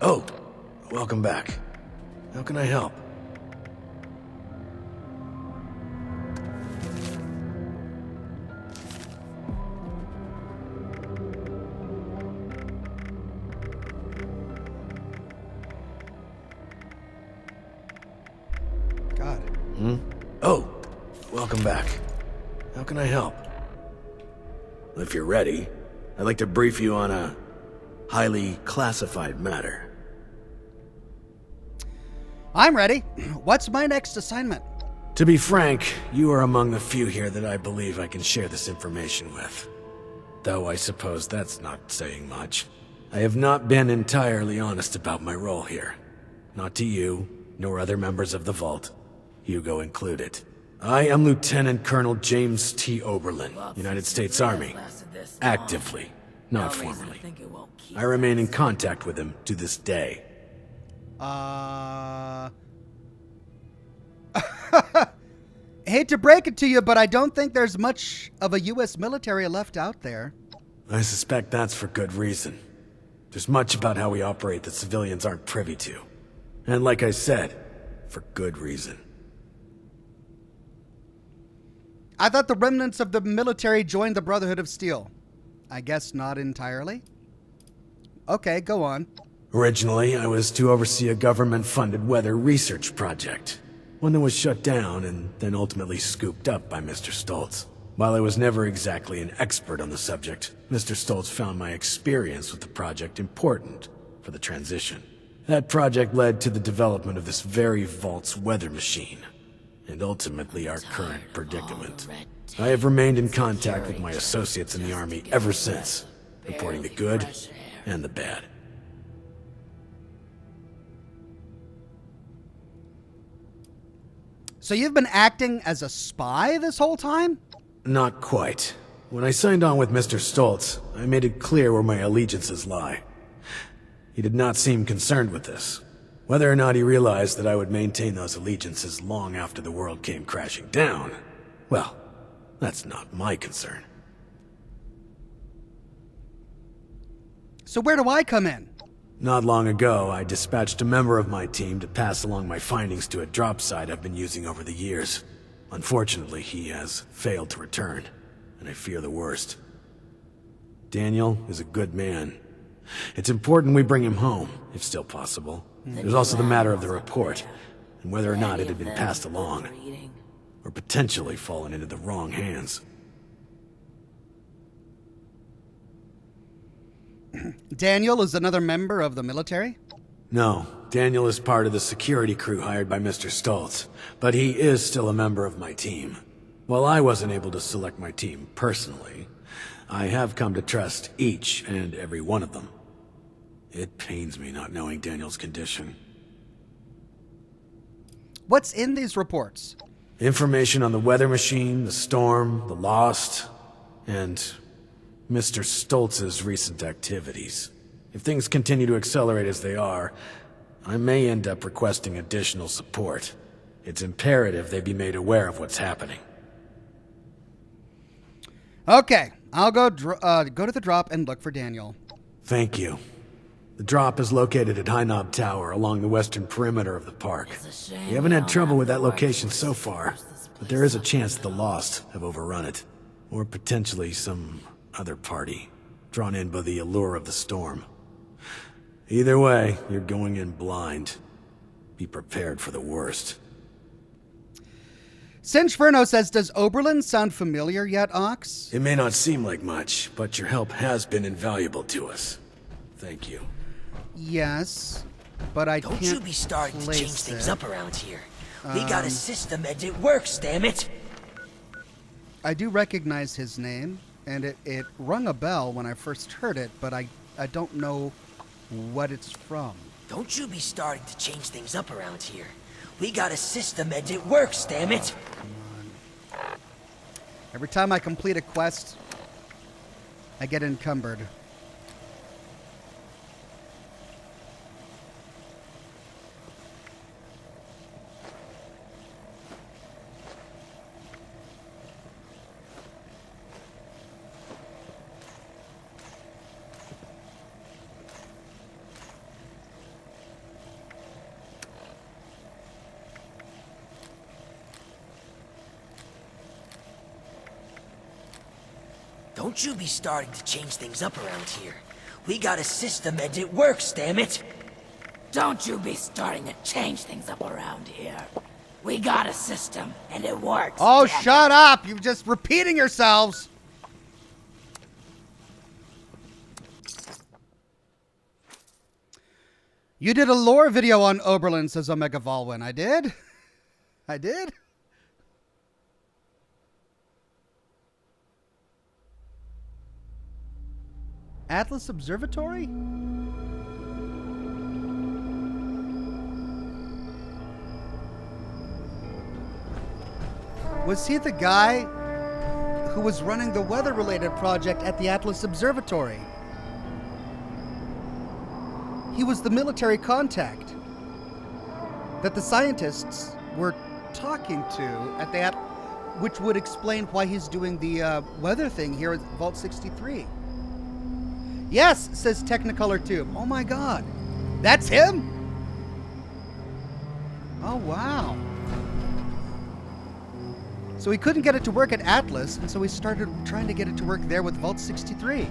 Speaker 3: Oh, welcome back. How can I help?
Speaker 1: God.
Speaker 3: Oh, welcome back. How can I help? If you're ready, I'd like to brief you on a highly classified matter.
Speaker 1: I'm ready. What's my next assignment?
Speaker 3: To be frank, you are among the few here that I believe I can share this information with. Though I suppose that's not saying much. I have not been entirely honest about my role here. Not to you, nor other members of the Vault, Hugo included. I am Lieutenant Colonel James T. Oberlin, United States Army. Actively, not formally. I remain in contact with him to this day.
Speaker 1: Hate to break it to you, but I don't think there's much of a U.S. military left out there.
Speaker 3: I suspect that's for good reason. There's much about how we operate that civilians aren't privy to. And like I said, for good reason.
Speaker 1: I thought the remnants of the military joined the Brotherhood of Steel. I guess not entirely. Okay, go on.
Speaker 3: Originally, I was to oversee a government-funded weather research project. One that was shut down and then ultimately scooped up by Mr. Stoltz. While I was never exactly an expert on the subject, Mr. Stoltz found my experience with the project important for the transition. That project led to the development of this very Vault's weather machine, and ultimately our current predicament. I have remained in contact with my associates in the Army ever since, reporting the good and the bad.
Speaker 1: So you've been acting as a spy this whole time?
Speaker 3: Not quite. When I signed on with Mr. Stoltz, I made it clear where my allegiances lie. He did not seem concerned with this. Whether or not he realized that I would maintain those allegiances long after the world came crashing down, well, that's not my concern.
Speaker 1: So where do I come in?
Speaker 3: Not long ago, I dispatched a member of my team to pass along my findings to a drop site I've been using over the years. Unfortunately, he has failed to return, and I fear the worst.
Speaker 9: Daniel is a good man. It's important we bring him home, if still possible. There's also the matter of the report, and whether or not it had been passed along, or potentially fallen into the wrong hands.
Speaker 1: Daniel is another member of the military?
Speaker 9: No, Daniel is part of the security crew hired by Mr. Stoltz, but he is still a member of my team. While I wasn't able to select my team personally, I have come to trust each and every one of them. It pains me not knowing Daniel's condition.
Speaker 1: What's in these reports?
Speaker 9: Information on the weather machine, the storm, the Lost, and Mr. Stoltz's recent activities. If things continue to accelerate as they are, I may end up requesting additional support. It's imperative they be made aware of what's happening.
Speaker 1: Okay, I'll go to the drop and look for Daniel.
Speaker 9: Thank you. The drop is located at High Knob Tower along the western perimeter of the park. We haven't had trouble with that location so far, but there is a chance the Lost have overrun it. Or potentially some other party, drawn in by the allure of the storm. Either way, you're going in blind. Be prepared for the worst.
Speaker 1: Sinchferno says, does Oberlin sound familiar yet, Ox?
Speaker 9: It may not seem like much, but your help has been invaluable to us. Thank you.
Speaker 1: Yes, but I
Speaker 8: Don't
Speaker 1: can't
Speaker 8: you be starting to
Speaker 1: place
Speaker 8: change things
Speaker 1: it.
Speaker 8: up around here. We got a system and it works, damn it!
Speaker 1: I do recognize his name, and it rung a bell when I first heard it, but I don't know what it's from.
Speaker 8: Don't you be starting to change things up around here. We got a system and it works, damn it!
Speaker 1: Every time I complete a quest, I get encumbered.
Speaker 8: Don't you be starting to change things up around here. We got a system and it works, damn it!
Speaker 3: Don't you be starting to change things up around here. We got a system, and it works.
Speaker 1: Oh,
Speaker 3: damn it.
Speaker 1: shut up! You're just repeating yourselves! You did a lore video on Oberlin, says Omega Volwin. I did? I did? Atlas Observatory? Was he the guy who was running the weather-related project at the Atlas Observatory? He was the military contact that the scientists were talking to at the which would explain why he's doing the weather thing here at Vault 63. Yes, says Technicolor Tube. Oh my god. That's him? Oh wow. So he couldn't get it to work at Atlas, and so he started trying to get it to work there with Vault 63.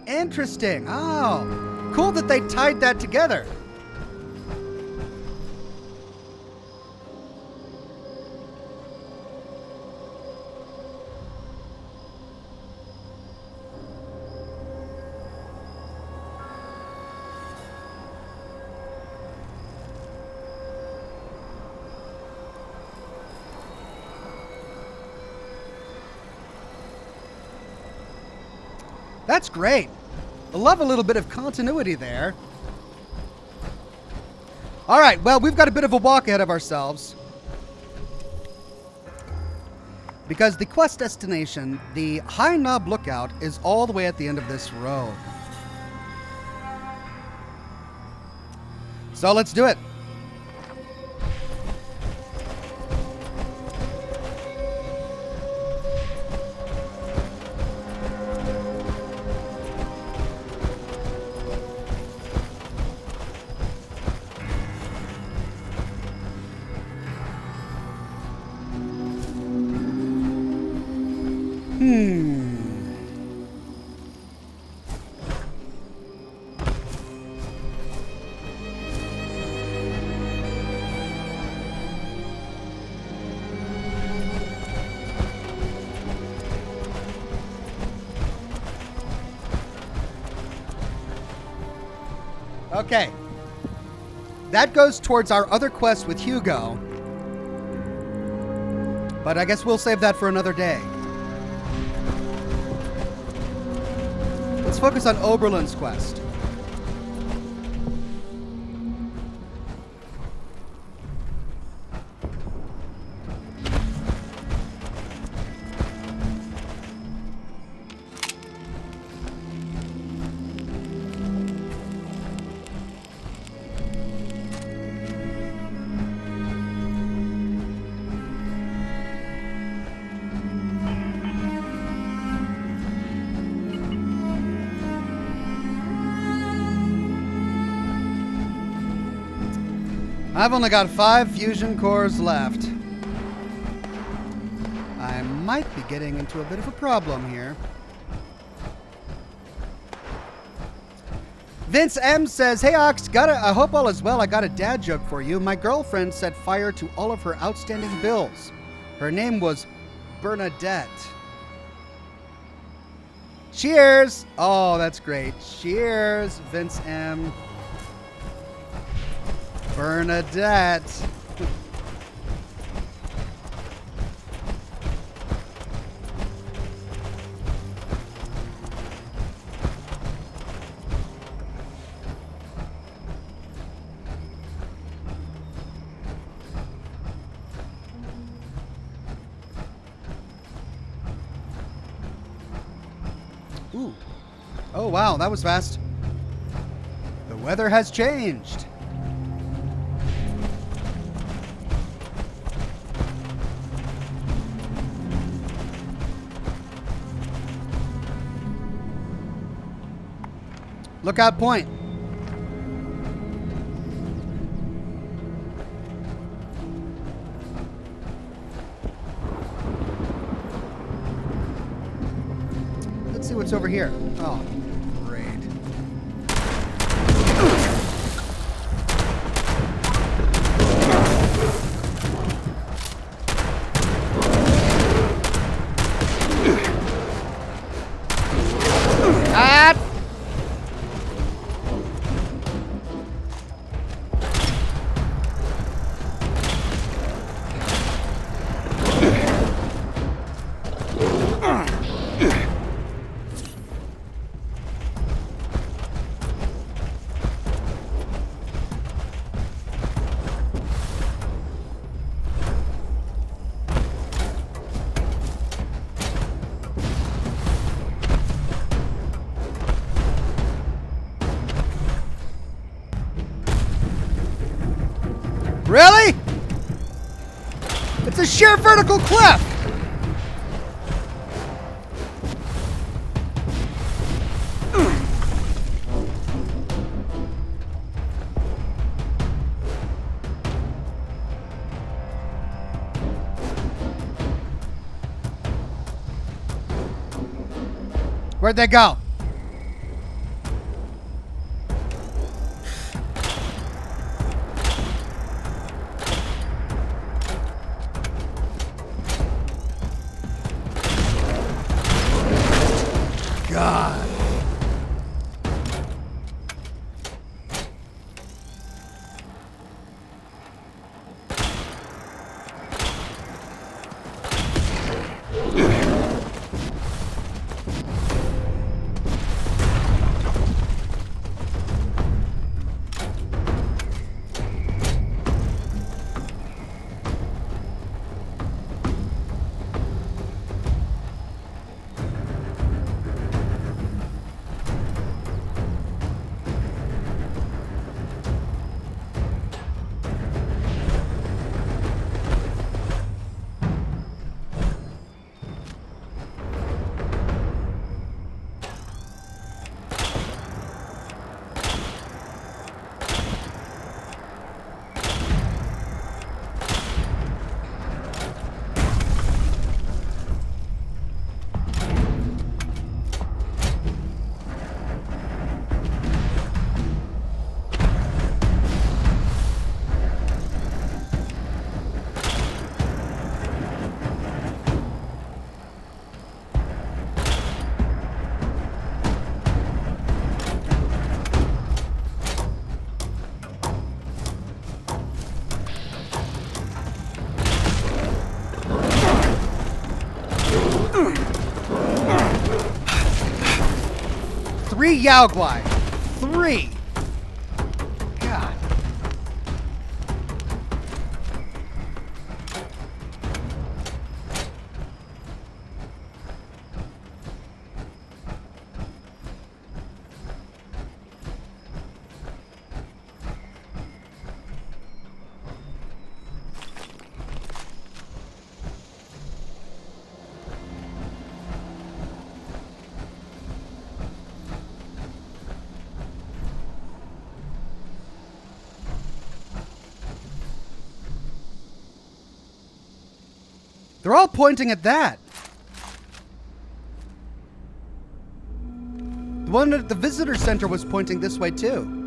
Speaker 1: Interesting. Oh, cool that they tied that together. That's great. I love a little bit of continuity there. All right, well, we've got a bit of a walk ahead of ourselves. Because the quest destination, the High Knob Lookout, is all the way at the end of this road. So let's do it. Okay. That goes towards our other quest with Hugo. But I guess we'll save that for another day. Let's focus on Oberlin's quest. I've only got 5 fusion cores left. I might be getting into a bit of a problem here. Vince M says, "Hey Ox, I hope all is well. I got a dad joke for you. My girlfriend set fire to all of her outstanding bills. Her name was Bernadette." Cheers! Oh, that's great. Cheers, Vince M. Bernadette. Ooh. Oh, wow, that was fast. The weather has changed. Lookout point. Let's see what's over here. Oh, great. Ah! Really? It's a sheer vertical cliff! Where'd they go? God. Yao Guai. 3. God. They're all pointing at that. The one at the visitor center was pointing this way too.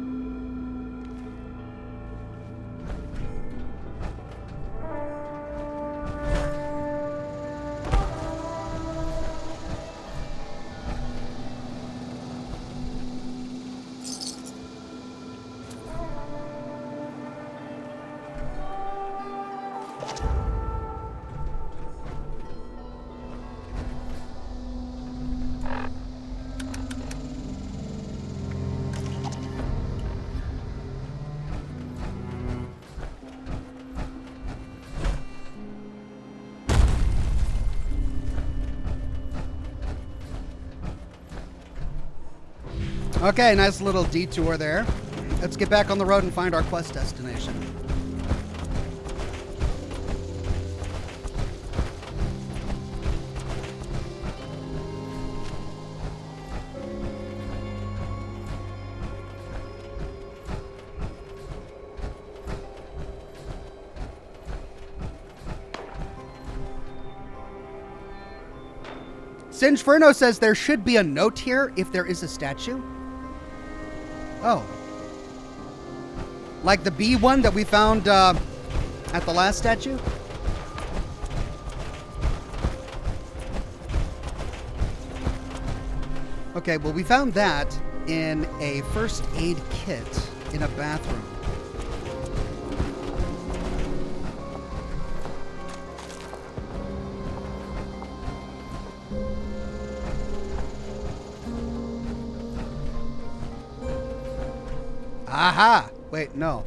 Speaker 1: Okay, nice little detour there. Let's get back on the road and find our quest destination. Singeferno says there should be a note here if there is a statue. Oh. Like the B one that we found at the last statue? Okay, well we found that in a first aid kit in a bathroom. Aha! Wait, no.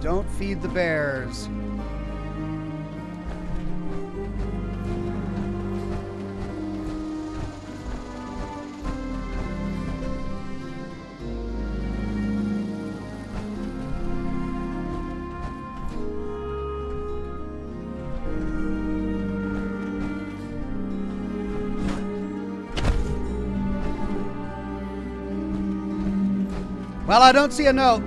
Speaker 1: Don't feed the bears. Well, I don't see a note.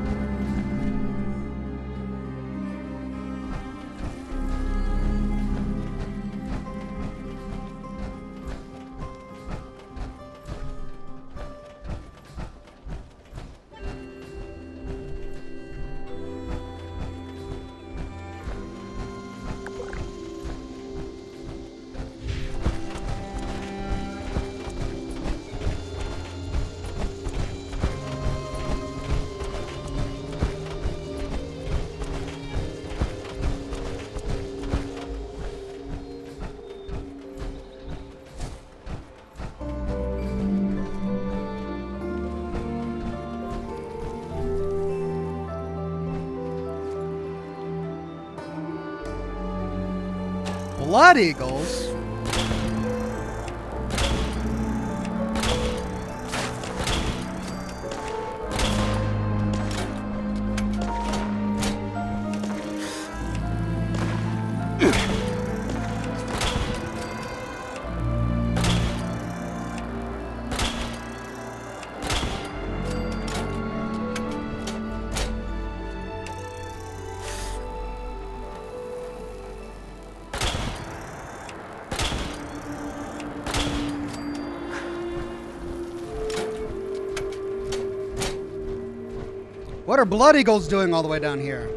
Speaker 1: Blood eagles? What are blood eagles doing all the way down here?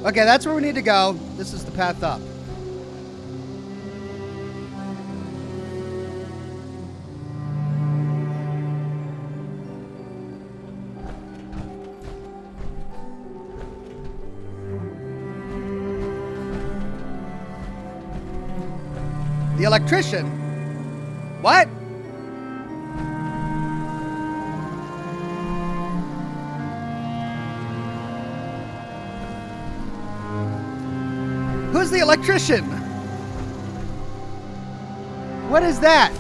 Speaker 1: Okay, that's where we need to go. This is the path up. The electrician? What? Who's the electrician? What is that?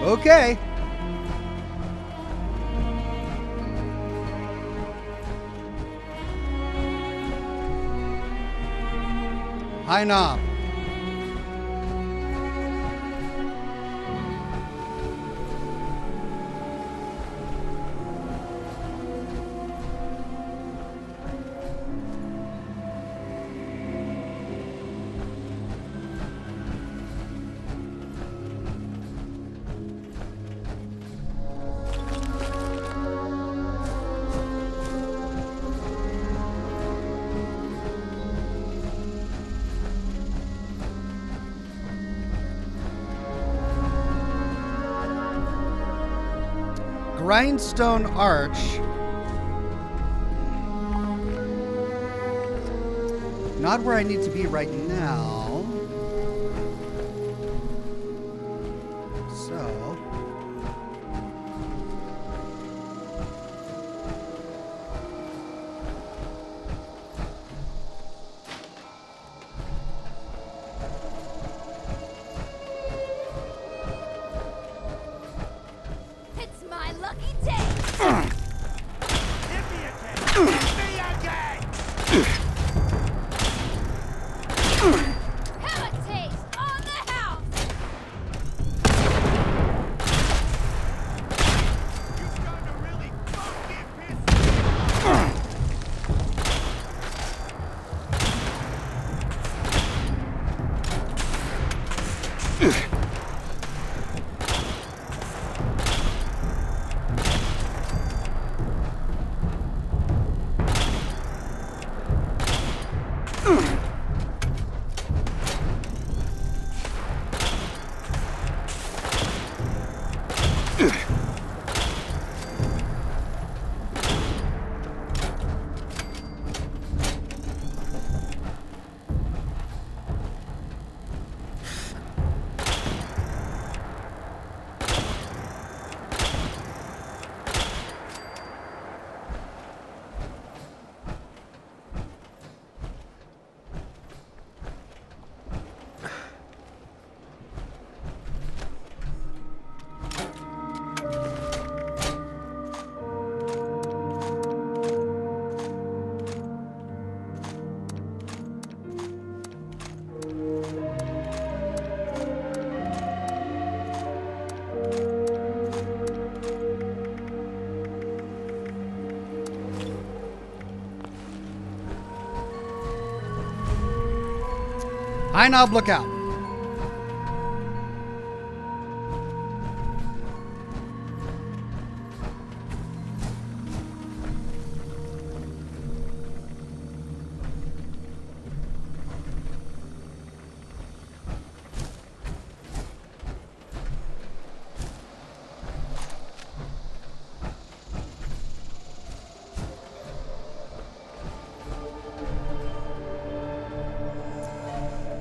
Speaker 1: Okay. High knob. Grindstone arch. Not where I need to be right now. So.
Speaker 5: It's my lucky day!
Speaker 3: Hit me again! Hit me again!
Speaker 5: Have a taste on the house!
Speaker 3: You've got to really fucking piss
Speaker 1: High knob, look out.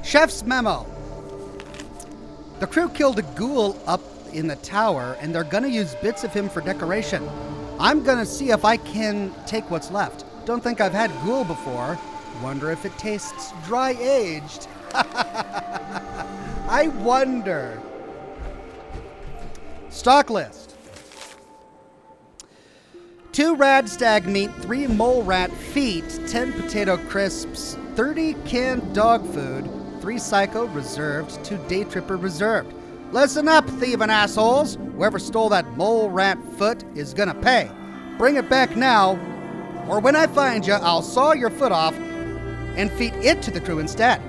Speaker 1: Chef's memo. The crew killed a ghoul up in the tower, and they're gonna use bits of him for decoration. I'm gonna see if I can take what's left. Don't think I've had ghoul before. Wonder if it tastes dry-aged. I wonder. Stock list. 2 rad stag meat, 3 mole rat feet, 10 potato crisps, 30 canned dog food, 3 psycho reserved, 2 day tripper reserved. Listen up, thieving assholes. Whoever stole that mole rat foot is gonna pay. Bring it back now, or when I find you, I'll saw your foot off and feed it to the crew instead.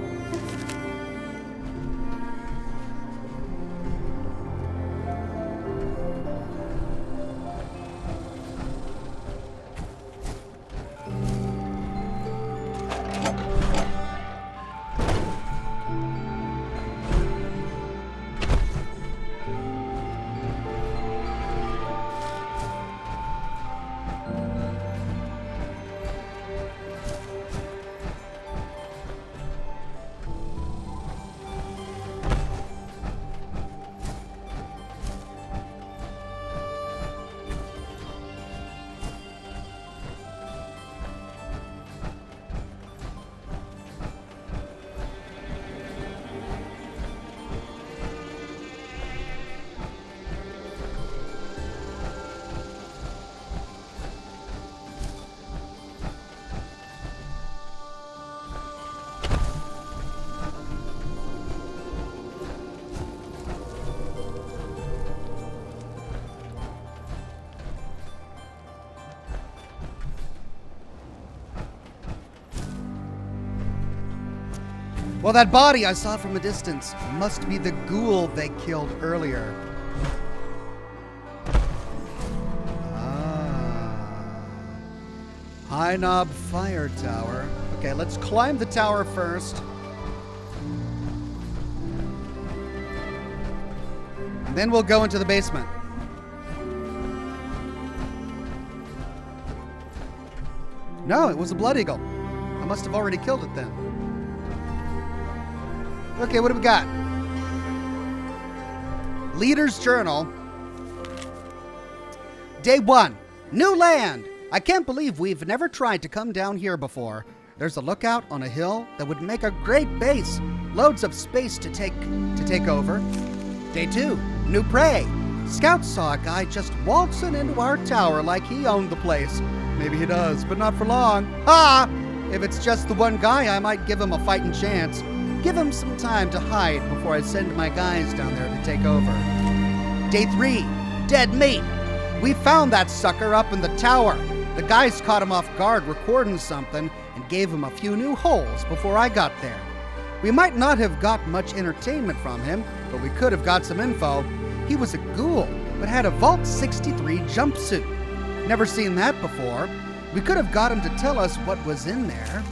Speaker 1: Well, that body I saw from a distance must be the ghoul they killed earlier. High Knob Fire Tower. Okay, let's climb the tower first. And then we'll go into the basement. No, it was a blood eagle. I must have already killed it then. Okay, what do we got? Leader's Journal. Day 1. New land. I can't believe we've never tried to come down here before. There's a lookout on a hill that would make a great base. Loads of space to take over. Day 2. New prey. Scouts saw a guy just waltzing into our tower like he owned the place. Maybe he does, but not for long. Ha! If it's just the one guy, I might give him a fighting chance. Give him some time to hide before I send my guys down there to take over. Day 3. Dead meat. We found that sucker up in the tower. The guys caught him off guard recording something and gave him a few new holes before I got there. We might not have got much entertainment from him, but we could have got some info. He was a ghoul, but had a Vault 63 jumpsuit. Never seen that before. We could have got him to tell us what was in there,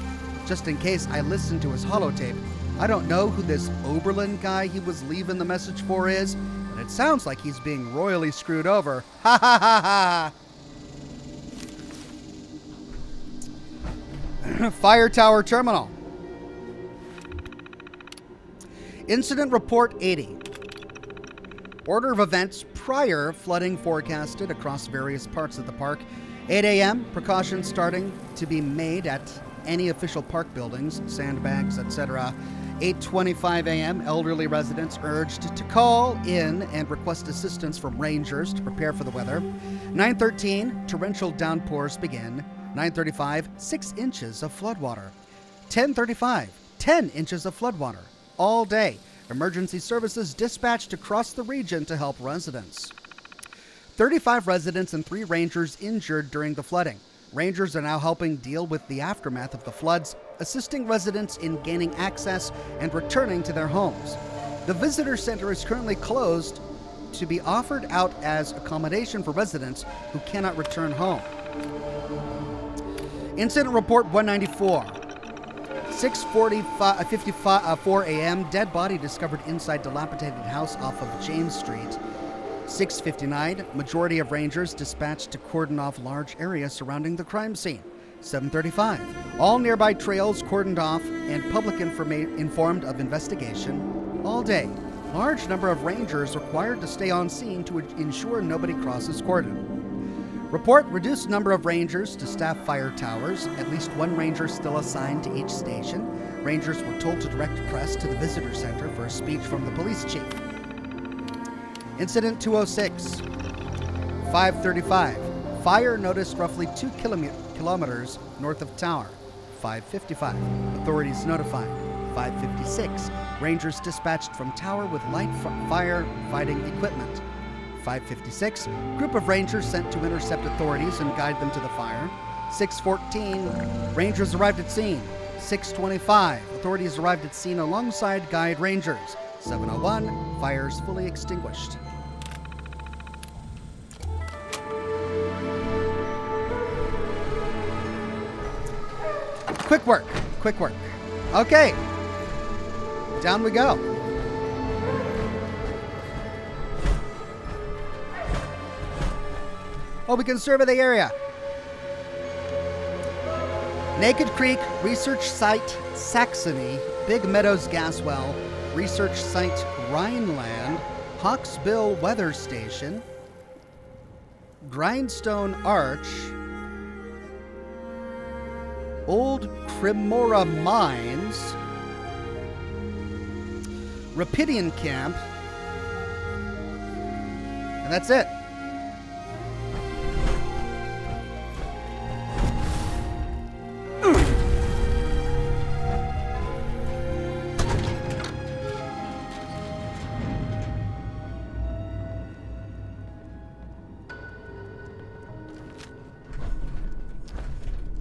Speaker 1: just in case I listened to his holotape. I don't know who this Oberlin guy he was leaving the message for is, but it sounds like he's being royally screwed over. Ha ha ha ha! Fire Tower Terminal. Incident Report 80. Order of events prior flooding forecasted across various parts of the park. 8 a.m. Precautions starting to be made at any official park buildings, sandbags, etc. 8:25 a.m. Elderly residents urged to call in and request assistance from rangers to prepare for the weather. 9:13 Torrential downpours begin. 9:35 6 inches of floodwater. 10:35 10 inches of floodwater. All day. Emergency services dispatched across the region to help residents. 35 residents and 3 rangers injured during the flooding. Rangers are now helping deal with the aftermath of the floods, assisting residents in gaining access and returning to their homes. The visitor center is currently closed to be offered out as accommodation for residents who cannot return home. Incident Report 194. 6:54 a.m. Dead body discovered inside dilapidated house off of James Street. 6:59, majority of rangers dispatched to cordon off large area surrounding the crime scene. 7:35, all nearby trails cordoned off and public informed of investigation. All day, large number of rangers required to stay on scene to ensure nobody crosses cordon. Report reduced number of rangers to staff fire towers, at least 1 ranger still assigned to each station. Rangers were told to direct press to the visitor center for a speech from the police chief. Incident 206. 5:35. Fire noticed roughly 2 kilometers north of tower. 5:55. Authorities notified. 5:56. Rangers dispatched from tower with light fire fighting equipment. 5:56. Group of rangers sent to intercept authorities and guide them to the fire. 6:14. Rangers arrived at scene. 6:25. Authorities arrived at scene alongside guide rangers. 7:01. Fires fully extinguished. Quick work. Quick work. Okay. Down we go. Oh, we can survey the area. Naked Creek, Research Site Saxony, Big Meadows Gas Well, Research Site Rhineland, Hawksbill Weather Station, Grindstone Arch, Old Cremora Mines, Rapidian Camp, and that's it.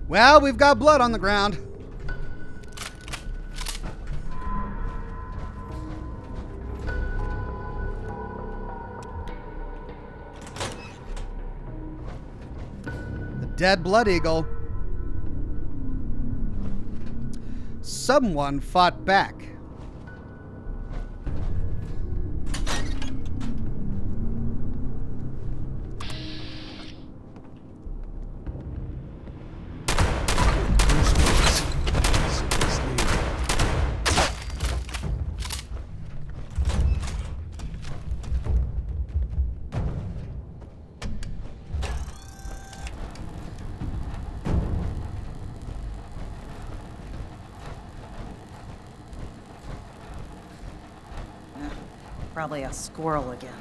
Speaker 1: Well, we've got blood on the ground. The dead blood eagle. Someone fought back.
Speaker 10: Probably a squirrel again.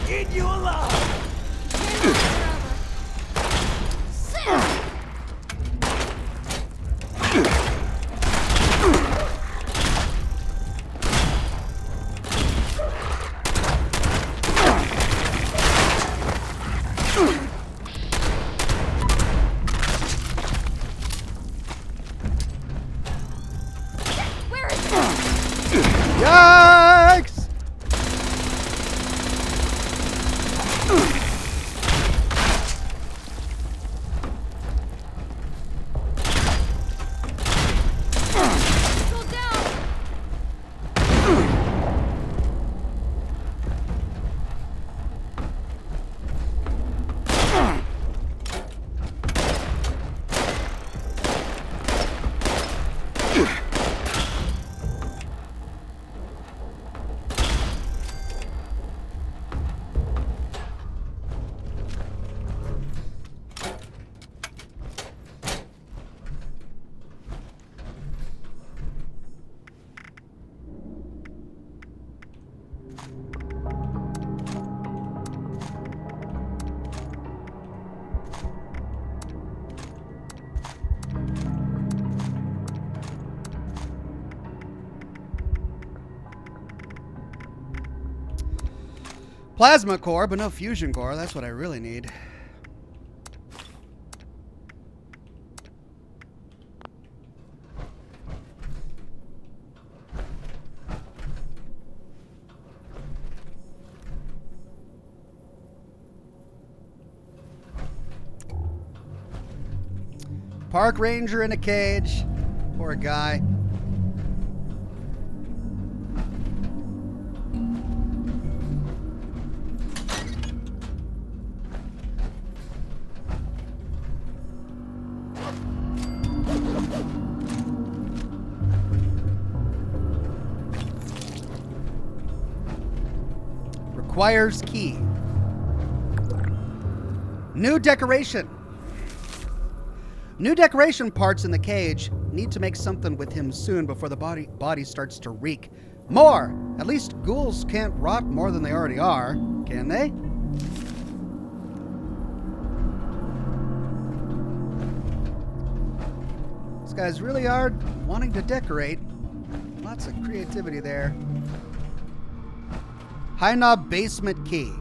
Speaker 3: Eat you alive!
Speaker 1: Yikes! Plasma core, but no fusion core. That's what I really need. Park ranger in a cage. Poor guy. Requires key. New decoration. New decoration parts in the cage. Need to make something with him soon before the body starts to reek. More! At least ghouls can't rot more than they already are, can they? These guys really are wanting to decorate. Lots of creativity there. High knob basement key.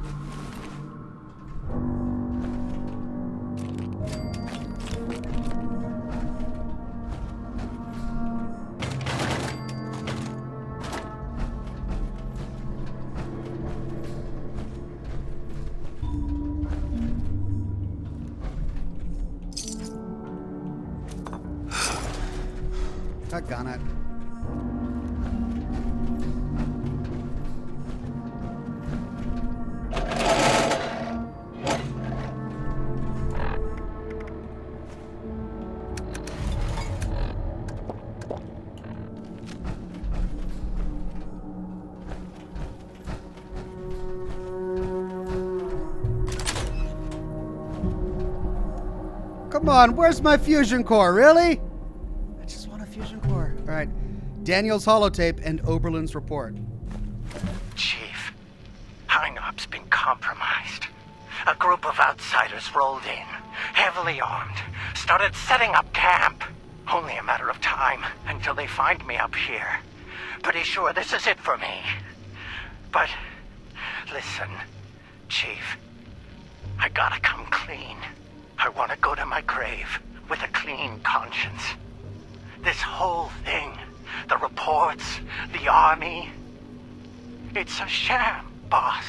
Speaker 1: Doggone it. Come on, where's my fusion core? Really? I just want a fusion core. All right. Daniel's holotape and Oberlin's report.
Speaker 3: Chief, Heinop's been compromised. A group of outsiders rolled in, heavily armed, started setting up camp. Only a matter of time until they find me up here. Pretty sure this is it for me. But, listen, Chief, I gotta come clean. I want to go to my grave with a clean conscience. This whole thing, the reports, the army, it's a sham, boss.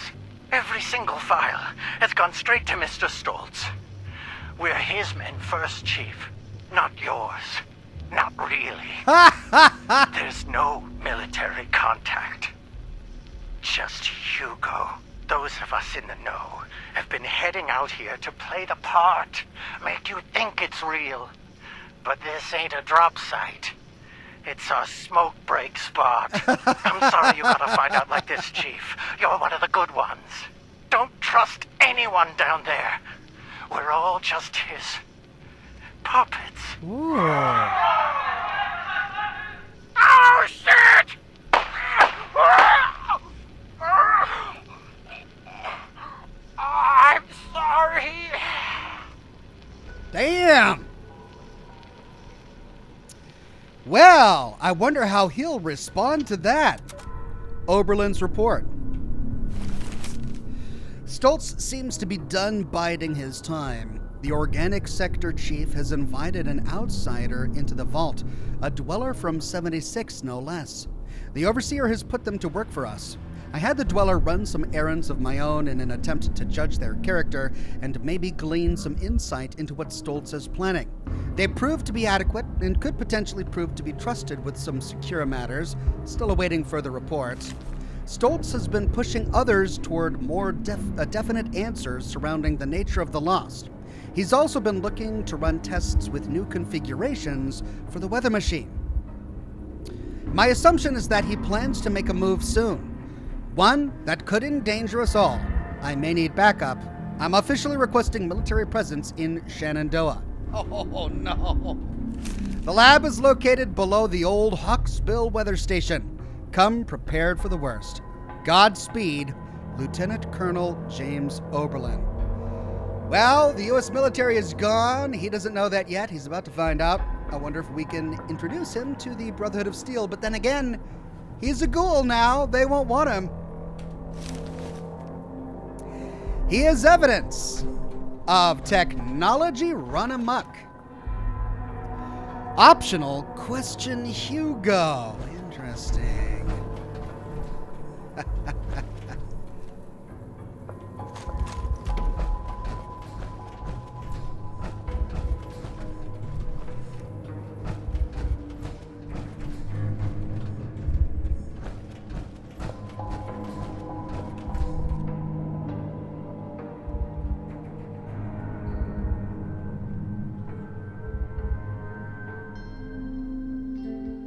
Speaker 3: Every single file has gone straight to Mr. Stoltz. We're his men first, Chief, not yours. Not really. There's no military contact. Just Hugo. Those of us in the know have been heading out here to play the part, make you think it's real. But this ain't a drop site. It's a smoke break spot. I'm sorry you gotta find out like this, Chief. You're one of the good ones. Don't trust anyone down there. We're all just his puppets.
Speaker 1: Ooh.
Speaker 3: Oh, shit! I'm sorry.
Speaker 1: Damn. Well, I wonder how he'll respond to that. Oberlin's report. Stoltz seems to be done biding his time. The organic sector chief has invited an outsider into the vault, a dweller from 76, no less. The overseer has put them to work for us. I had the dweller run some errands of my own in an attempt to judge their character and maybe glean some insight into what Stoltz is planning. They proved to be adequate and could potentially prove to be trusted with some secure matters, still awaiting further reports. Stoltz has been pushing others toward more definite answers surrounding the nature of the Lost. He's also been looking to run tests with new configurations for the weather machine. My assumption is that he plans to make a move soon. One that could endanger us all. I may need backup. I'm officially requesting military presence in Shenandoah. Oh, no. The lab is located below the old Hawksbill weather station. Come prepared for the worst. Godspeed, Lieutenant Colonel James Oberlin. Well, the U.S. military is gone. He doesn't know that yet. He's about to find out. I wonder if we can introduce him to the Brotherhood of Steel. But then again, he's a ghoul now. They won't want him. He is evidence of technology run amok. Optional question Hugo. Interesting.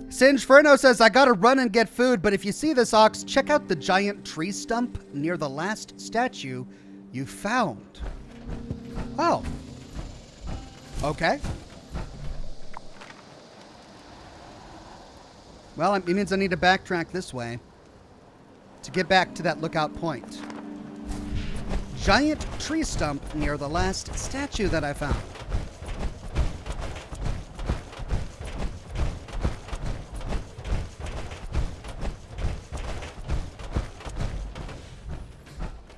Speaker 1: Singeferno says, I gotta run and get food, but if you see this, Ox, check out the giant tree stump near the last statue you found. Oh. Okay. Well, it means I need to backtrack this way to get back to that lookout point. Giant tree stump near the last statue that I found.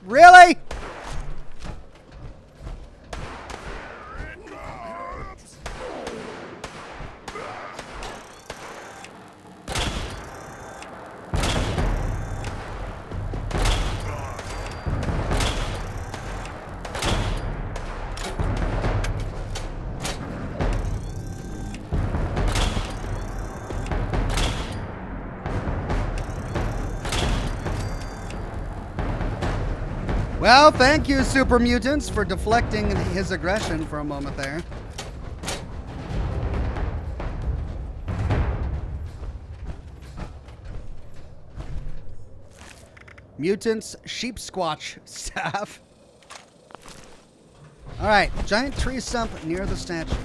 Speaker 1: Really? Well, thank you, Super Mutants, for deflecting his aggression for a moment there. Mutants Sheep Squatch staff. Alright, giant tree stump near the statue.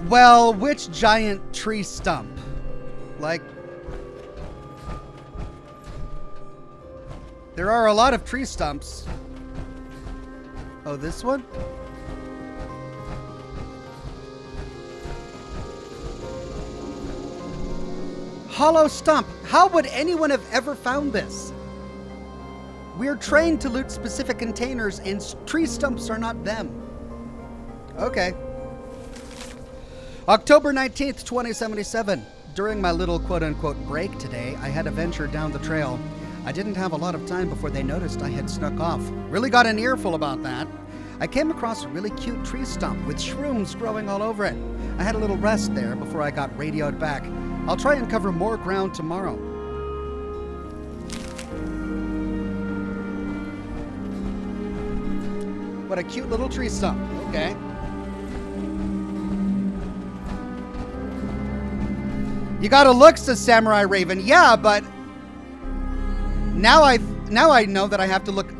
Speaker 1: Well, which giant tree stump? Like, there are a lot of tree stumps. Oh, this one? Hollow stump. How would anyone have ever found this? We're trained to loot specific containers, and tree stumps are not them. Okay. October 19th, 2077. During my little quote-unquote break today, I had a venture down the trail. I didn't have a lot of time before they noticed I had snuck off. Really got an earful about that. I came across a really cute tree stump with shrooms growing all over it. I had a little rest there before I got radioed back. I'll try and cover more ground tomorrow. What a cute little tree stump. Okay. You gotta look, says Samurai Raven. Yeah, but now I know that I have to look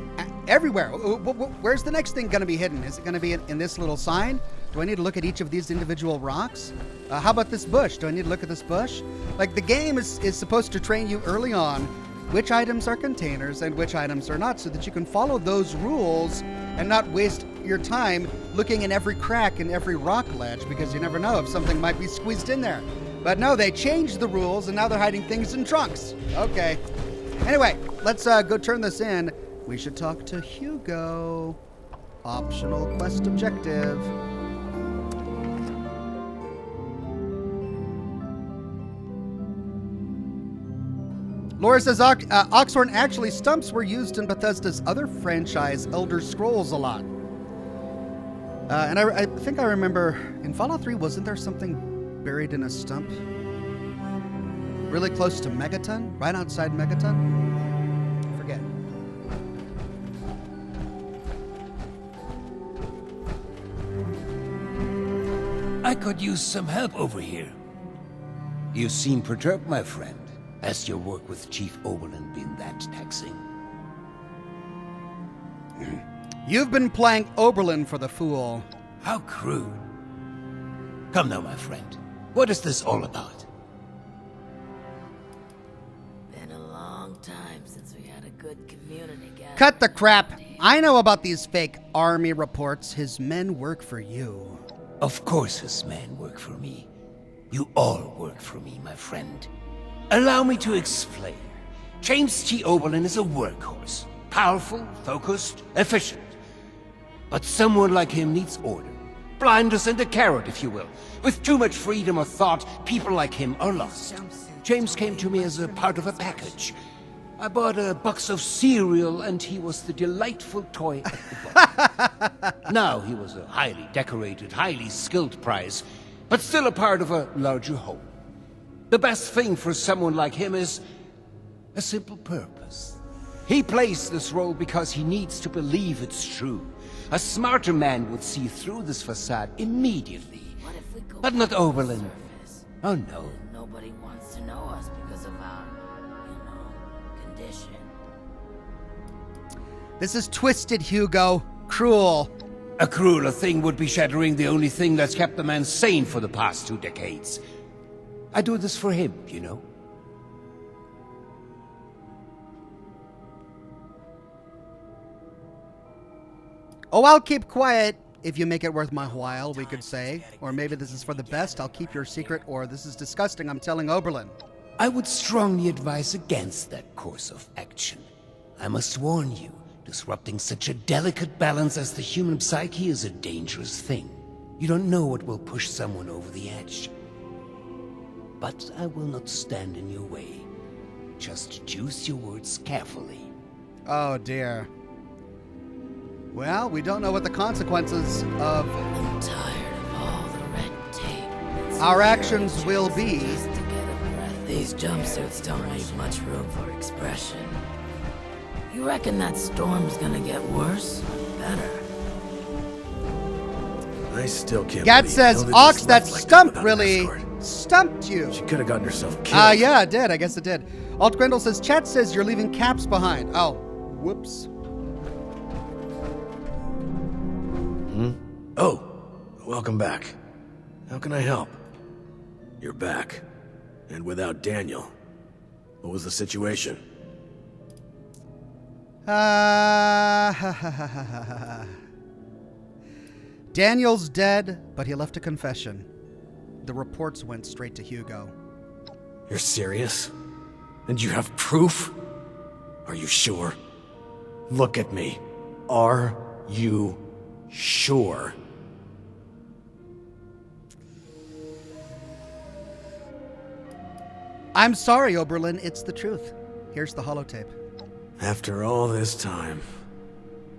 Speaker 1: everywhere. Where's the next thing gonna be hidden? Is it gonna be in this little sign? Do I need to look at each of these individual rocks? How about this bush? Do I need to look at this bush? Like, the game is supposed to train you early on which items are containers and which items are not, so that you can follow those rules and not waste your time looking in every crack in every rock ledge, because you never know if something might be squeezed in there. But no, they changed the rules, and now they're hiding things in trunks. Okay. Anyway, let's go turn this in. We should talk to Hugo. Optional quest objective. Laura says Oxhorn actually stumps were used in Bethesda's other franchise, Elder Scrolls, a lot. And I think I remember in Fallout 3, wasn't there something buried in a stump? Really close to Megaton? Right outside Megaton? I forget.
Speaker 3: I could use some help over here. You seem perturbed, my friend. Has your work with Chief Oberlin been that taxing?
Speaker 1: You've been playing Oberlin for the fool.
Speaker 3: How crude. Come now, my friend. What is this all about?
Speaker 8: Been a long time since we had a good community gathering.
Speaker 1: Cut the crap. I know about these fake army reports. His men work for you.
Speaker 3: Of course his men work for me. You all work for me, my friend. Allow me to explain. James T. Oberlin is a workhorse. Powerful, focused, efficient. But someone like him needs order. Blinders and a carrot, if you will. With too much freedom of thought, people like him are lost. James came to me as a part of a package. I bought a box of cereal, and he was the delightful toy at the bottom. Now he was a highly decorated, highly skilled prize, but still a part of a larger whole. The best thing for someone like him is a simple purpose. He plays this role because he needs to believe it's true.
Speaker 11: A smarter man would see through this facade immediately. But not Oberlin. Oh no.
Speaker 8: Nobody wants to know us because of our, condition.
Speaker 1: This is twisted, Hugo. Cruel.
Speaker 11: A crueler thing would be shattering the only thing that's kept the man sane for the past 2 decades. I do this for him, you know.
Speaker 1: Oh, I'll keep quiet if you make it worth my while, we could say. Or maybe this is for the best, I'll keep your secret, or this is disgusting, I'm telling Oberlin.
Speaker 11: I would strongly advise against that course of action. I must warn you, disrupting such a delicate balance as the human psyche is a dangerous thing. You don't know what will push someone over the edge. But I will not stand in your way. Just choose your words carefully.
Speaker 1: Oh, dear. Well, we don't know what the consequences of
Speaker 8: I'm tired of all the red tape.
Speaker 1: our actions will be.
Speaker 8: Just to get a breath. These jumpsuits don't leave much room for expression. You reckon that storm's gonna get worse? Better.
Speaker 9: I still can't
Speaker 1: Gat
Speaker 9: believe
Speaker 1: says,
Speaker 9: Hilda
Speaker 1: Ox,
Speaker 9: just
Speaker 1: that
Speaker 9: left like
Speaker 1: stump
Speaker 9: without an
Speaker 1: really
Speaker 9: escort.
Speaker 1: stumped you.
Speaker 9: She could have gotten herself killed.
Speaker 1: Yeah, it did. I guess it did. Alt Grendel says, chat says you're leaving caps behind. Oh, whoops.
Speaker 9: Oh, welcome back. How can I help? You're back. And without Daniel. What was the situation?
Speaker 1: Daniel's dead, but he left a confession. The reports went straight to Hugo.
Speaker 9: You're serious? And you have proof? Are you sure? Look at me. Are you sure?
Speaker 1: I'm sorry, Oberlin. It's the truth. Here's the holotape.
Speaker 9: After all this time,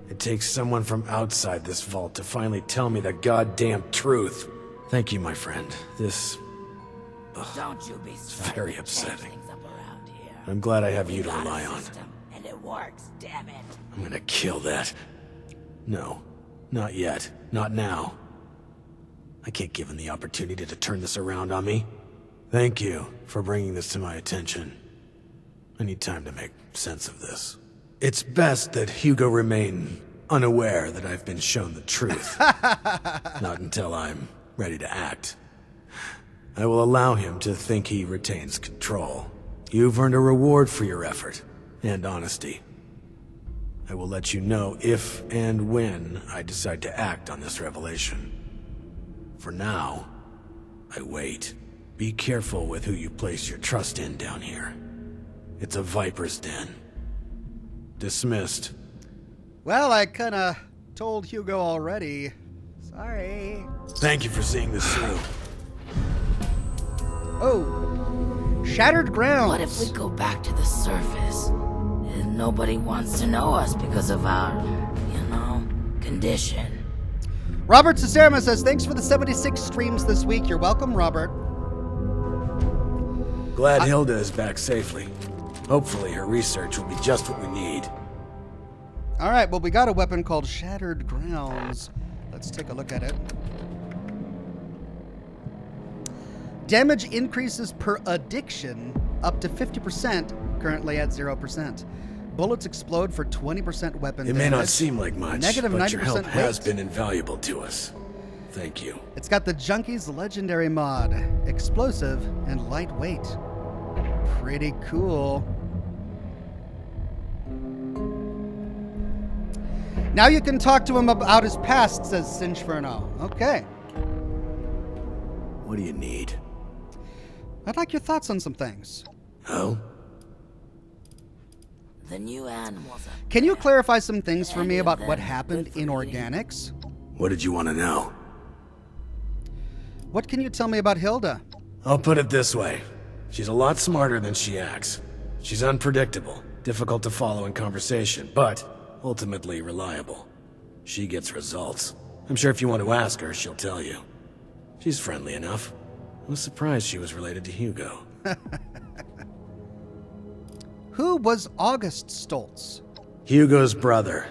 Speaker 9: it takes someone from outside this vault to finally tell me the goddamn truth. Thank you, my friend. This...
Speaker 8: Don't you be starting
Speaker 9: very
Speaker 8: to
Speaker 9: upsetting.
Speaker 8: change things up around here.
Speaker 9: I'm glad I have you
Speaker 8: We
Speaker 9: to
Speaker 8: got a
Speaker 9: rely on.
Speaker 8: system, and it works, damn it.
Speaker 9: I'm gonna kill that. No, not yet. Not now. I can't give him the opportunity to turn this around on me. Thank you for bringing this to my attention. I need time to make sense of this. It's best that Hugo remain unaware that I've been shown the truth. Not until I'm ready to act. I will allow him to think he retains control. You've earned a reward for your effort and honesty. I will let you know if and when I decide to act on this revelation. For now, I wait. Be careful with who you place your trust in down here. It's a viper's den. Dismissed.
Speaker 1: Well, I kinda told Hugo already. Sorry.
Speaker 9: Thank you for seeing this through.
Speaker 1: Oh. Shattered grounds.
Speaker 8: What if we go back to the surface? And nobody wants to know us because of our, condition.
Speaker 1: Robert Cicerma says, thanks for the 76 streams this week. You're welcome, Robert.
Speaker 9: Glad Hilda is back safely. Hopefully her research will be just what we need.
Speaker 1: All right, well, we got a weapon called Shattered Grounds. Let's take a look at it. Damage increases per addiction up to 50%, currently at 0%. Bullets explode for 20% weapon
Speaker 9: It
Speaker 1: damage.
Speaker 9: may not seem like much,
Speaker 1: Negative
Speaker 9: but
Speaker 1: 90%
Speaker 9: your help has
Speaker 1: weight.
Speaker 9: been invaluable to us. Thank you.
Speaker 1: It's got the Junkie's legendary mod, explosive and lightweight. Pretty cool. Now you can talk to him about his past, says Sinchferno. Okay.
Speaker 9: What do you need?
Speaker 1: I'd like your thoughts on some things.
Speaker 9: Oh?
Speaker 8: The new animals are
Speaker 1: Can you clarify some things for me about what happened in organics?
Speaker 9: What did you want to know?
Speaker 1: What can you tell me about Hilda?
Speaker 9: I'll put it this way. She's a lot smarter than she acts. She's unpredictable, difficult to follow in conversation, but ultimately reliable. She gets results. I'm sure if you want to ask her, she'll tell you. She's friendly enough. I was surprised she was related to Hugo.
Speaker 1: Who was August Stoltz?
Speaker 9: Hugo's brother.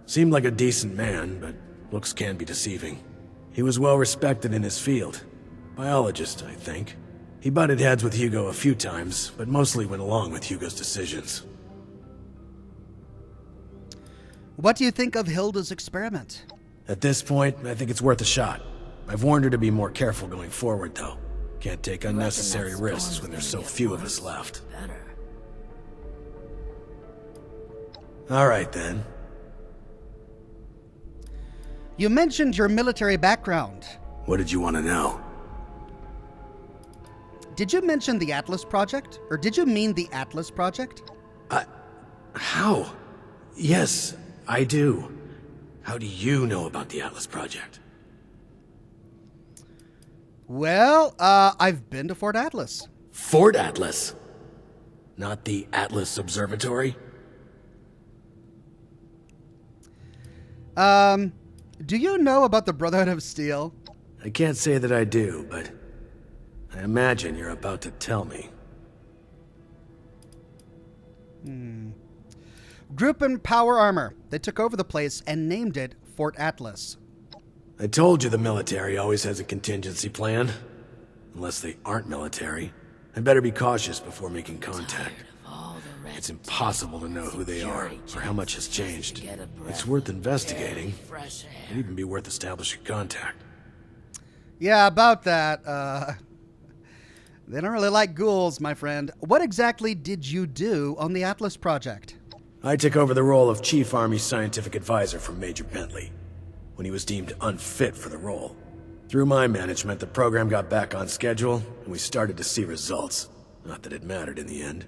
Speaker 9: Seemed like a decent man, but looks can be deceiving. He was well respected in his field. Biologist, I think. He butted heads with Hugo a few times, but mostly went along with Hugo's decisions.
Speaker 1: What do you think of Hilda's experiment?
Speaker 9: At this point, I think it's worth a shot. I've warned her to be more careful going forward, though. Can't take unnecessary risks when there's so few of us left. Alright then.
Speaker 1: You mentioned your military background.
Speaker 9: What did you want to know?
Speaker 1: Did you mention the Atlas Project? Or did you mean the Atlas Project?
Speaker 9: How? Yes, I do. How do you know about the Atlas Project?
Speaker 1: Well, I've been to Fort Atlas.
Speaker 9: Fort Atlas? Not the Atlas Observatory?
Speaker 1: Do you know about the Brotherhood of Steel?
Speaker 9: I can't say that I do, but I imagine you're about to tell me.
Speaker 1: Group in Power Armor. They took over the place and named it Fort Atlas.
Speaker 9: I told you the military always has a contingency plan. Unless they aren't military. I'd better be cautious before making contact. It's impossible to know who they are, or how much has changed. It's worth investigating. It'd even be worth establishing contact.
Speaker 1: Yeah, about that, they don't really like ghouls, my friend. What exactly did you do on the Atlas Project?
Speaker 9: I took over the role of Chief Army Scientific Advisor from Major Bentley, when he was deemed unfit for the role. Through my management, the program got back on schedule, and we started to see results. Not that it mattered in the end.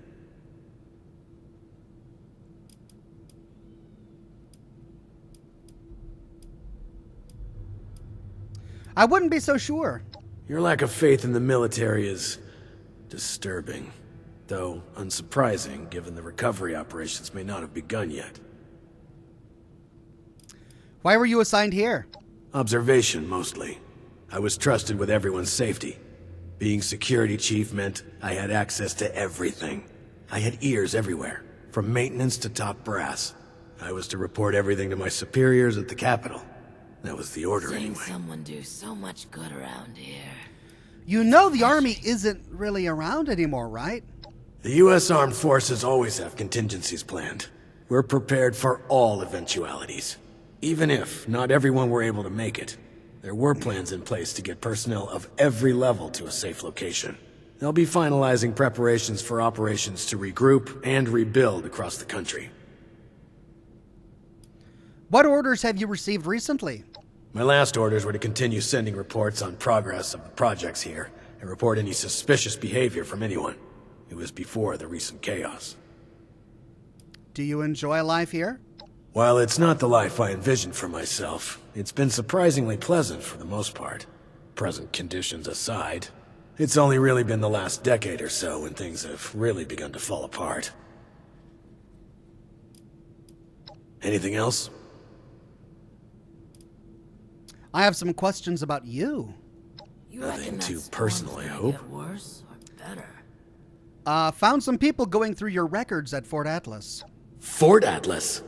Speaker 1: I wouldn't be so sure.
Speaker 9: Your lack of faith in the military is disturbing, though unsurprising given the recovery operations may not have begun yet.
Speaker 1: Why were you assigned here?
Speaker 9: Observation, mostly. I was trusted with everyone's safety. Being security chief meant I had access to everything. I had ears everywhere, from maintenance to top brass. I was to report everything to my superiors at the Capitol. That was the order anyway.
Speaker 8: Someone do so much good around here.
Speaker 1: You know the Army isn't really around anymore, right?
Speaker 9: The U.S. Armed Forces always have contingencies planned. We're prepared for all eventualities. Even if not everyone were able to make it, there were plans in place to get personnel of every level to a safe location. They'll be finalizing preparations for operations to regroup and rebuild across the country.
Speaker 1: What orders have you received recently?
Speaker 9: My last orders were to continue sending reports on progress of the projects here, and report any suspicious behavior from anyone. It was before the recent chaos.
Speaker 1: Do you enjoy life here?
Speaker 9: While it's not the life I envisioned for myself, it's been surprisingly pleasant for the most part. Present conditions aside, it's only really been the last decade or so when things have really begun to fall apart. Anything else?
Speaker 1: I have some questions about you.
Speaker 9: Nothing too personal, I hope.
Speaker 8: Get worse or better?
Speaker 1: Found some people going through your records at Fort Atlas.
Speaker 9: Fort Atlas?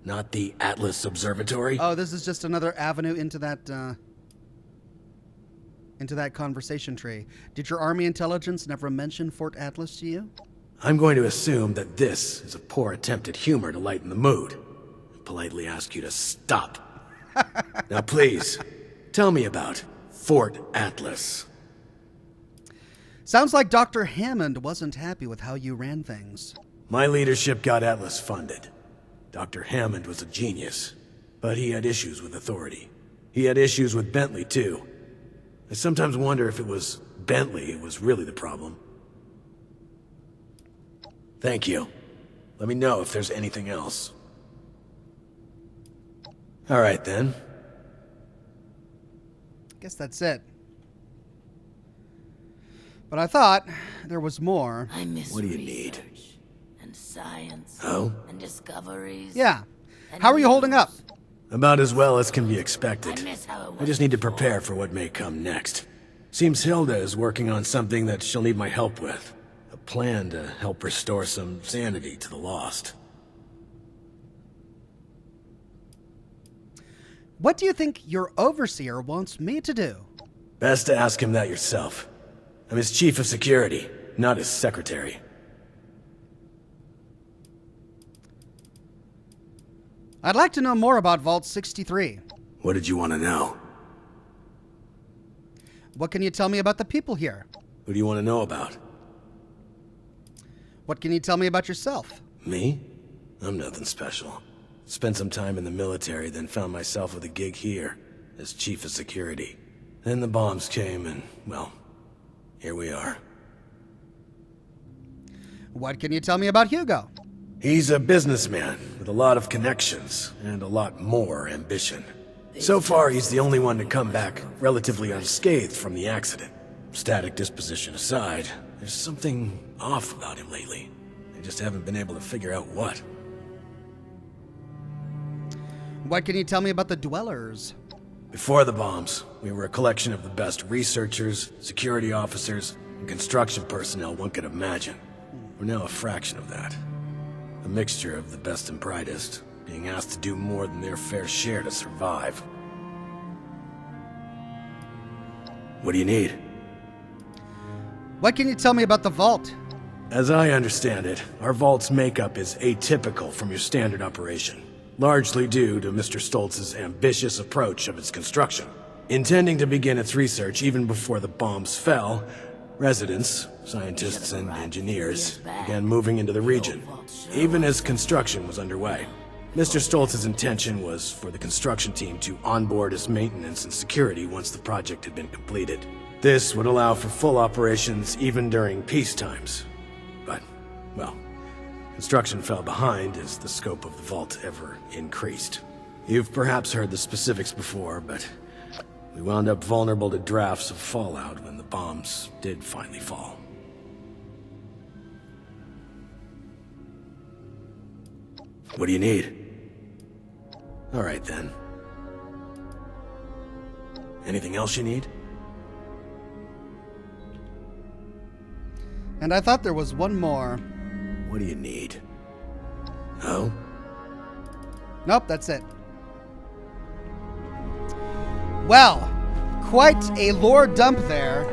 Speaker 9: Not the Atlas Observatory?
Speaker 1: Oh, this is just another avenue into that conversation tree. Did your Army intelligence never mention Fort Atlas to you?
Speaker 9: I'm going to assume that this is a poor attempt at humor to lighten the mood. And politely ask you to stop. Now please, tell me about Fort Atlas.
Speaker 1: Sounds like Dr. Hammond wasn't happy with how you ran things.
Speaker 9: My leadership got Atlas funded. Dr. Hammond was a genius, but he had issues with authority. He had issues with Bentley, too. I sometimes wonder if it was Bentley who was really the problem. Thank you. Let me know if there's anything else. All right, then.
Speaker 1: Guess that's it. But I thought there was more.
Speaker 8: I miss
Speaker 9: What do you need?
Speaker 8: research and science
Speaker 9: Oh?
Speaker 8: and discoveries.
Speaker 1: Yeah.
Speaker 8: and
Speaker 1: How are you holding up?
Speaker 8: news.
Speaker 9: About as well as can be expected.
Speaker 8: I miss how it
Speaker 9: I
Speaker 8: was
Speaker 9: just need to
Speaker 8: before.
Speaker 9: prepare for what may come next. Seems Hilda is working on something that she'll need my help with. A plan to help restore some sanity to the Lost.
Speaker 1: What do you think your overseer wants me to do?
Speaker 9: Best to ask him that yourself. I'm his chief of security, not his secretary.
Speaker 1: I'd like to know more about Vault 63.
Speaker 9: What did you want to know?
Speaker 1: What can you tell me about the people here?
Speaker 9: Who do you want to know about?
Speaker 1: What can you tell me about yourself?
Speaker 9: Me? I'm nothing special. Spent some time in the military, then found myself with a gig here, as chief of security. Then the bombs came and, well, here we are.
Speaker 1: What can you tell me about Hugo?
Speaker 9: He's a businessman with a lot of connections and a lot more ambition. So far, he's the only one to come back relatively unscathed from the accident. Static disposition aside, there's something off about him lately. I just haven't been able to figure out what.
Speaker 1: What can you tell me about the Dwellers?
Speaker 9: Before the bombs, we were a collection of the best researchers, security officers, and construction personnel one could imagine. We're now a fraction of that. A mixture of the best and brightest, being asked to do more than their fair share to survive. What do you need?
Speaker 1: What can you tell me about the Vault?
Speaker 9: As I understand it, our Vault's makeup is atypical from your standard operation, largely due to Mr. Stoltz's ambitious approach of its construction. Intending to begin its research even before the bombs fell, residents, scientists, and engineers began moving into the region, even as construction was underway. Mr. Stoltz's intention was for the construction team to onboard as maintenance and security once the project had been completed. This would allow for full operations even during peace times. But, well, construction fell behind as the scope of the vault ever increased. You've perhaps heard the specifics before, but we wound up vulnerable to drafts of fallout when the bombs did finally fall. What do you need? All right, then. Anything else you need?
Speaker 1: And I thought there was one more.
Speaker 9: What do you need? Oh?
Speaker 1: Nope, that's it. Well, quite a lore dump there.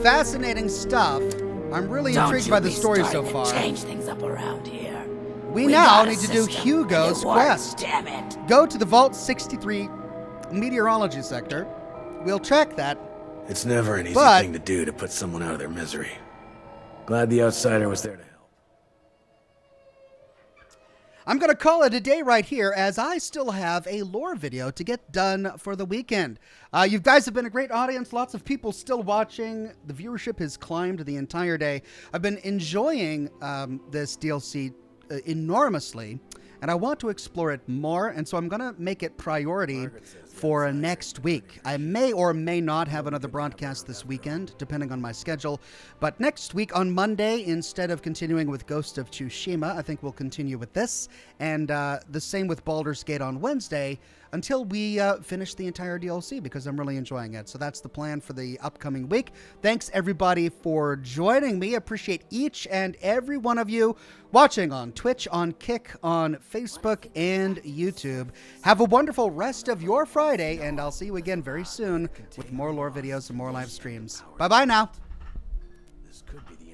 Speaker 1: Fascinating stuff. I'm really intrigued by the story so far.
Speaker 8: Change things up around here.
Speaker 1: We now
Speaker 8: got a
Speaker 1: need to do
Speaker 8: system,
Speaker 1: Hugo's
Speaker 8: and it works,
Speaker 1: quest.
Speaker 8: Damn it.
Speaker 1: Go to the Vault 63 meteorology sector. We'll track that.
Speaker 9: It's never an easy
Speaker 1: But-
Speaker 9: thing to do to put someone out of their misery. Glad the outsider was there to help.
Speaker 1: I'm going to call it a day right here as I still have a lore video to get done for the weekend. You guys have been a great audience. Lots of people still watching. The viewership has climbed the entire day. I've been enjoying this DLC enormously, and I want to explore it more, and so I'm going to make it priority for next week. I may or may not have another broadcast this weekend, depending on my schedule, but next week on Monday, instead of continuing with Ghost of Tsushima, I think we'll continue with this, and the same with Baldur's Gate on Wednesday, until we finish the entire DLC, because I'm really enjoying it. So that's the plan for the upcoming week. Thanks, everybody, for joining me. Appreciate each and every one of you watching on Twitch, on Kick, on Facebook, and YouTube. Have a wonderful rest of your Friday, and I'll see you again very soon with more lore videos and more live streams. Bye-bye now.
Speaker 9: This could be the